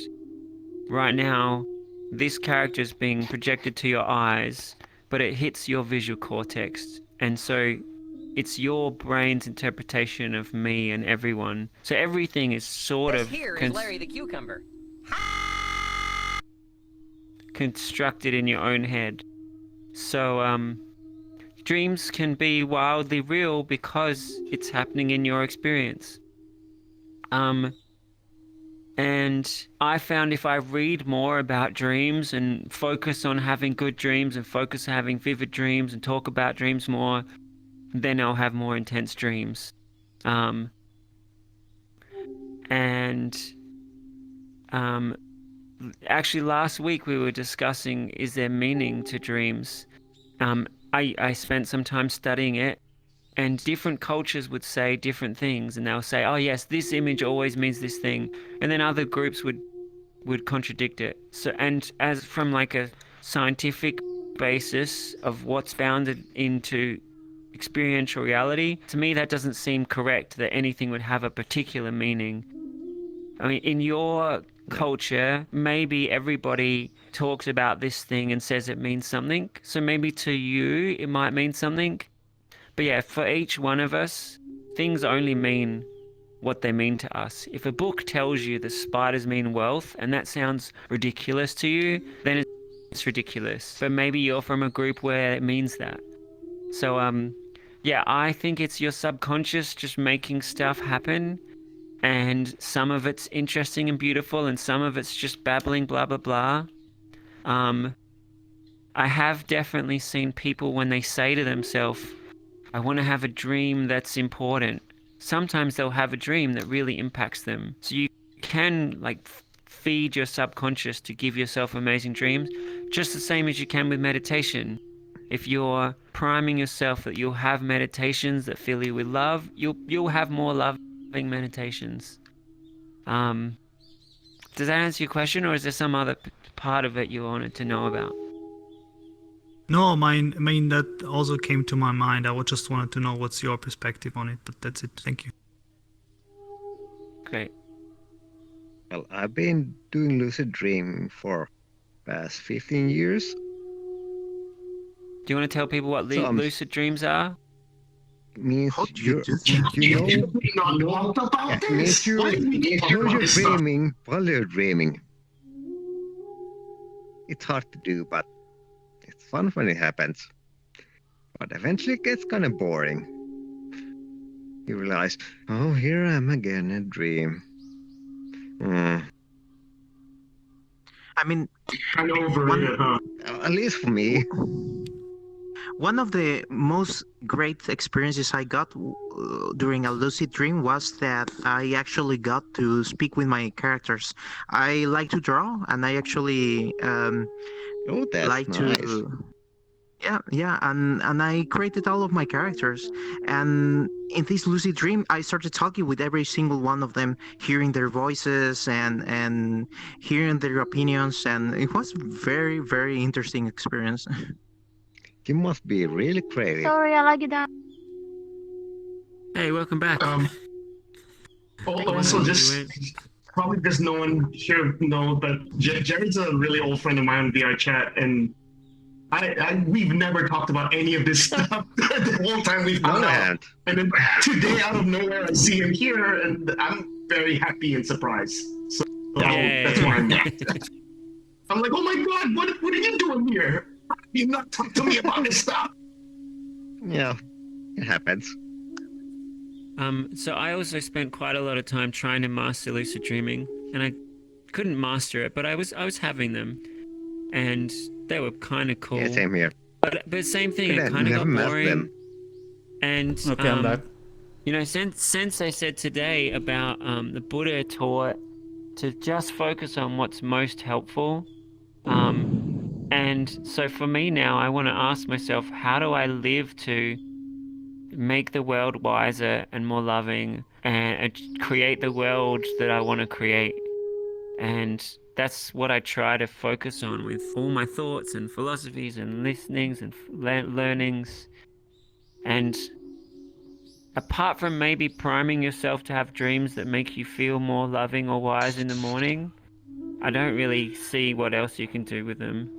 Right now, this character is being projected to your eyes, but it hits your visual cortex. And so it's your brain's interpretation of me and everyone. So everything is sort This of here is Larry the Cucumber. constructed in your own head. So dreams can be wildly real because it's happening in your experience. And I found if I read more about dreams and focus on having good dreams and focus on having vivid dreams and talk about dreams more, then I'll have more intense dreams. Actually last week we were discussing, is there meaning to dreams? I spent some time studying it, and different cultures would say different things, and they'll say, oh yes, this image always means this thing, and then other groups would contradict it. So, and as from like a scientific basis of what's bounded into experiential reality, to me that doesn't seem correct that anything would have a particular meaning. I mean, in your culture, maybe everybody talks about this thing and says it means something, so maybe to you it might mean something. But yeah, for each one of us, things only mean what they mean to us. If a book tells you the spiders mean wealth and that sounds ridiculous to you, then it's ridiculous. But maybe you're from a group where it means that. So yeah, I think it's your subconscious just making stuff happen, and some of it's interesting and beautiful and some of it's just babbling blah blah blah. I have definitely seen people when they say to themselves, I want to have a dream that's important. Sometimes they'll have a dream that really impacts them. So you can like feed your subconscious to give yourself amazing dreams, just the same as you can with meditation. If you're priming yourself that you'll have meditations that fill you with love, you'll have more loving meditations. Does that answer your question, or is there some other part of it you wanted to know about? No, I mean that also came to my mind. I just wanted to know what's your perspective on it, but that's it. Thank you. Great. Well, I've been doing lucid dreaming for past 15 years. Do you want to tell people what lucid dreams are? Means you're dreaming while you're dreaming. It's hard to do, but it's fun when it happens. But eventually it gets kind of boring. You realize, oh, here I am again in a dream. I mean, Kind of overrated, huh? At least for me. One of the most great experiences I got during a lucid dream was that I actually got to speak with my characters. I like to draw, and I actually Oh, that's like nice. to. Yeah, and I created all of my characters, and in this lucid dream, I started talking with every single one of them, hearing their voices and hearing their opinions, and it was very very interesting experience. You must be really creative. Sorry, I like that. Hey, welcome back. Also, just probably because no one here knows, but Jared's a really old friend of mine on VR chat, and we've never talked about any of this stuff the whole time we've hung out. And then today, out of nowhere, I see him here, and I'm very happy and surprised. So that's why I'm I'm like, oh my god, what are you doing here? You not talk to me about this stuff. Yeah, it happens. So I also spent quite a lot of time trying to master lucid dreaming, and I couldn't master it, but I was having them, and they were kind of cool. Yeah, same here. But same thing, it kind of got boring. And Okay, I'm back. you know, since I said today about the Buddha taught to just focus on what's most helpful, and so for me now, I want to ask myself, how do I live to make the world wiser and more loving, and create the world that I want to create? And that's what I try to focus on with all my thoughts and philosophies and listenings and learnings. And apart from maybe priming yourself to have dreams that make you feel more loving or wise in the morning, I don't really see what else you can do with them.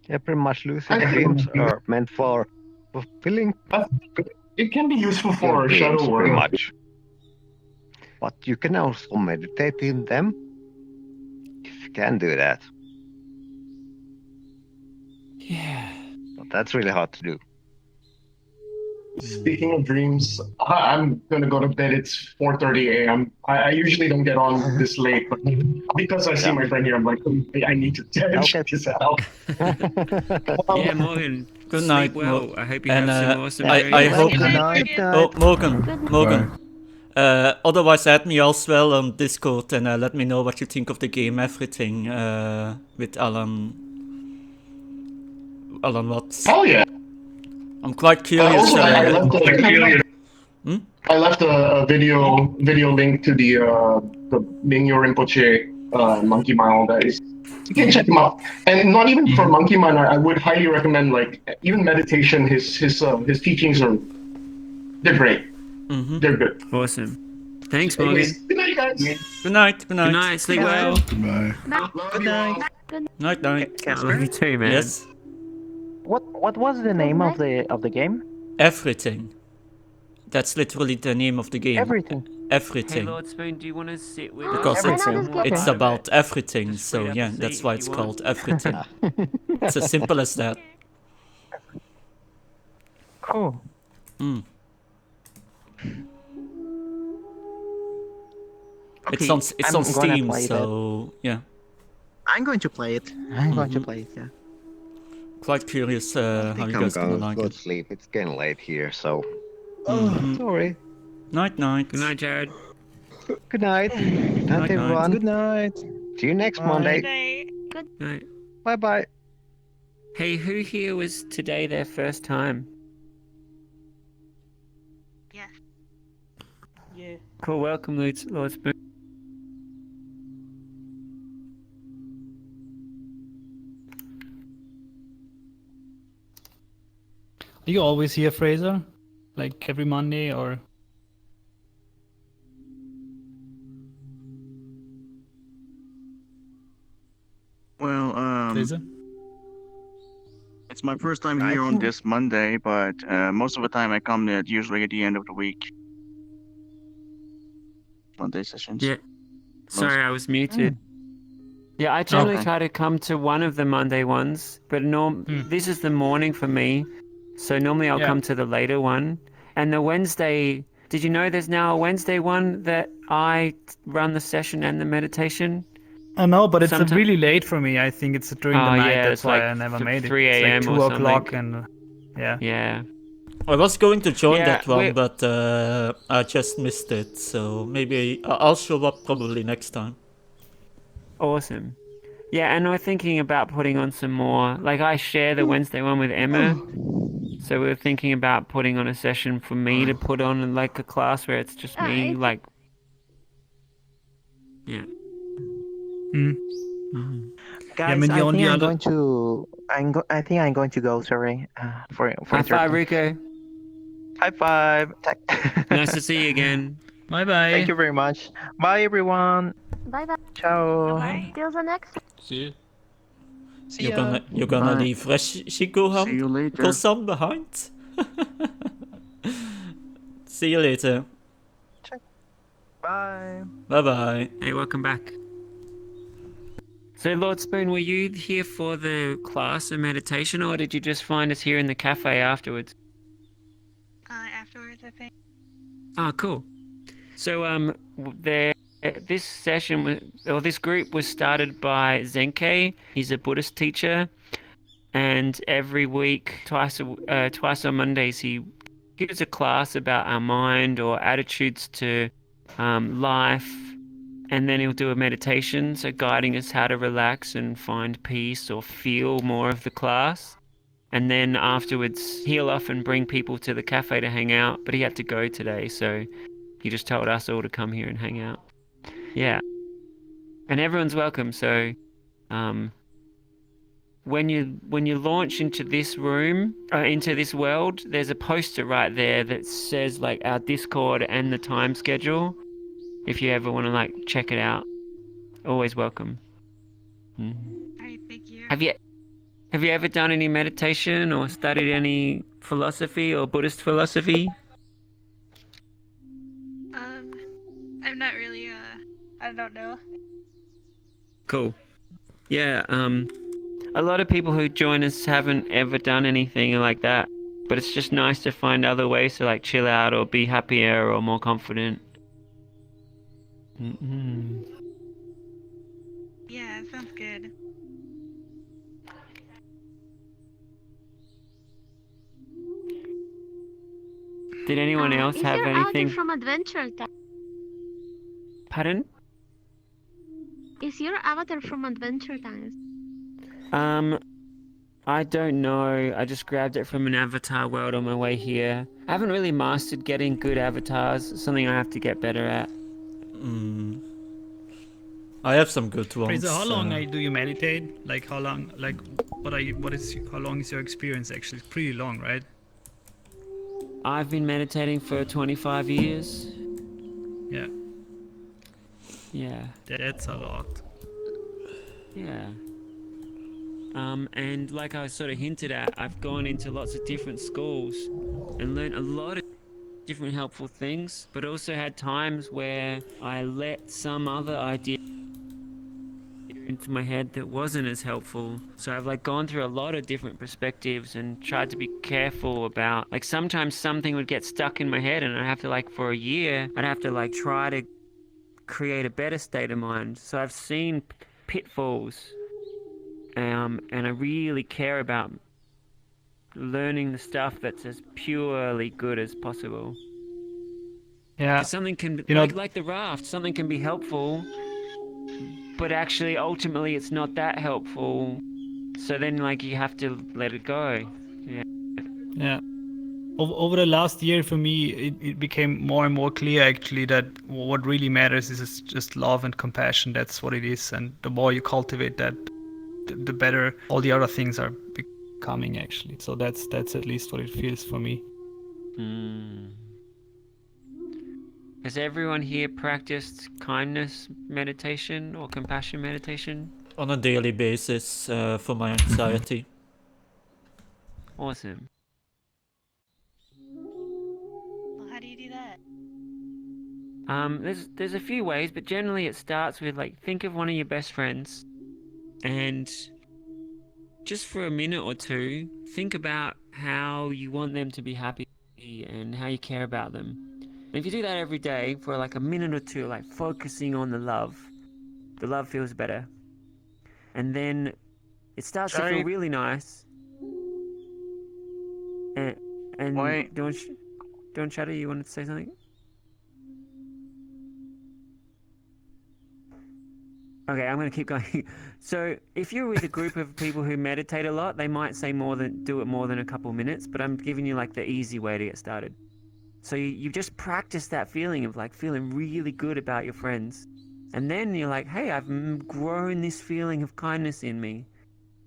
Yeah, pretty much lucid dreams are meant for fulfilling. It can be useful for dreams, shadow work. pretty much. But you can also meditate in them, if you can do that. Yeah. But that's really hard to do. Speaking of dreams, I'm gonna go to bed. It's 4:30 a.m. I usually don't get on this late, but because I see my friend here, I'm like, I need to check this out. Yeah, Morgan. Good sleep night, well. I hope you and have some awesome I dreams. hope. Good night. Oh, Morgan. Otherwise, add me as well on Discord and let me know what you think of the game. Everything with Alan Watts. Oh yeah. I'm quite curious. I left a video link to the Mingyo Rinpoche Monkey Mile. That is, you can check him out. And not even for Monkey Mile, I would highly recommend like even meditation. His teachings they're great. They're good. Awesome. Thanks, Morgan. Anyways, good night, guys. Good night. Good night. Sleep well. Bye. Good night. Night. Love you too, man. Yes. What was the name of the game? Everything. That's literally the name of the game. Everything. Hey, Everything. Lord Spoon, do you want to sit with Because us? it's about everything. So yeah, that's why it's called everything. It's as simple as that. Cool. It's on I'm gonna Steam, play so yeah. I'm going to play it. I'm going to play it. Yeah. Quite curious I how think you I'm guys gonna gonna like go it. to sleep. It's getting late here, so. Mhm. Sorry. Night. Good night, Jared. Good night. Good night, everyone. Good night. See you next Bye. Monday. Good night. Bye bye. Hey, who here was today their first time? Yes. Yeah. Cool, welcome, Lord Spoon. Are you always here, Fraser? Like every Monday or? Well, Fraser? it's my first time here on this Monday, but most of the time I come usually at the end of the week. Monday sessions. Yeah. Sorry, I was muted. Yeah, I generally try to come to one of the Monday ones, but this is the morning for me, so normally I'll come to the later one. And the Wednesday Did you know there's now a Wednesday one that I run the session and the meditation? I know, but it's Sometime- really late for me. I think it's during the Oh, night. yeah, That's it's why like I never made it. 3 It's like a.m. 2 or o'clock, something. and yeah. Yeah. I was going to join Yeah, that one, but I just missed it. So maybe I'll show up probably next time. Awesome. Yeah, and we're thinking about putting on some more. Like, I share the Wednesday one with Emma. So we're thinking about putting on a session for me to put on, like, a class where it's just me, like... Yeah. Guys, I mean, the I only think I'm other- going to. I think I'm going to go. Sorry, for High five, Rico. High five. Nice to see you again. Bye bye. Thank you very much. Bye everyone. Bye bye. Ciao. Till the next. See you. You're gonna Bye. leave Shikohan See you later. Kosan behind? See you later. Bye. Bye bye. Hey, welcome back. So, Lord Spoon, were you here for the class of meditation, or did you just find us here in the cafe afterwards? Afterwards, I think. Oh, cool. So, this session this group was started by Zenke. He's a Buddhist teacher, and every week, twice on Mondays, he gives a class about our mind or attitudes to life, and then he'll do a meditation, so guiding us how to relax and find peace or feel more of the class. And then afterwards, he'll often bring people to the cafe to hang out, but he had to go today, so he just told us all to come here and hang out. Yeah. And everyone's welcome, so when you launch into this room, into this world, there's a poster right there that says like our Discord and the time schedule. If you ever want to like check it out, always welcome. Alright, thank you. Have you ever done any meditation or studied any philosophy or Buddhist philosophy? I'm not really, I don't know. Cool. Yeah, a lot of people who join us haven't ever done anything like that, but it's just nice to find other ways to like chill out or be happier or more confident. Yeah, sounds good. Did anyone else Is have your anything? avatar from Adventure Time? Pardon? Is your avatar from Adventure Times? I don't know. I just grabbed it from an avatar world on my way here. I haven't really mastered getting good avatars. It's something I have to get better at. I have some good ones. Fraser, how long do you meditate? Like how long? Like how long is your experience actually? It's pretty long, right? I've been meditating for 25 years. Yeah. Yeah. That's a lot. Yeah. And like I sort of hinted at, I've gone into lots of different schools and learned a lot of different helpful things, but also had times where I let some other idea into my head that wasn't as helpful. So I've like gone through a lot of different perspectives and tried to be careful about, like sometimes something would get stuck in my head and I'd have to like for a year, I'd have to like try to create a better state of mind. So I've seen pitfalls, and I really care about learning the stuff that's as purely good as possible. Yeah. 'Cause something can, You know, like the raft, something can be helpful, but actually ultimately it's not that helpful. So then like you have to let it go. Yeah. Yeah. Over the last year, for me, it became more and more clear actually that what really matters is just love and compassion. That's what it is. And the more you cultivate that, the better all the other things are becoming actually. So that's at least what it feels for me. Has everyone here practiced kindness meditation or compassion meditation? On a daily basis for my anxiety. Awesome. Well, how do you do that? There's a few ways, but generally it starts with like think of one of your best friends and just for a minute or two think about how you want them to be happy and how you care about them. If you do that every day for like a minute or two, like focusing on the love feels better. And then it starts to feel really nice. And Why? don't Shadow, you wanted to say something? Okay, I'm going to keep going. So if you're with a group of people who meditate a lot, they might say do it more than a couple minutes, but I'm giving you like the easy way to get started. So you just practice that feeling of like feeling really good about your friends. And then you're like, hey, I've grown this feeling of kindness in me.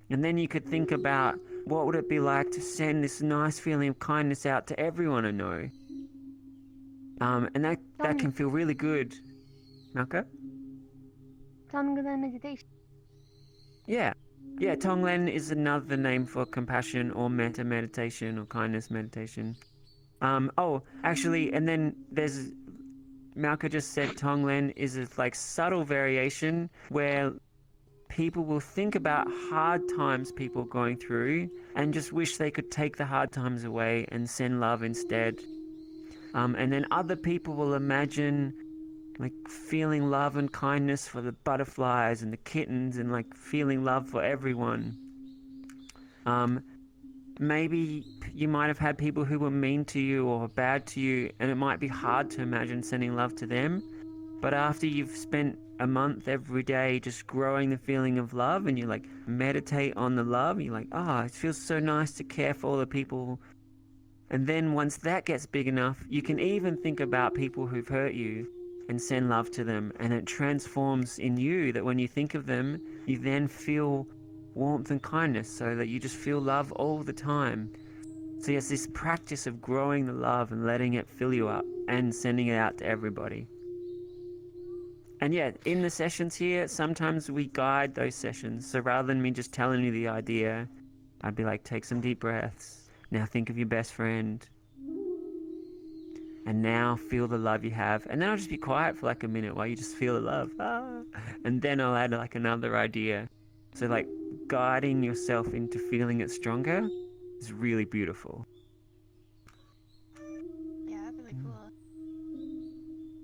And then you could think about what would it be like to send this nice feeling of kindness out to everyone I know. And that can feel really good. Malka? Tonglen meditation. Yeah. Yeah, Tonglen is another name for compassion or metta meditation or kindness meditation. Oh, actually, and then there's Malka just said Tonglen is a like subtle variation where people will think about hard times people are going through and just wish they could take the hard times away and send love instead. And then other people will imagine like feeling love and kindness for the butterflies and the kittens and like feeling love for everyone. Maybe you might have had people who were mean to you or bad to you, and it might be hard to imagine sending love to them. But after you've spent a month every day just growing the feeling of love and you like meditate on the love, you're like, it feels so nice to care for all the people. And then once that gets big enough, you can even think about people who've hurt you and send love to them, and it transforms in you that when you think of them, you then feel warmth and kindness, so that you just feel love all the time. So it's this practice of growing the love and letting it fill you up and sending it out to everybody. And yeah, in the sessions here, sometimes we guide those sessions. So rather than me just telling you the idea, I'd be like, take some deep breaths. Now think of your best friend. And now feel the love you have. And then I'll just be quiet for like a minute while you just feel the love. And then I'll add like another idea. So like guiding yourself into feeling it stronger is really beautiful. Yeah, that's really cool.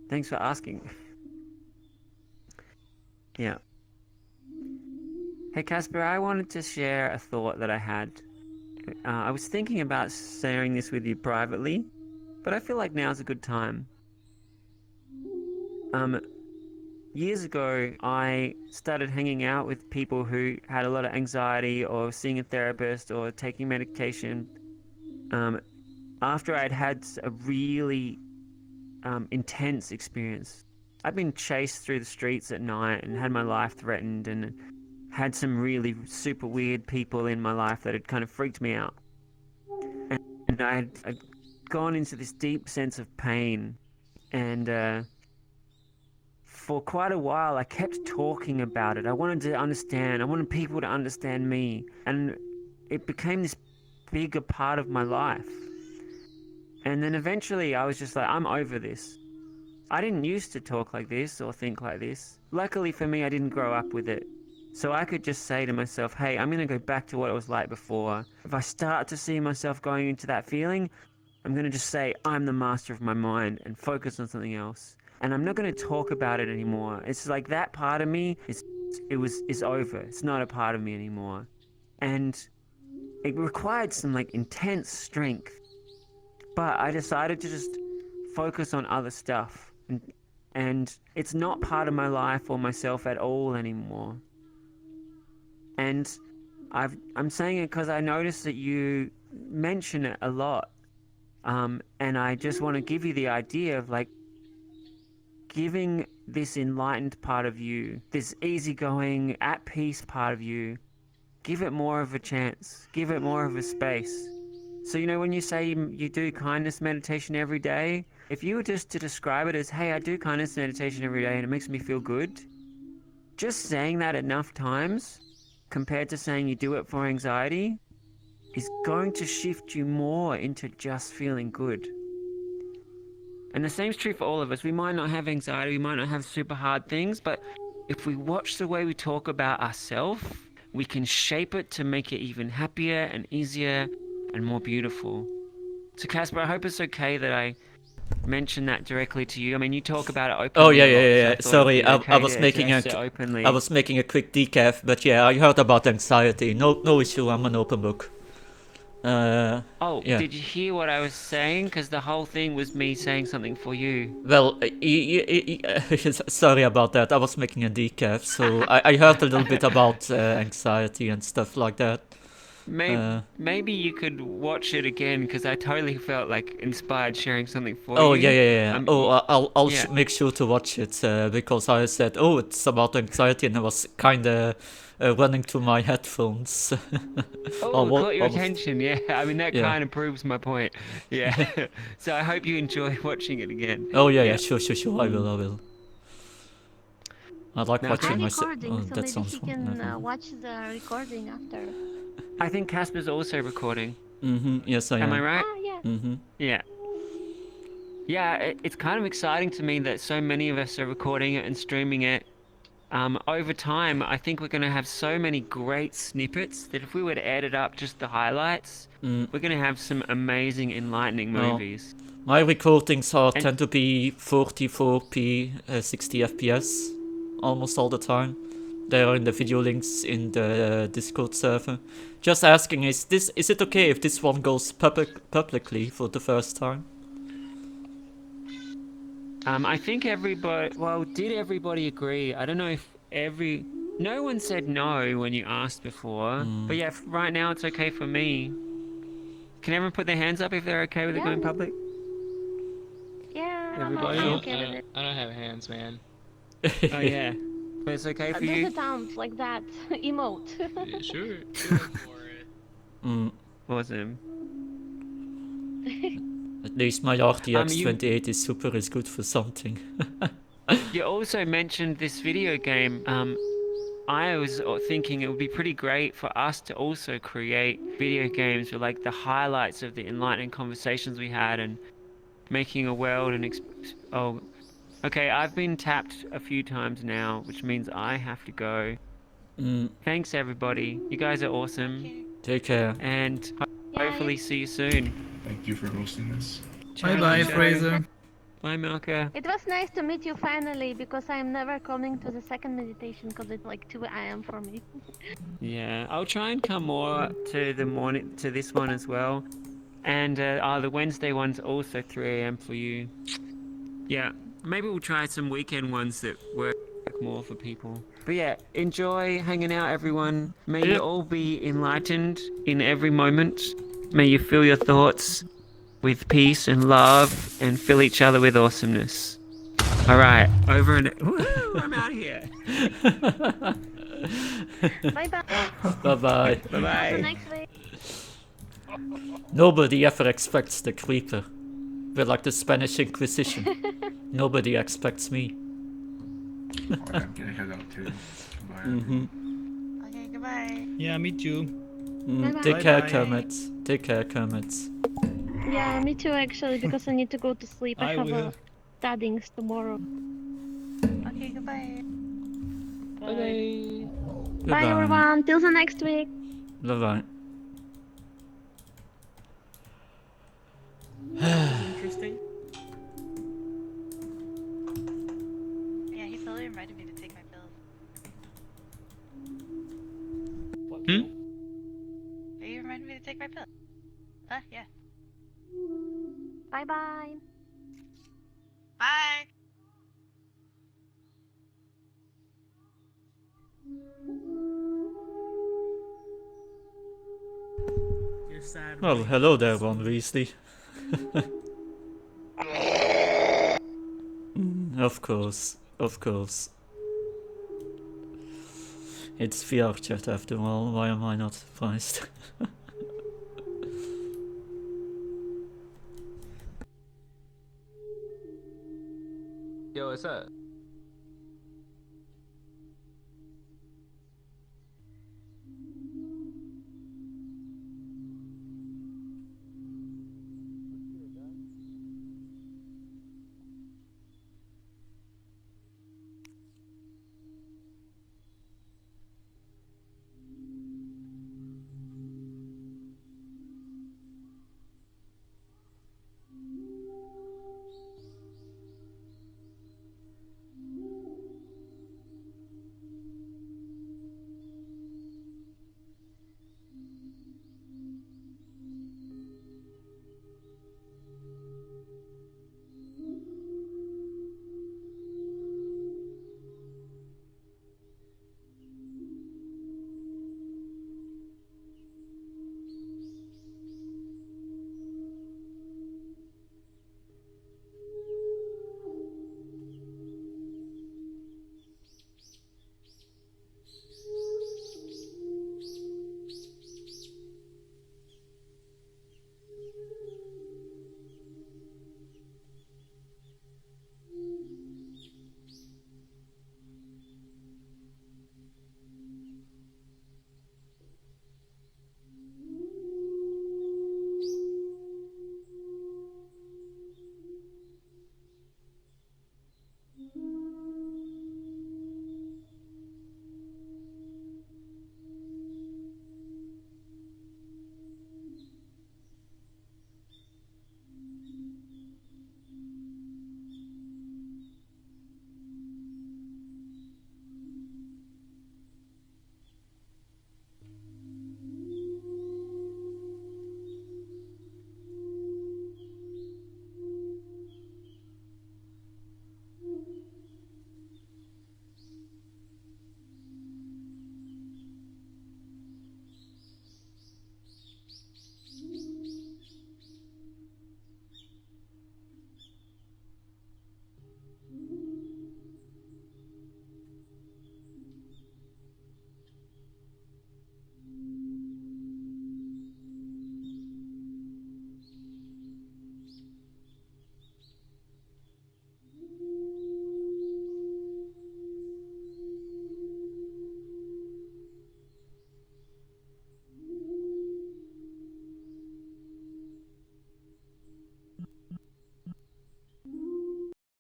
Thanks for asking. Yeah. Hey Casper, I wanted to share a thought that I had. I was thinking about sharing this with you privately, but I feel like now's a good time. Years ago, I started hanging out with people who had a lot of anxiety or seeing a therapist or taking medication. After I'd had a really intense experience. I'd been chased through the streets at night and had my life threatened and had some really super weird people in my life that had kind of freaked me out. And I'd gone into this deep sense of pain, and for quite a while I kept talking about it. I wanted to understand, I wanted people to understand me, and it became this bigger part of my life. And then eventually I was just like, I'm over this. I didn't used to talk like this or think like this. Luckily for me, I didn't grow up with it. So I could just say to myself, hey, I'm going to go back to what it was like before. If I start to see myself going into that feeling, I'm going to just say, I'm the master of my mind and focus on something else. And I'm not going to talk about it anymore. It's like that part of me is over. It's not a part of me anymore. And it required some like intense strength. But I decided to just focus on other stuff. And it's not part of my life or myself at all anymore. And I'm saying it because I noticed that you mention it a lot. And I just want to give you the idea of like giving this enlightened part of you, this easygoing, at peace part of you, give it more of a chance, give it more of a space. So, you know, when you say you do kindness meditation every day, if you were just to describe it as, hey, I do kindness meditation every day and it makes me feel good, just saying that enough times compared to saying you do it for anxiety is going to shift you more into just feeling good. And the same is true for all of us. We might not have anxiety, we might not have super hard things, but if we watch the way we talk about ourselves, we can shape it to make it even happier and easier and more beautiful. So Casper, I hope it's okay that I mention that directly to you. I mean, you talk about it Oh openly yeah, a lot, yeah, so yeah. I thought Sorry, it'd be okay I was to making address it openly. I was making a quick decaf, but yeah, I heard about anxiety. No issue. I'm an open book. Oh, Yeah. did you hear what I was saying? Because the whole thing was me saying something for you. Well, sorry about that. I was making a decaf, so I heard a little bit about anxiety and stuff like that. Maybe you could watch it again, because I totally felt like inspired sharing something for Oh you. yeah. I'll yeah. make sure to watch it because I said, oh, it's about anxiety, and I was kind of running to my headphones. Oh, it caught your almost. attention, yeah. I mean, that Yeah. kind of proves my point. Yeah. So I hope you enjoy watching it again. Oh yeah, sure. I will. I like No, watching I'm myself. recording, Oh, so that maybe sounds he fun. can watch the recording after. I think Casper's also recording. Yes, I am. Am I right? Ah, yeah. Yeah. Yeah, it's kind of exciting to me that so many of us are recording it and streaming it. Over time, I think we're going to have so many great snippets that if we were to edit up just the highlights, we're going to have some amazing, enlightening movies. My recordings tend to be 44p, 60 FPS, almost all the time. They are in the video links in the Discord server. Just asking, is it okay if this one goes publicly for the first time? I think everybody... Well, did everybody agree? I don't know if no one said no when you asked before. But yeah, right now it's okay for me. Can everyone put their hands up if they're okay with it going public? Yeah, Everybody? I'm okay with it. I don't have hands, man. Oh yeah. But it's okay for Do you? the sound like that. Emote. Yeah, sure. Go for it. Awesome. At least my RTX 28 is good for something. You also mentioned this video game. I was thinking it would be pretty great for us to also create video games with like the highlights of the enlightening conversations we had and making a world and okay, I've been tapped a few times now, which means I have to go. Thanks everybody. You guys are awesome. Take care. And hopefully see you soon. Thank you for hosting this. Bye, Fraser. Bye, Milka. It was nice to meet you finally, because I'm never coming to the second meditation because it's like 2 AM for me. Yeah, I'll try and come more to this one as well. And the Wednesday one's also 3 AM for you. Yeah, maybe we'll try some weekend ones that work more for people. But yeah, enjoy hanging out, everyone. May you all be enlightened in every moment. May you fill your thoughts with peace and love and fill each other with awesomeness. Alright, over and... Woo, I'm out of here. Bye-bye. Bye-bye. Bye-bye. Until next week. Nobody ever expects the creeper. We're like the Spanish Inquisition. Nobody expects me. I'm gonna head out too. Bye. Okay, goodbye. Yeah, me too. Take care, Kermit. Take care, Kermit. Yeah, me too actually, because I need to go to sleep. I have will. studyings tomorrow. Okay, goodbye. Bye. Bye everyone, till the next week. Bye-bye. Interesting. Yeah, he totally reminded me to take my pills. Yeah, you reminded me to take my pills. Huh? Yeah. Bye-bye. Bye. Well, hello there, Ron Weasley. Of course. It's VR chat after all, why am I not surprised? Yo, what's up?